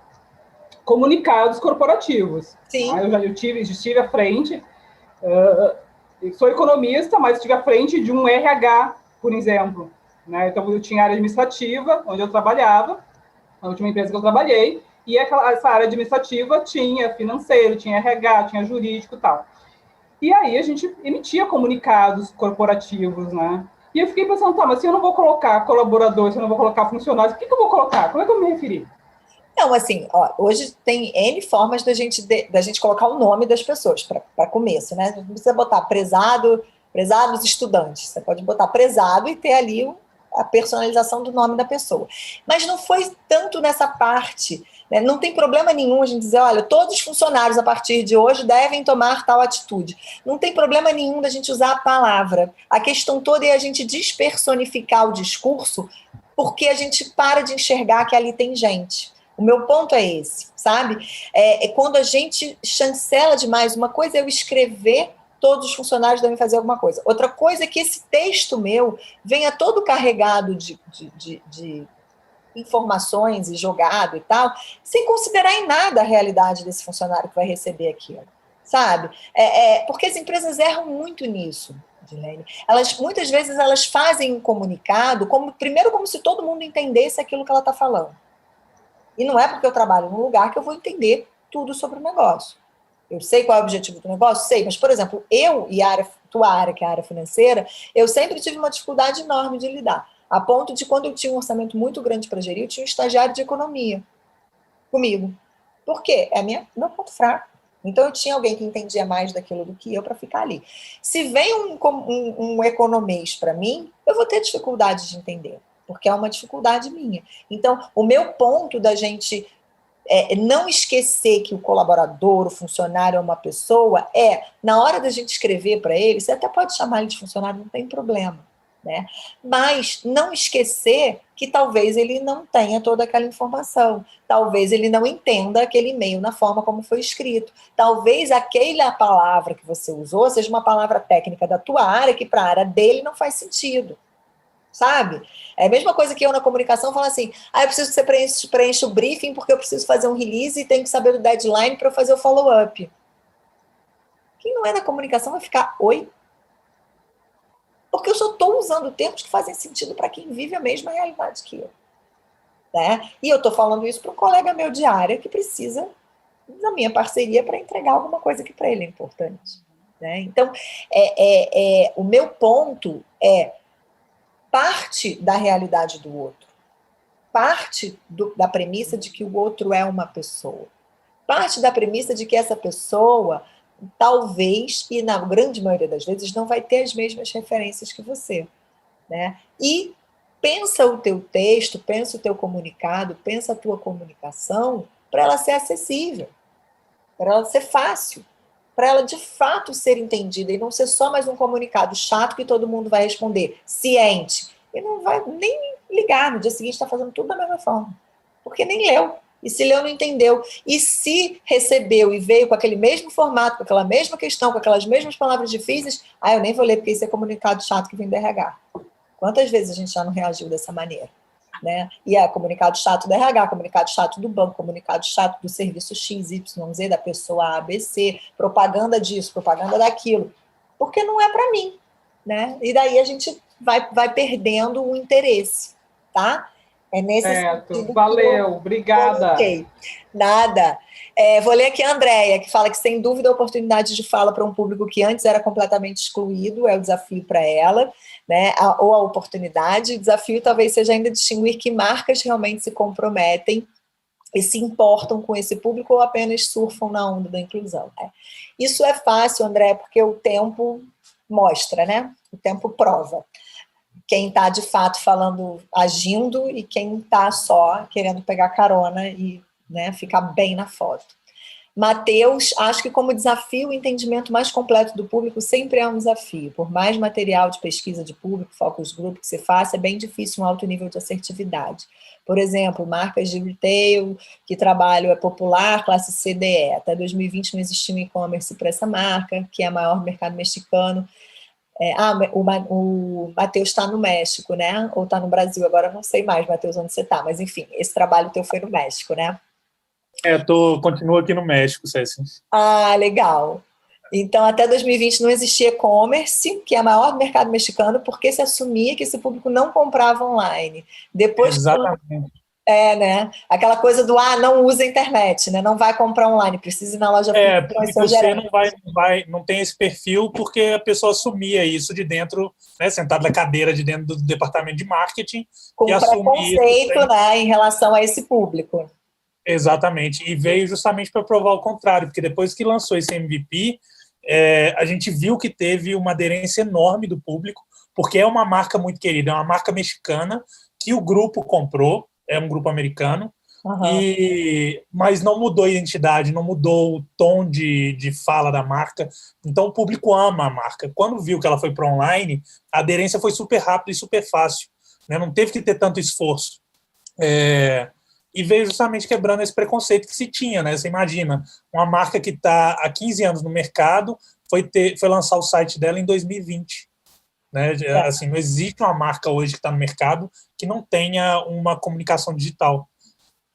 Speaker 4: comunicados corporativos.
Speaker 1: Sim.
Speaker 4: Né? Eu estive à frente, sou economista, mas estive à frente de um RH, por exemplo. Né? Então, eu tinha área administrativa, onde eu trabalhava, na última empresa que eu trabalhei, e essa área administrativa tinha financeiro, tinha RH, tinha jurídico e tal. E aí a gente emitia comunicados corporativos, né? E eu fiquei pensando, mas se eu não vou colocar colaborador, se eu não vou colocar funcionários, o que eu vou colocar? Como é que eu me referir?
Speaker 1: Não, assim, hoje tem N formas da gente colocar o nome das pessoas, para começo, né? Não precisa botar prezados estudantes. Você pode botar prezado e ter ali a personalização do nome da pessoa. Mas não foi tanto nessa parte, né? Não tem problema nenhum a gente dizer, olha, todos os funcionários a partir de hoje devem tomar tal atitude. Não tem problema nenhum da gente usar a palavra. A questão toda é a gente despersonificar o discurso, porque a gente para de enxergar que ali tem gente. O meu ponto é esse, sabe? É quando a gente chancela demais. Uma coisa é eu escrever todos os funcionários devem fazer alguma coisa. Outra coisa é que esse texto meu venha todo carregado de informações e jogado e tal, sem considerar em nada a realidade desse funcionário que vai receber aquilo, sabe? Porque as empresas erram muito nisso, Dilene. Muitas vezes elas fazem um comunicado, primeiro como se todo mundo entendesse aquilo que ela está falando. E não é porque eu trabalho num lugar que eu vou entender tudo sobre o negócio. Eu sei qual é o objetivo do negócio? Sei, mas, por exemplo, eu e tua área, que é a área financeira, eu sempre tive uma dificuldade enorme de lidar. A ponto de, quando eu tinha um orçamento muito grande para gerir, eu tinha um estagiário de economia comigo. Por quê? É meu ponto fraco. Então, eu tinha alguém que entendia mais daquilo do que eu para ficar ali. Se vem um economês para mim, eu vou ter dificuldade de entender, porque é uma dificuldade minha. Então, o meu ponto da gente não esquecer que o colaborador, o funcionário é uma pessoa, na hora da gente escrever para ele, você até pode chamar ele de funcionário, não tem problema. Né? Mas não esquecer que talvez ele não tenha toda aquela informação, talvez ele não entenda aquele e-mail na forma como foi escrito, talvez aquela palavra que você usou seja uma palavra técnica da tua área que para a área dele não faz sentido, sabe? É a mesma coisa que eu na comunicação falo assim, eu preciso que você preencha o briefing porque eu preciso fazer um release e tenho que saber do deadline para eu fazer o follow-up. Quem não é da comunicação vai ficar, oi? Porque eu só estou usando termos que fazem sentido para quem vive a mesma realidade que eu. Né? E eu estou falando isso para um colega meu de área que precisa da minha parceria para entregar alguma coisa que para ele é importante. Né? Então, o meu ponto é parte da realidade do outro, parte da premissa de que o outro é uma pessoa, parte da premissa de que essa pessoa talvez, e na grande maioria das vezes, não vai ter as mesmas referências que você. Né? E pensa o teu texto, pensa o teu comunicado, pensa a tua comunicação para ela ser acessível, para ela ser fácil, para ela de fato ser entendida e não ser só mais um comunicado chato que todo mundo vai responder, ciente, e não vai nem ligar, no dia seguinte está fazendo tudo da mesma forma, porque nem leu. E se leu, não entendeu. E se recebeu e veio com aquele mesmo formato, com aquela mesma questão, com aquelas mesmas palavras difíceis, eu nem vou ler porque isso é comunicado chato que vem do RH. Quantas vezes a gente já não reagiu dessa maneira? Né? E comunicado chato do RH, comunicado chato do banco, comunicado chato do serviço XYZ, da pessoa ABC, propaganda disso, propaganda daquilo. Porque não é para mim. Né? E daí a gente vai perdendo o interesse. Tá? É nesse
Speaker 4: sentido. Valeu, obrigada.
Speaker 1: Coloquei. Nada. Vou ler aqui a Andréia, que fala que, sem dúvida, a oportunidade de fala para um público que antes era completamente excluído é o desafio para ela, né? Ou a oportunidade. O desafio talvez seja ainda distinguir que marcas realmente se comprometem e se importam com esse público ou apenas surfam na onda da inclusão. Né? Isso é fácil, André, porque o tempo mostra, né? O tempo prova. Quem está, de fato, falando, agindo, e quem está só querendo pegar carona e, né, ficar bem na foto. Matheus, acho que como desafio, o entendimento mais completo do público sempre é um desafio. Por mais material de pesquisa de público, focus group que se faça, é bem difícil um alto nível de assertividade. Por exemplo, marcas de retail que trabalham popular, classe CDE. Até 2020 não existia um e-commerce para essa marca, que é a maior mercado mexicano. O Matheus está no México, né? Ou está no Brasil, agora não sei mais, Matheus, onde você está. Mas, enfim, esse trabalho teu foi no México, né?
Speaker 5: Continuo aqui no México, Cécia.
Speaker 1: Legal. Então, até 2020 não existia e-commerce, que é o maior mercado mexicano, porque se assumia que esse público não comprava online. Depois,
Speaker 5: exatamente.
Speaker 1: Né? Aquela coisa do não usa a internet, né? Não vai comprar online, precisa ir na loja
Speaker 5: física. Porque você não tem esse perfil porque a pessoa assumia isso de dentro, né, sentado na cadeira de dentro do departamento de marketing.
Speaker 1: Com
Speaker 5: e
Speaker 1: preconceito, né, em relação a esse público.
Speaker 5: Exatamente, e veio justamente para provar o contrário, porque depois que lançou esse MVP, a gente viu que teve uma aderência enorme do público, porque é uma marca muito querida, é uma marca mexicana que o grupo comprou, é um grupo americano, mas não mudou a identidade, não mudou o tom de fala da marca, então o público ama a marca. Quando viu que ela foi para online, a aderência foi super rápida e super fácil, né? Não teve que ter tanto esforço. E veio justamente quebrando esse preconceito que se tinha, né? Você imagina, uma marca que está há 15 anos no mercado foi lançar o site dela em 2020. Né? Assim, não existe uma marca hoje que está no mercado que não tenha uma comunicação digital.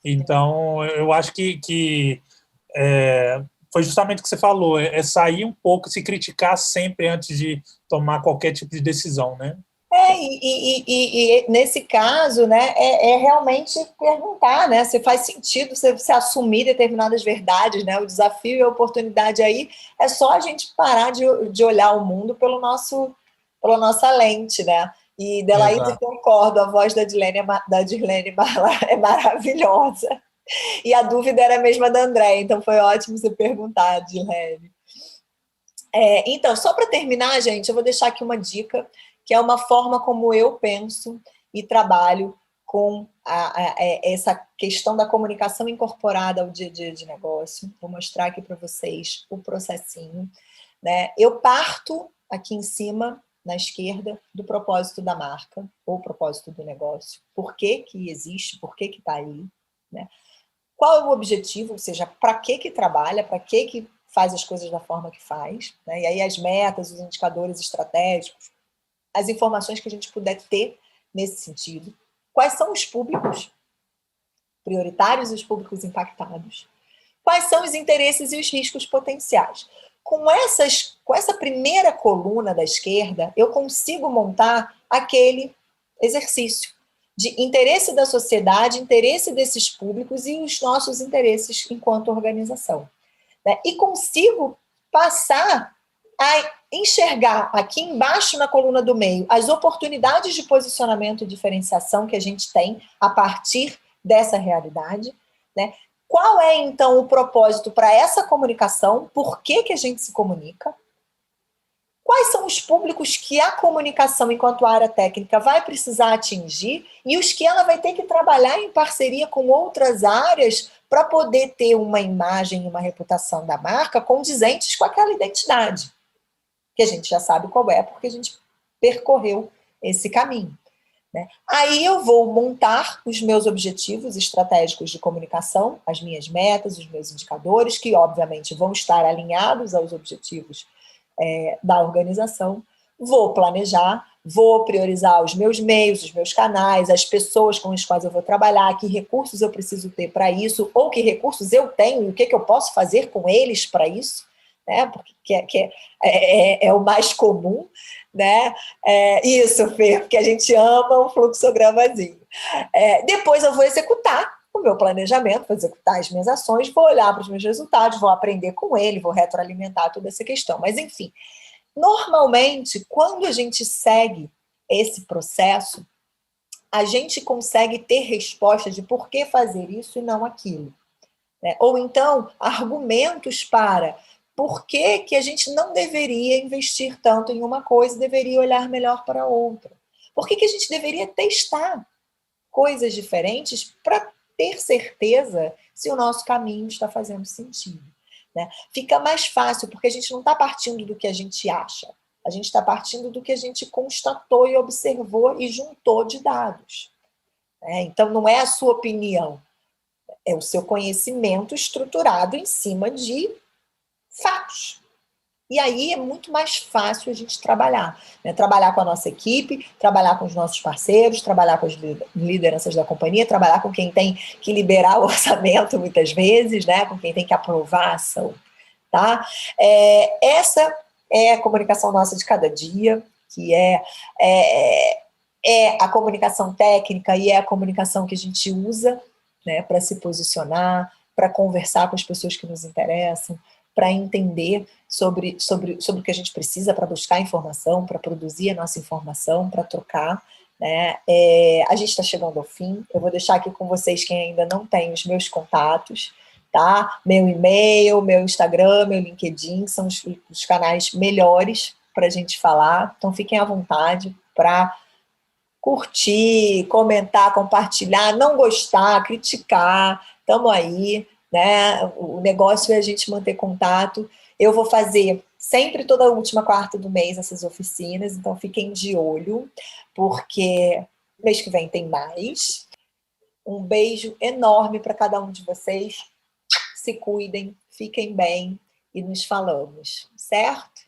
Speaker 5: Então, eu acho que foi justamente o que você falou, sair um pouco, se criticar sempre antes de tomar qualquer tipo de decisão, né?
Speaker 1: E nesse caso, né, realmente perguntar, né, se faz sentido você assumir determinadas verdades, né, o desafio e a oportunidade aí é só a gente parar de olhar o mundo pela nossa lente, né, e Delaíde, concordo, a voz da Dirlene é maravilhosa. E a dúvida era a mesma da Andréia, então foi ótimo você perguntar, Dilene. Então, só para terminar, gente, eu vou deixar aqui uma dica, que é uma forma como eu penso e trabalho com essa questão da comunicação incorporada ao dia a dia de negócio. Vou mostrar aqui para vocês o processinho, né? Eu parto aqui em cima, na esquerda, do propósito da marca, ou propósito do negócio. Por que existe, por que está aí, né? Qual é o objetivo, ou seja, para que trabalha, para que faz as coisas da forma que faz, né? E aí as metas, os indicadores estratégicos, as informações que a gente puder ter nesse sentido. Quais são os públicos prioritários e os públicos impactados? Quais são os interesses e os riscos potenciais? Com essa primeira coluna da esquerda, eu consigo montar aquele exercício de interesse da sociedade, interesse desses públicos e os nossos interesses enquanto organização, né? E consigo passar a enxergar aqui embaixo na coluna do meio as oportunidades de posicionamento e diferenciação que a gente tem a partir dessa realidade, né? Qual é, então, o propósito para essa comunicação? Por que a gente se comunica? Quais são os públicos que a comunicação, enquanto área técnica, vai precisar atingir e os que ela vai ter que trabalhar em parceria com outras áreas para poder ter uma imagem e uma reputação da marca condizentes com aquela identidade, que a gente já sabe qual é, porque a gente percorreu esse caminho, né? Aí eu vou montar os meus objetivos estratégicos de comunicação, as minhas metas, os meus indicadores, que obviamente vão estar alinhados aos objetivos da organização. Vou planejar, vou priorizar os meus meios, os meus canais, as pessoas com as quais eu vou trabalhar, que recursos eu preciso ter para isso, ou que recursos eu tenho e o que eu posso fazer com eles para isso, né? Porque é o mais comum, né? Isso, Fê, porque a gente ama um fluxogramazinho. Depois eu vou executar o meu planejamento, vou executar as minhas ações, vou olhar para os meus resultados, vou aprender com ele, vou retroalimentar toda essa questão. Mas, enfim, normalmente, quando a gente segue esse processo, a gente consegue ter respostas de por que fazer isso e não aquilo, né? Ou então, argumentos para por que a gente não deveria investir tanto em uma coisa e deveria olhar melhor para outra. Por que a gente deveria testar coisas diferentes para ter certeza se o nosso caminho está fazendo sentido, né? Fica mais fácil, porque a gente não está partindo do que a gente acha, a gente está partindo do que a gente constatou e observou e juntou de dados, né? Então, não é a sua opinião, é o seu conhecimento estruturado em cima de fatos. E aí é muito mais fácil a gente trabalhar, né? Trabalhar com a nossa equipe, trabalhar com os nossos parceiros, trabalhar com as lideranças da companhia, trabalhar com quem tem que liberar o orçamento muitas vezes, né? Com quem tem que aprovar a ação, tá? Essa é a comunicação nossa de cada dia, que é a comunicação técnica e é a comunicação que a gente usa, né, para se posicionar, para conversar com as pessoas que nos interessam, para entender sobre o que a gente precisa para buscar informação, para produzir a nossa informação, para trocar, né? A gente está chegando ao fim. Eu vou deixar aqui com vocês quem ainda não tem os meus contatos, tá? Meu e-mail, meu Instagram, meu LinkedIn, são os canais melhores para a gente falar. Então, fiquem à vontade para curtir, comentar, compartilhar, não gostar, criticar. Estamos aí, né? O negócio é a gente manter contato. Eu vou fazer sempre toda a última quarta do mês essas oficinas, então fiquem de olho, porque mês que vem tem mais. Um beijo enorme para cada um de vocês. Se cuidem, fiquem bem e nos falamos, certo?